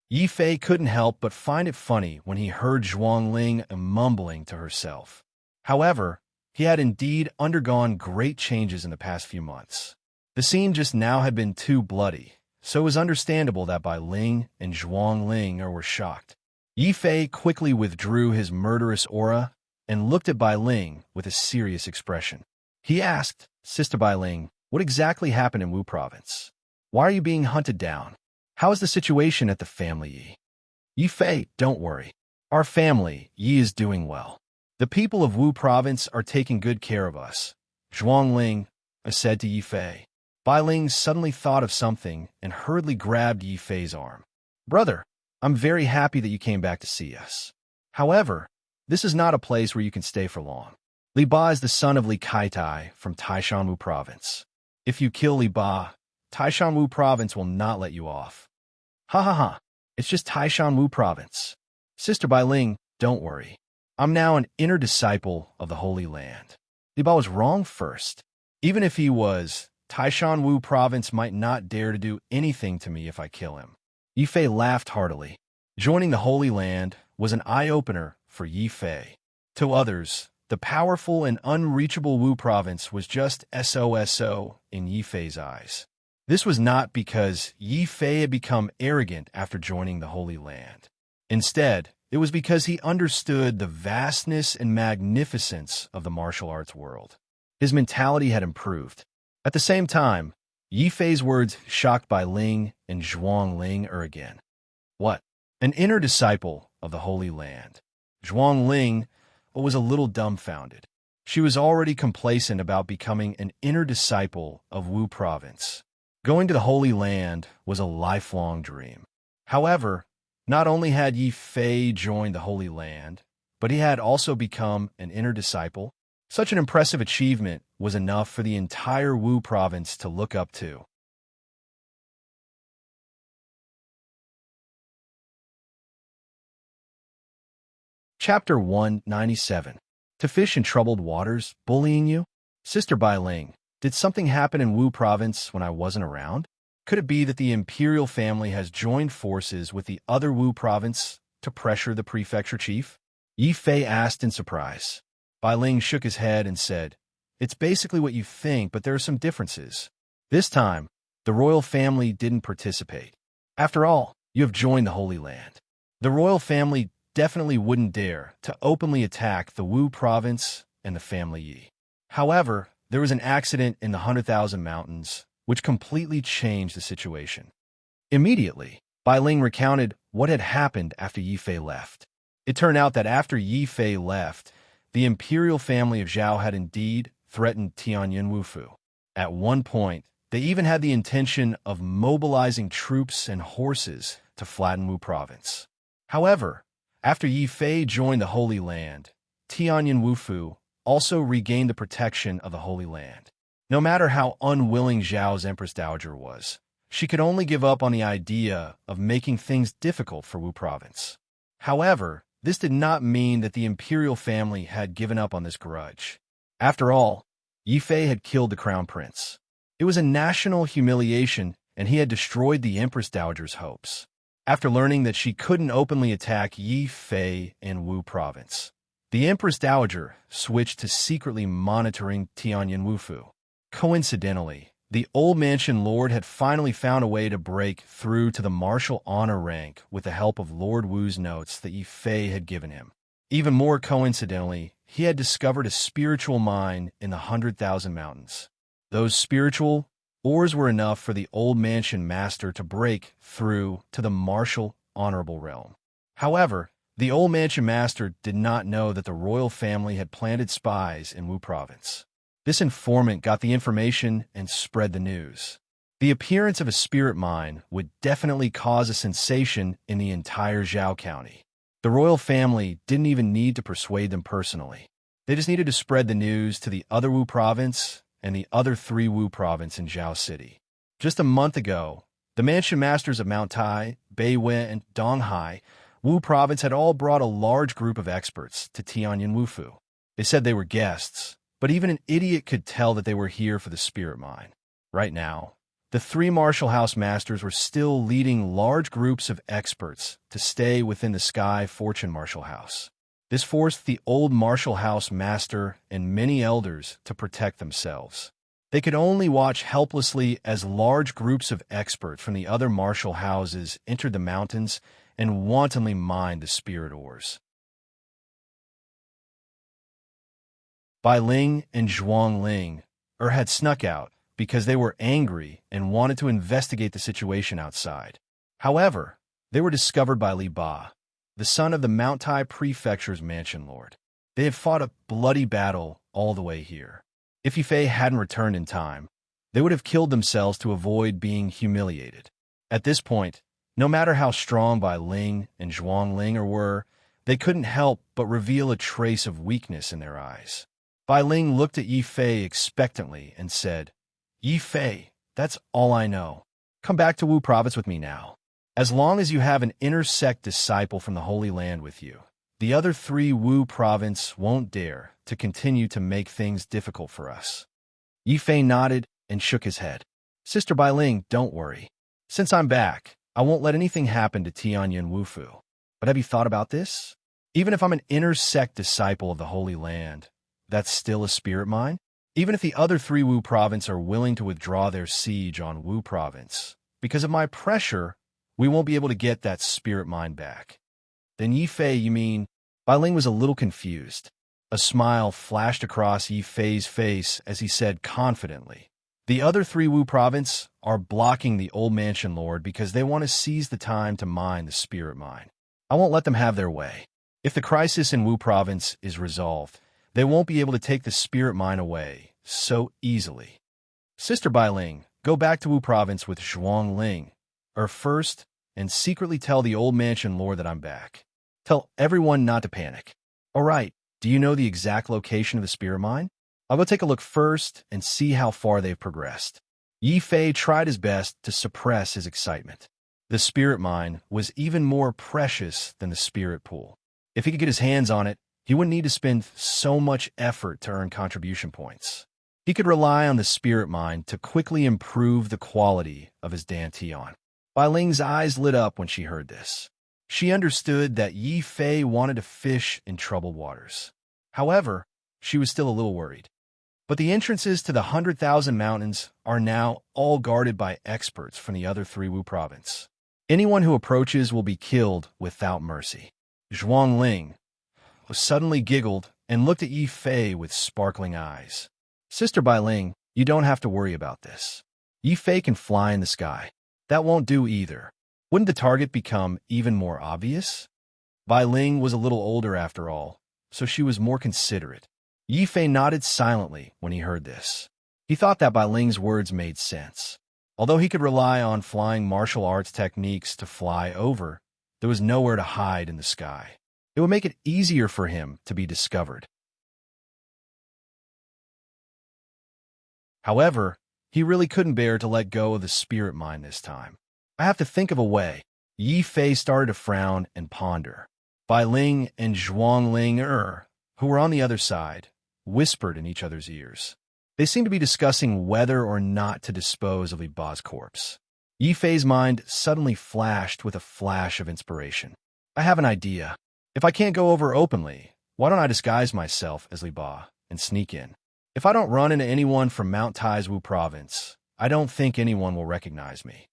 Yi Fei couldn't help but find it funny when he heard Zhuangling mumbling to herself. However, he had indeed undergone great changes in the past few months. The scene just now had been too bloody, so it was understandable that Bai Ling and Zhuangling were shocked. Yi Fei quickly withdrew his murderous aura and looked at Bai Ling with a serious expression. He asked, "Sister Bai Ling, what exactly happened in Wu Province? Why are you being hunted down? How is the situation at the family Yi?" "Yi Fei, don't worry. Our family, Yi, is doing well. The people of Wu Province are taking good care of us," Zhuangling said to Yi Fei. Bai Ling suddenly thought of something and hurriedly grabbed Yi Fei's arm. "Brother, I'm very happy that you came back to see us. However, this is not a place where you can stay for long. Li Ba is the son of Li Kaitai from Taishan Wu Province. If you kill Li Ba, Taishan Wu Province will not let you off." "Ha ha ha, it's just Taishan Wu Province. Sister Bai Ling, don't worry. I'm now an inner disciple of the Holy Land." Li Ba was wrong first. Even if he was, Taishan Wu Province might not dare to do anything to me if I kill him. Yi Fei laughed heartily. Joining the Holy Land was an eye-opener for Yi Fei. To others, the powerful and unreachable Wu Province was just SOSO in Yi Fei's eyes. This was not because Yi Fei had become arrogant after joining the Holy Land. Instead, it was because he understood the vastness and magnificence of the martial arts world. His mentality had improved. At the same time, Yi Fei's words shocked Bai Ling and Zhuangling again. What? An inner disciple of the Holy Land. Zhuangling was a little dumbfounded. She was already complacent about becoming an inner disciple of Wu Province. Going to the Holy Land was a lifelong dream. However, not only had Yi Fei joined the Holy Land, but he had also become an inner disciple. Such an impressive achievement was enough for the entire Wu Province to look up to. Chapter 197. To fish in troubled waters, bullying you? Sister Bai Ling, did something happen in Wu province when I wasn't around? Could it be that the imperial family has joined forces with the other Wu province to pressure the prefecture chief? Yi Fei asked in surprise. Bai Ling shook his head and said, "It's basically what you think, but there are some differences. This time, the royal family didn't participate. After all, you have joined the Holy Land. The royal family definitely wouldn't dare to openly attack the Wu province and the family Yi. However, there was an accident in the 100,000 Mountains, which completely changed the situation." Immediately, Bai Ling recounted what had happened after Yi Fei left. It turned out that after Yi Fei left, the imperial family of Zhao had indeed threatened Tianyin Wufu. At one point, they even had the intention of mobilizing troops and horses to flatten Wu province. However, after Yi Fei joined the Holy Land, Tianyin Wufu also regained the protection of the Holy Land. No matter how unwilling Zhao's Empress Dowager was, she could only give up on the idea of making things difficult for Wu province. However, this did not mean that the imperial family had given up on this grudge. After all, Yi Fei had killed the crown prince. It was a national humiliation, and he had destroyed the Empress Dowager's hopes. After learning that she couldn't openly attack Yi Fei in Wu province, the Empress Dowager switched to secretly monitoring Tianyin Wufu. Coincidentally, the old mansion lord had finally found a way to break through to the martial honor rank with the help of Lord Wu's notes that Yi Fei had given him. Even more coincidentally, he had discovered a spiritual mine in the 100,000 Mountains. Those spiritual ores were enough for the old mansion master to break through to the martial honorable realm. However, the old mansion master did not know that the royal family had planted spies in Wu province. This informant got the information and spread the news. The appearance of a spirit mine would definitely cause a sensation in the entire Zhao County. The royal family didn't even need to persuade them personally. They just needed to spread the news to the other Wu province and the other 3 Wu province in Zhao City. Just a month ago, the mansion masters of Mount Tai, Beiwen, and Donghai, Wu province had all brought a large group of experts to Tianyin Wufu. They said they were guests, but even an idiot could tell that they were here for the spirit mine. Right now, the 3 martial house masters were still leading large groups of experts to stay within the Sky Fortune Martial House. This forced the old martial house master and many elders to protect themselves. They could only watch helplessly as large groups of experts from the other martial houses entered the mountains and wantonly mined the spirit ores. Bai Ling and Zhuang Ling had snuck out because they were angry and wanted to investigate the situation outside. However, they were discovered by Li Ba, the son of the Mount Tai Prefecture's mansion lord. They had fought a bloody battle all the way here. If Yi Fei hadn't returned in time, they would have killed themselves to avoid being humiliated. At this point, no matter how strong Bai Ling and Zhuang Ling were, they couldn't help but reveal a trace of weakness in their eyes. Bai Ling looked at Yi Fei expectantly and said, "Yi Fei, that's all I know. Come back to Wu province with me now. As long as you have an inner sect disciple from the Holy Land with you, the other 3 Wu province won't dare to continue to make things difficult for us." Yi Fei nodded and shook his head. "Sister Bai Ling, don't worry. Since I'm back, I won't let anything happen to Tianyin Wufu. But have you thought about this? Even if I'm an inner sect disciple of the Holy Land, that's still a spirit mine? Even if the other 3 Wu province are willing to withdraw their siege on Wu province, because of my pressure, we won't be able to get that spirit mine back." "Then Yi Fei, you mean?" Bai Ling was a little confused. A smile flashed across Yi Fei's face as he said confidently, "The other 3 Wu province are blocking the old mansion lord because they want to seize the time to mine the spirit mine. I won't let them have their way. If the crisis in Wu province is resolved, they won't be able to take the spirit mine away so easily. Sister Bai Ling, go back to Wu province with Zhuang Ling, first, and secretly tell the old mansion lord that I'm back. Tell everyone not to panic. All right, do you know the exact location of the spirit mine? I'll go take a look first and see how far they've progressed." Yi Fei tried his best to suppress his excitement. The spirit mine was even more precious than the spirit pool. If he could get his hands on it, he wouldn't need to spend so much effort to earn contribution points. He could rely on the spirit mind to quickly improve the quality of his dantian. Bai Ling's eyes lit up when she heard this. She understood that Yi Fei wanted to fish in troubled waters. However, she was still a little worried. But the entrances to the 100,000 mountains are now all guarded by experts from the other three Wu province. Anyone who approaches will be killed without mercy. Zhuang Ling suddenly giggled and looked at Yi Fei with sparkling eyes. Sister Bai Ling, you don't have to worry about this. Yi Fei can fly in the sky. That won't do either. Wouldn't the target become even more obvious? Bai Ling was a little older after all, so she was more considerate. Yi Fei nodded silently when he heard this. He thought that Bai Ling's words made sense. Although he could rely on flying martial arts techniques to fly over, there was nowhere to hide in the sky. It would make it easier for him to be discovered. However, he really couldn't bear to let go of the spirit mind this time. I have to think of a way. Yi Fei started to frown and ponder. Bai Ling and Zhuang Ling, who were on the other side, whispered in each other's ears. They seemed to be discussing whether or not to dispose of Li Ba's corpse. Yi Fei's mind suddenly flashed with a flash of inspiration. I have an idea. If I can't go over openly, why don't I disguise myself as Li Ba and sneak in? If I don't run into anyone from Mount Tai's Wu province, I don't think anyone will recognize me.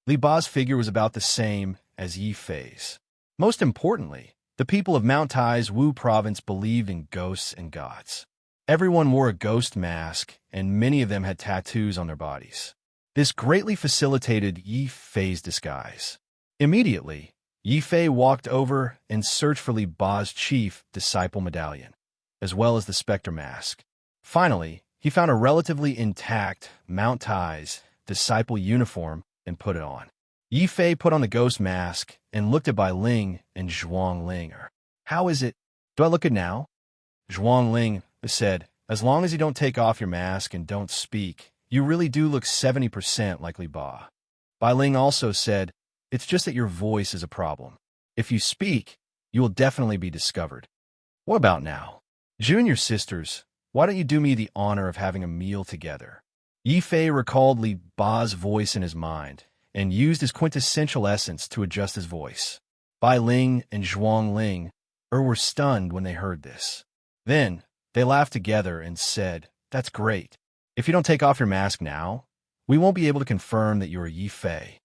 Li Ba's figure was about the same as Yi Fei's. Most importantly, the people of Mount Tai's Wu province believed in ghosts and gods. Everyone wore a ghost mask, and many of them had tattoos on their bodies. This greatly facilitated Yi Fei's disguise. Immediately, Yi Fei walked over and searched for Li Ba's chief disciple medallion, as well as the specter mask. Finally, he found a relatively intact Mount Tai's disciple uniform and put it on. Yi Fei put on the ghost mask and looked at Bai Ling and Zhuang Ling. How is it? Do I look good now? Zhuang Ling said, as long as you don't take off your mask and don't speak, you really do look 70% like Li Ba. Bai Ling also said, it's just that your voice is a problem. If you speak, you will definitely be discovered. What about now? Junior sisters, why don't you do me the honor of having a meal together? Yi Fei recalled Li Ba's voice in his mind and used his quintessential essence to adjust his voice. Bai Ling and Zhuang Ling were stunned when they heard this. Then, they laughed together and said, that's great. If you don't take off your mask now, we won't be able to confirm that you're Yi Fei.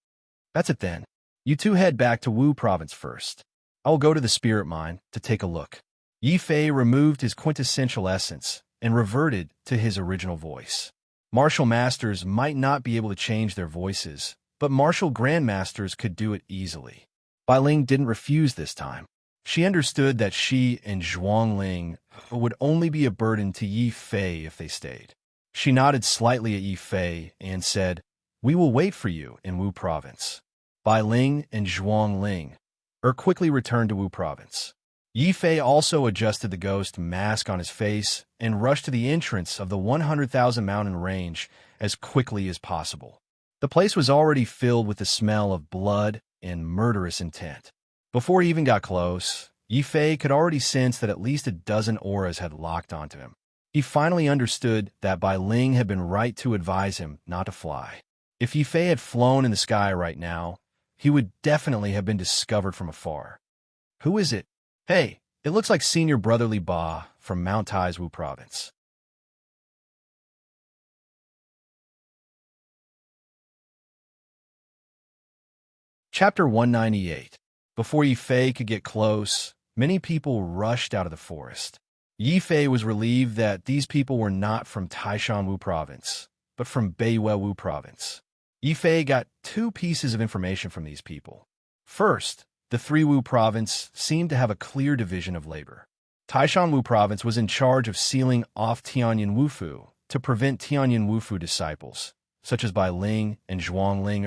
That's it then. You two head back to Wu province first. I will go to the spirit mine to take a look. Yi Fei removed his quintessential essence and reverted to his original voice. Martial masters might not be able to change their voices, but martial grandmasters could do it easily. Bai Ling didn't refuse this time. She understood that she and Zhuang Ling would only be a burden to Yi Fei if they stayed. She nodded slightly at Yi Fei and said, we will wait for you in Wu province. Bai Ling and Zhuang Ling quickly returned to Wu province. Yi Fei also adjusted the ghost mask on his face and rushed to the entrance of the 100,000 mountain range as quickly as possible. The place was already filled with the smell of blood and murderous intent. Before he even got close, Yi Fei could already sense that at least a dozen auras had locked onto him. He finally understood that Bai Ling had been right to advise him not to fly. If Yi Fei had flown in the sky right now, he would definitely have been discovered from afar. Who is it? Hey, it looks like Senior Brother Li Ba from Mount Tai's Wu province. Chapter 198. Before Yi Fei could get close, many people rushed out of the forest. Yi Fei was relieved that these people were not from Taishan Wu province, but from Beiwei Wu province. Yi Fei got two pieces of information from these people. First, the three Wu province seemed to have a clear division of labor. Taishan Wu province was in charge of sealing off Tianyin Wufu to prevent Tianyin Wufu disciples, such as Bai Ling and Zhuang Ling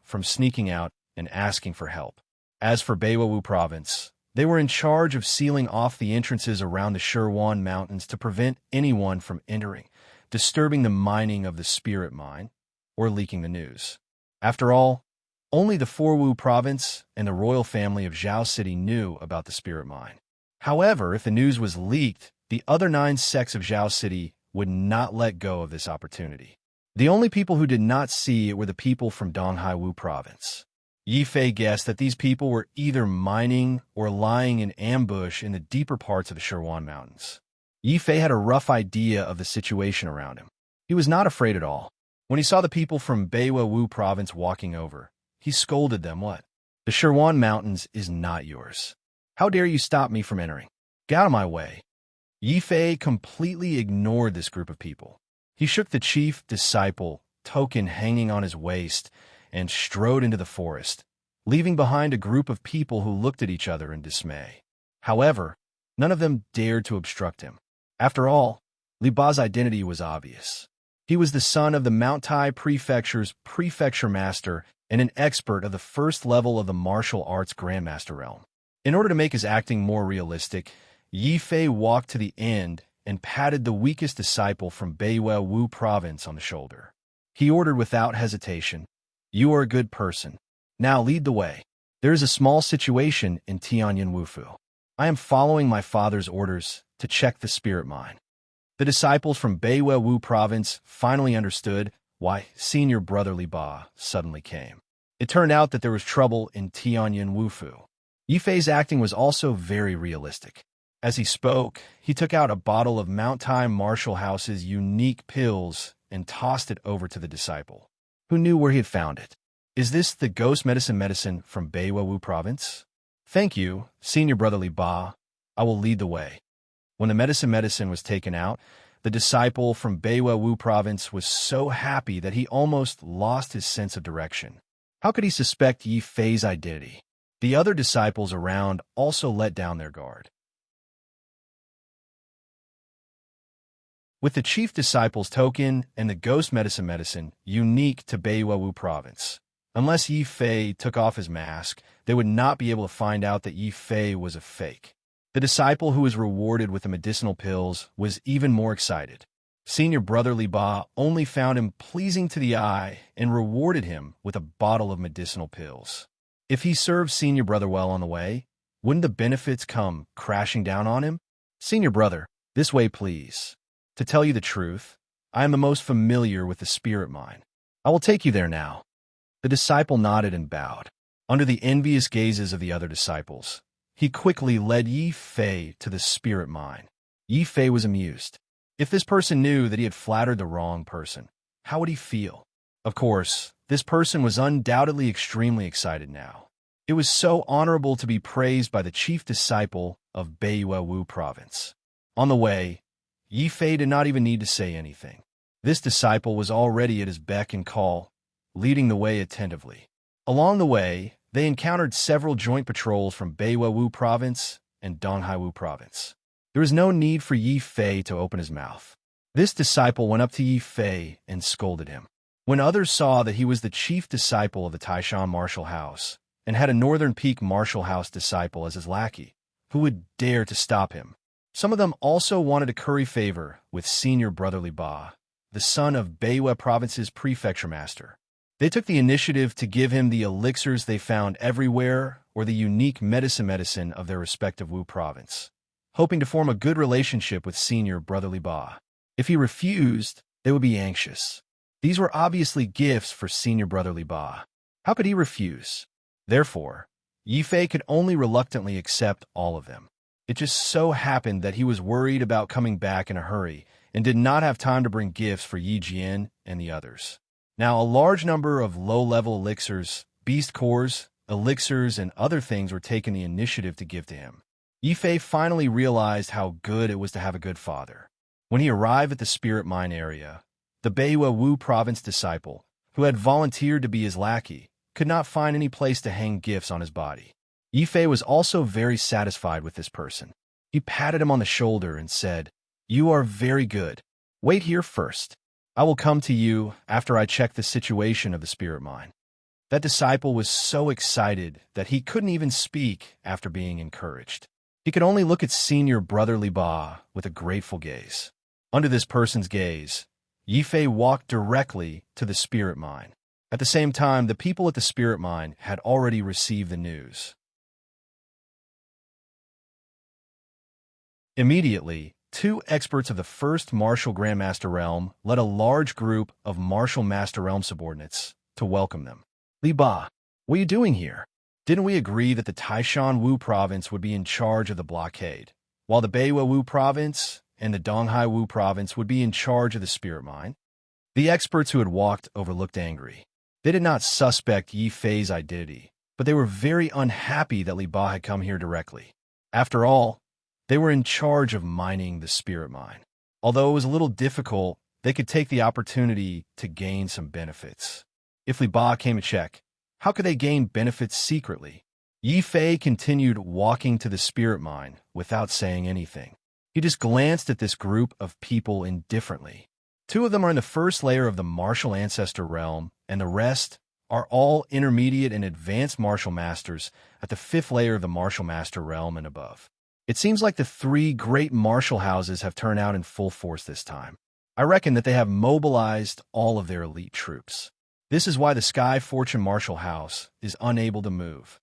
from sneaking out and asking for help. As for Beiwa Wu province, they were in charge of sealing off the entrances around the Shirwan Mountains to prevent anyone from entering, disturbing the mining of the spirit mine, or leaking the news. After all, only the four Wu province and the royal family of Zhao City knew about the spirit mine. However, if the news was leaked, the other 9 sects of Zhao City would not let go of this opportunity. The only people who did not see it were the people from Donghai province. Yi Fei guessed that these people were either mining or lying in ambush in the deeper parts of the Sherwan Mountains. Yi Fei had a rough idea of the situation around him. He was not afraid at all. When he saw the people from Beiwa province walking over, he scolded them. What? The Sherwan Mountains is not yours. How dare you stop me from entering? Get out of my way. Yi Fei completely ignored this group of people. He shook the chief disciple token hanging on his waist and strode into the forest, leaving behind a group of people who looked at each other in dismay. However, none of them dared to obstruct him. After all, Li Ba's identity was obvious. He was the son of the Mount Tai Prefecture's prefecture master and an expert of the first level of the martial arts grandmaster realm. In order to make his acting more realistic, Yi Fei walked to the end and patted the weakest disciple from Beiwa province on the shoulder. He ordered without hesitation, "You are a good person. Now lead the way. There is a small situation in Tianyan Wufu. I am following my father's orders to check the spirit mine." The disciples from Beiwa province finally understood why senior brother Li Ba suddenly came. It turned out that there was trouble in Tianyan Wufu. Yi Fei's acting was also very realistic. As he spoke, he took out a bottle of Mount Tai Martial House's unique pills and tossed it over to the disciple, who knew where he had found it. "Is this the ghost medicine from Beiwa province?" "Thank you, senior brother Li Ba. I will lead the way." When the medicine was taken out, the disciple from Beiwa province was so happy that he almost lost his sense of direction. How could he suspect Yi Fei's identity? The other disciples around also let down their guard. With the chief disciple's token and the ghost medicine unique to Beiwa province, unless Yi Fei took off his mask, they would not be able to find out that Yi Fei was a fake. The disciple who was rewarded with the medicinal pills was even more excited. Senior brother Li Ba only found him pleasing to the eye and rewarded him with a bottle of medicinal pills. If he served senior brother well on the way, wouldn't the benefits come crashing down on him? "Senior brother, this way please. To tell you the truth, I am the most familiar with the spirit mine. I will take you there now." The disciple nodded and bowed. Under the envious gazes of the other disciples, he quickly led Yi Fei to the spirit mine. Yi Fei was amused. If this person knew that he had flattered the wrong person, how would he feel? Of course, this person was undoubtedly extremely excited now. It was so honorable to be praised by the chief disciple of Beiwa province. On the way, Yi Fei did not even need to say anything. This disciple was already at his beck and call, leading the way attentively. Along the way, they encountered several joint patrols from Beiwa province and Donghai province. There was no need for Yi Fei to open his mouth. This disciple went up to Yi Fei and scolded him. When others saw that he was the chief disciple of the Taishan Martial House and had a Northern Peak Martial House disciple as his lackey, who would dare to stop him? Some of them also wanted to curry favor with senior brother Li Ba, the son of Beiwa province's prefecture master. They took the initiative to give him the elixirs they found everywhere or the unique medicine of their respective Wu province, hoping to form a good relationship with senior brother Li Ba. If he refused, they would be anxious. These were obviously gifts for senior brother Li Ba. How could he refuse? Therefore, Yi Fei could only reluctantly accept all of them. It just so happened that he was worried about coming back in a hurry and did not have time to bring gifts for Yi Jian and the others. Now, a large number of low-level elixirs, beast cores, elixirs, and other things were taking the initiative to give to him. Yi Fei finally realized how good it was to have a good father. When he arrived at the spirit mine area, the Beiwa province disciple, who had volunteered to be his lackey, could not find any place to hang gifts on his body. Yi Fei was also very satisfied with this person. He patted him on the shoulder and said, "You are very good. Wait here first. I will come to you after I check the situation of the spirit mine." That disciple was so excited that he couldn't even speak after being encouraged. He could only look at senior brother Li Ba with a grateful gaze. Under this person's gaze, Yi Fei walked directly to the spirit mine. At the same time, the people at the spirit mine had already received the news. Immediately, two experts of the first martial Grandmaster realm led a large group of martial Master realm subordinates to welcome them. Li Ba, what are you doing here? Didn't we agree that the Taishan Wu province would be in charge of the blockade, while the Beiwa Wu province and the Donghai Wu province would be in charge of the spirit mine? The experts who had walked over looked angry. They did not suspect Yi Fei's identity, but they were very unhappy that Li Ba had come here directly. After all, they were in charge of mining the spirit mine. Although it was a little difficult, they could take the opportunity to gain some benefits. If Li Ba came to check, how could they gain benefits secretly? Yi Fei continued walking to the spirit mine without saying anything. He just glanced at this group of people indifferently. Two of them are in the first layer of the martial ancestor realm, and the rest are all intermediate and advanced martial masters at the fifth layer of the martial master realm and above. It seems like the three great martial houses have turned out in full force this time. I reckon that they have mobilized all of their elite troops. This is why the Sky Fortune Martial House is unable to move.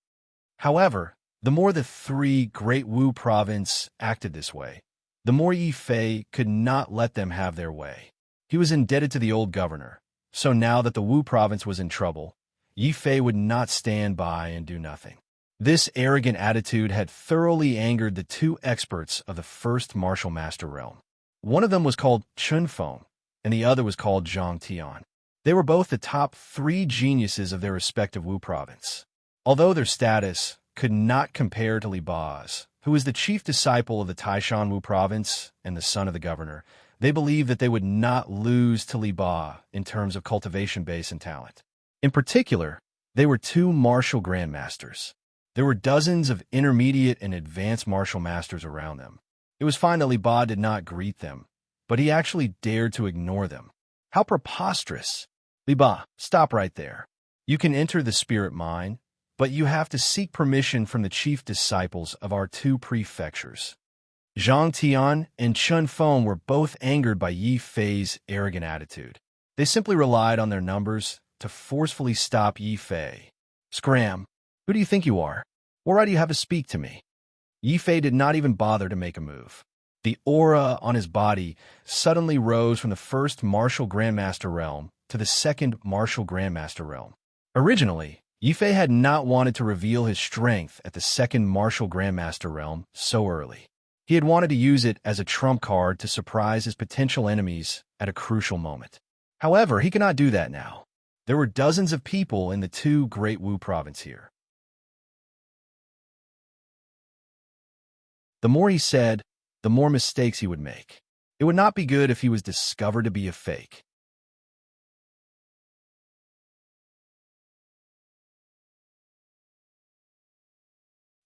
However, the more the three Great Wu province acted this way, the more Yi Fei could not let them have their way. He was indebted to the old governor, so now that the Wu province was in trouble, Yi Fei would not stand by and do nothing. This arrogant attitude had thoroughly angered the two experts of the first martial master realm. One of them was called Chun Feng, and the other was called Zhang Tian. They were both the top three geniuses of their respective Wu province. Although their status could not compare to Li Ba's, who was the chief disciple of the Taishan Wu province and the son of the governor, they believed that they would not lose to Li Ba in terms of cultivation base and talent. In particular, they were two martial grandmasters. There were dozens of intermediate and advanced martial masters around them. It was fine that Li Ba did not greet them, but he actually dared to ignore them. How preposterous! Li Ba, stop right there. You can enter the spirit mine, but you have to seek permission from the chief disciples of our two prefectures. Zhang Tian and Chun Feng were both angered by Yi Fei's arrogant attitude. They simply relied on their numbers to forcefully stop Yi Fei. Scram, who do you think you are? What right do you have to speak to me? Yi Fei did not even bother to make a move. The aura on his body suddenly rose from the first martial grandmaster realm to the second martial grandmaster realm. Originally, Yi Fei had not wanted to reveal his strength at the second martial grandmaster realm so early. He had wanted to use it as a trump card to surprise his potential enemies at a crucial moment. However, he cannot do that now. There were dozens of people in the two Great Wu province here. The more he said, the more mistakes he would make. It would not be good if he was discovered to be a fake.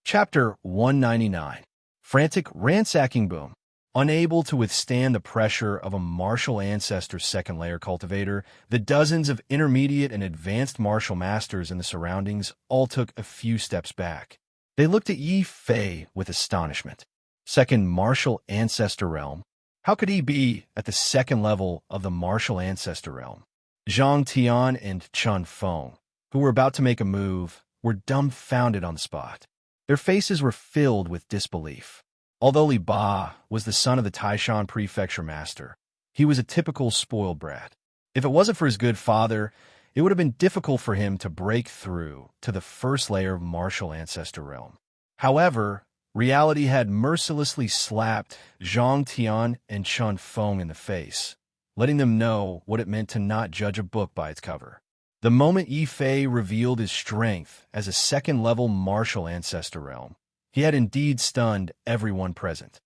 Chapter 199. Frantic Ransacking Boom. Unable to withstand the pressure of a martial ancestor second-layer cultivator, the dozens of intermediate and advanced martial masters in the surroundings all took a few steps back. They looked at Yi Fei with astonishment. Second martial ancestor realm? How could he be at the second level of the martial ancestor realm? Zhang Tian and Chun Feng, who were about to make a move, were dumbfounded on the spot. Their faces were filled with disbelief. Although Li Ba was the son of the Taishan prefecture master, he was a typical spoiled brat. If it wasn't for his good father, it would have been difficult for him to break through to the first layer of martial ancestor realm. However, reality had mercilessly slapped Zhang Tian and Chun Feng in the face, letting them know what it meant to not judge a book by its cover. The moment Yi Fei revealed his strength as a second-level martial ancestor realm, he had indeed stunned everyone present.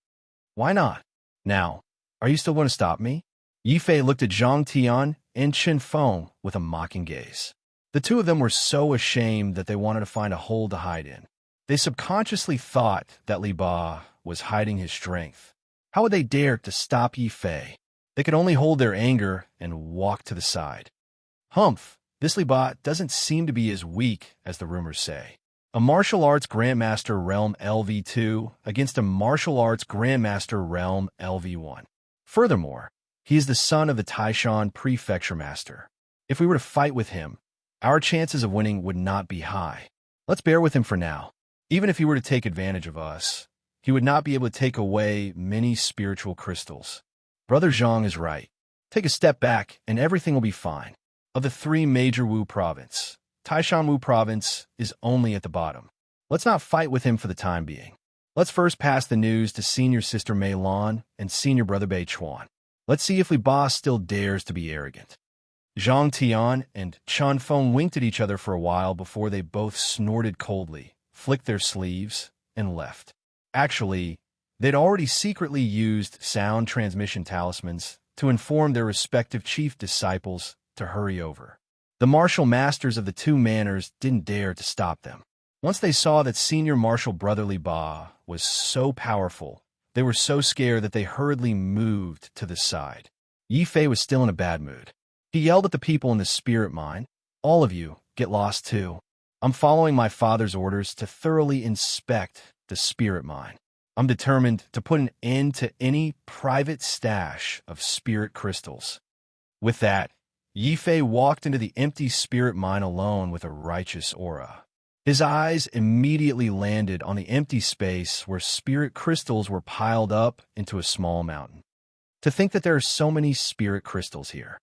Why not? Now, are you still going to stop me? Yi Fei looked at Zhang Tian and Chun Feng with a mocking gaze. The two of them were so ashamed that they wanted to find a hole to hide in. They subconsciously thought that Li Ba was hiding his strength. How would they dare to stop Yi Fei? They could only hold their anger and walk to the side. Humph! This Li Ba doesn't seem to be as weak as the rumors say. A martial arts Grandmaster Realm LV2 against a martial arts Grandmaster Realm LV1. Furthermore, he is the son of the Taishan Prefecture Master. If we were to fight with him, our chances of winning would not be high. Let's bear with him for now. Even if he were to take advantage of us, he would not be able to take away many spiritual crystals. Brother Zhang is right. Take a step back and everything will be fine. Of the three major Wu province, Taishan Wu province is only at the bottom. Let's not fight with him for the time being. Let's first pass the news to senior sister Mei Lan and senior brother Bei Chuan. Let's see if Li Ba still dares to be arrogant. Zhang Tian and Chun Feng winked at each other for a while before they both snorted coldly, flicked their sleeves, and left. Actually, they'd already secretly used sound transmission talismans to inform their respective chief disciples to hurry over. The martial masters of the two manors didn't dare to stop them. Once they saw that senior martial brother Li Ba was so powerful, they were so scared that they hurriedly moved to the side. Yi Fei was still in a bad mood. He yelled at the people in the spirit mine, "All of you, get lost too. I'm following my father's orders to thoroughly inspect the spirit mine. I'm determined to put an end to any private stash of spirit crystals." With that, Yi Fei walked into the empty spirit mine alone with a righteous aura. His eyes immediately landed on the empty space where spirit crystals were piled up into a small mountain. To think that there are so many spirit crystals here.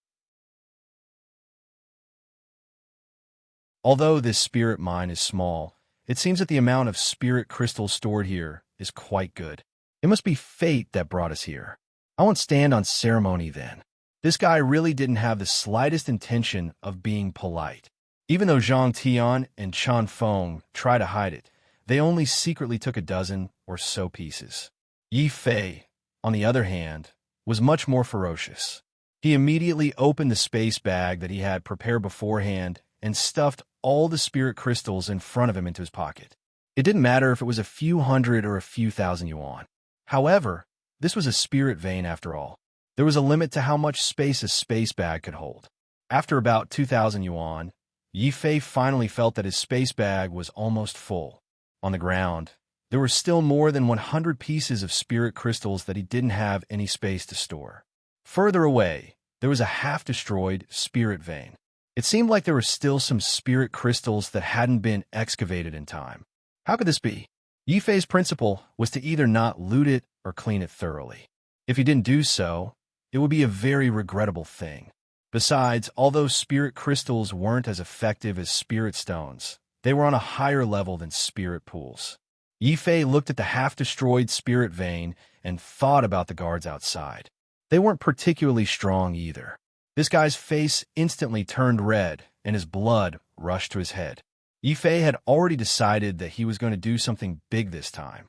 Although this spirit mine is small, it seems that the amount of spirit crystals stored here is quite good. It must be fate that brought us here. I won't stand on ceremony then. This guy really didn't have the slightest intention of being polite. Even though Zhang Tian and Chun Feng tried to hide it, they only secretly took a dozen or so pieces. Yi Fei, on the other hand, was much more ferocious. He immediately opened the space bag that he had prepared beforehand and stuffed all the spirit crystals in front of him into his pocket. It didn't matter if it was a few hundred or a few thousand yuan. However, this was a spirit vein after all. There was a limit to how much space a space bag could hold. After about 2,000 yuan, Yi Fei finally felt that his space bag was almost full. On the ground, there were still more than 100 pieces of spirit crystals that he didn't have any space to store. Further away, there was a half-destroyed spirit vein. It seemed like there were still some spirit crystals that hadn't been excavated in time. How could this be? Yi Fei's principle was to either not loot it or clean it thoroughly. If he didn't do so, it would be a very regrettable thing. Besides, although spirit crystals weren't as effective as spirit stones, they were on a higher level than spirit pools. Yi Fei looked at the half-destroyed spirit vein and thought about the guards outside. They weren't particularly strong either. This guy's face instantly turned red and his blood rushed to his head. Yi Fei had already decided that he was going to do something big this time.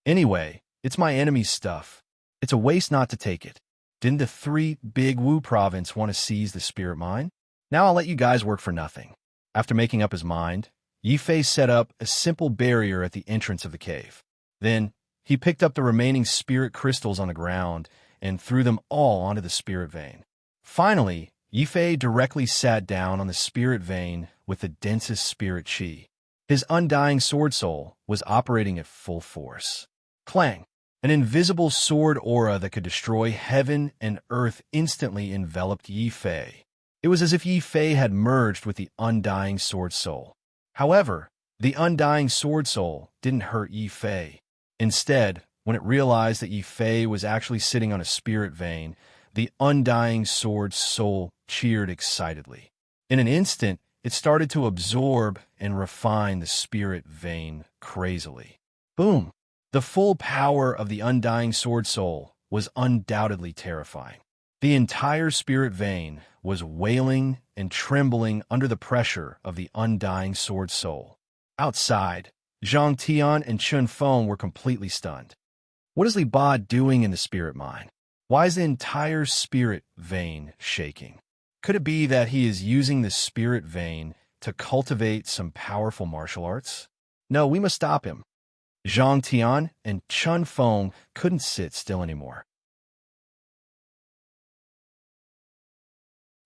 Anyway, it's my enemy's stuff. It's a waste not to take it. Didn't the three big Wu province want to seize the spirit mine? Now I'll let you guys work for nothing. After making up his mind, Yi Fei set up a simple barrier at the entrance of the cave. Then, he picked up the remaining spirit crystals on the ground and threw them all onto the spirit vein. Finally, Yi Fei directly sat down on the spirit vein with the densest spirit chi. His undying sword soul was operating at full force. Clang! An invisible sword aura that could destroy heaven and earth instantly enveloped Yi Fei. It was as if Yi Fei had merged with the undying sword soul. However, the undying sword soul didn't hurt Yi Fei. Instead, when it realized that Yi Fei was actually sitting on a spirit vein, the undying sword soul cheered excitedly. In an instant, it started to absorb and refine the spirit vein crazily. Boom! The full power of the undying sword soul was undoubtedly terrifying. The entire spirit vein was wailing and trembling under the pressure of the undying sword soul. Outside, Zhang Tian and Chun Feng were completely stunned. What is Li Ba doing in the spirit mine? Why is the entire spirit vein shaking? Could it be that he is using the spirit vein to cultivate some powerful martial arts? No, we must stop him. Zhang Tian and Chun Feng couldn't sit still anymore.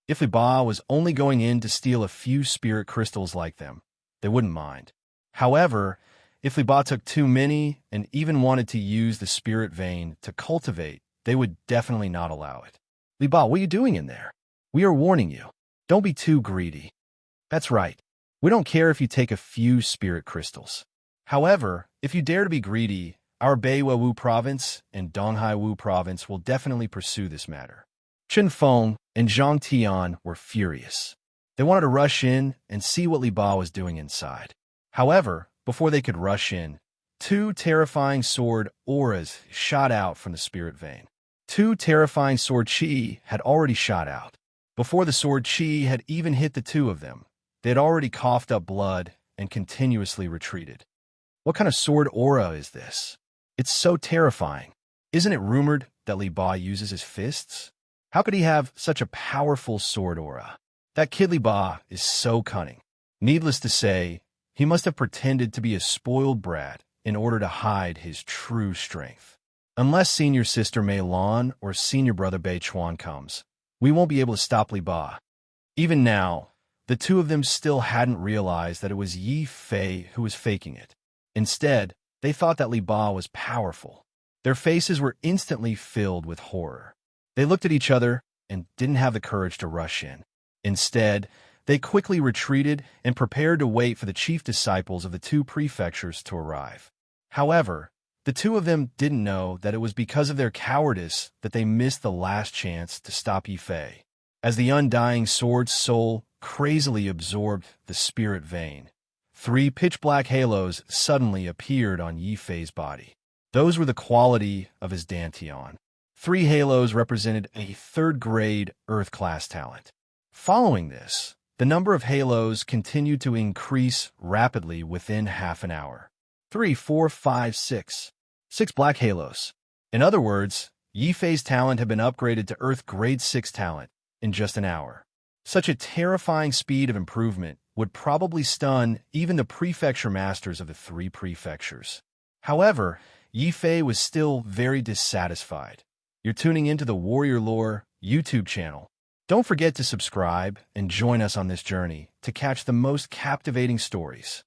If Li Ba was only going in to steal a few spirit crystals like them, they wouldn't mind. However, if Li Ba took too many and even wanted to use the spirit vein to cultivate, they would definitely not allow it. Li Ba, what are you doing in there? We are warning you. Don't be too greedy. That's right. We don't care if you take a few spirit crystals. However, if you dare to be greedy, Our Beiwu province and Donghaiwu province will definitely pursue this matter. Chen Feng and Zhang Tian were furious. They wanted to rush in and see what Li Ba was doing inside. However, before they could rush in, two terrifying sword auras shot out from the spirit vein. Two terrifying sword chi had already shot out. Before the sword chi had even hit the two of them, they had already coughed up blood and continuously retreated. What kind of sword aura is this? It's so terrifying. Isn't it rumored that Li Ba uses his fists? How could he have such a powerful sword aura? That kid Li Ba is so cunning. Needless to say, he must have pretended to be a spoiled brat in order to hide his true strength. Unless senior sister Mei Lan or senior brother Bei Chuan comes, we won't be able to stop Li Ba. Even now, the two of them still hadn't realized that it was Yi Fei who was faking it. Instead, they thought that Li Ba was powerful. Their faces were instantly filled with horror. They looked at each other and didn't have the courage to rush in. Instead, they quickly retreated and prepared to wait for the chief disciples of the two prefectures to arrive. However, the two of them didn't know that it was because of their cowardice that they missed the last chance to stop Yi Fei. As the undying sword's soul crazily absorbed the spirit vein, three pitch-black halos suddenly appeared on Yi Fei's body. Those were the quality of his dantian. Three halos represented a third-grade Earth-class talent. Following this, the number of halos continued to increase rapidly within half an hour. 3, 4, 5, 6. 6 black halos. In other words, Yi Fei's talent had been upgraded to Earth Grade 6 talent in just an hour. Such a terrifying speed of improvement would probably stun even the prefecture masters of the three prefectures. However, Yi Fei was still very dissatisfied. You're tuning into the Warrior Lore YouTube channel. Don't forget to subscribe and join us on this journey to catch the most captivating stories.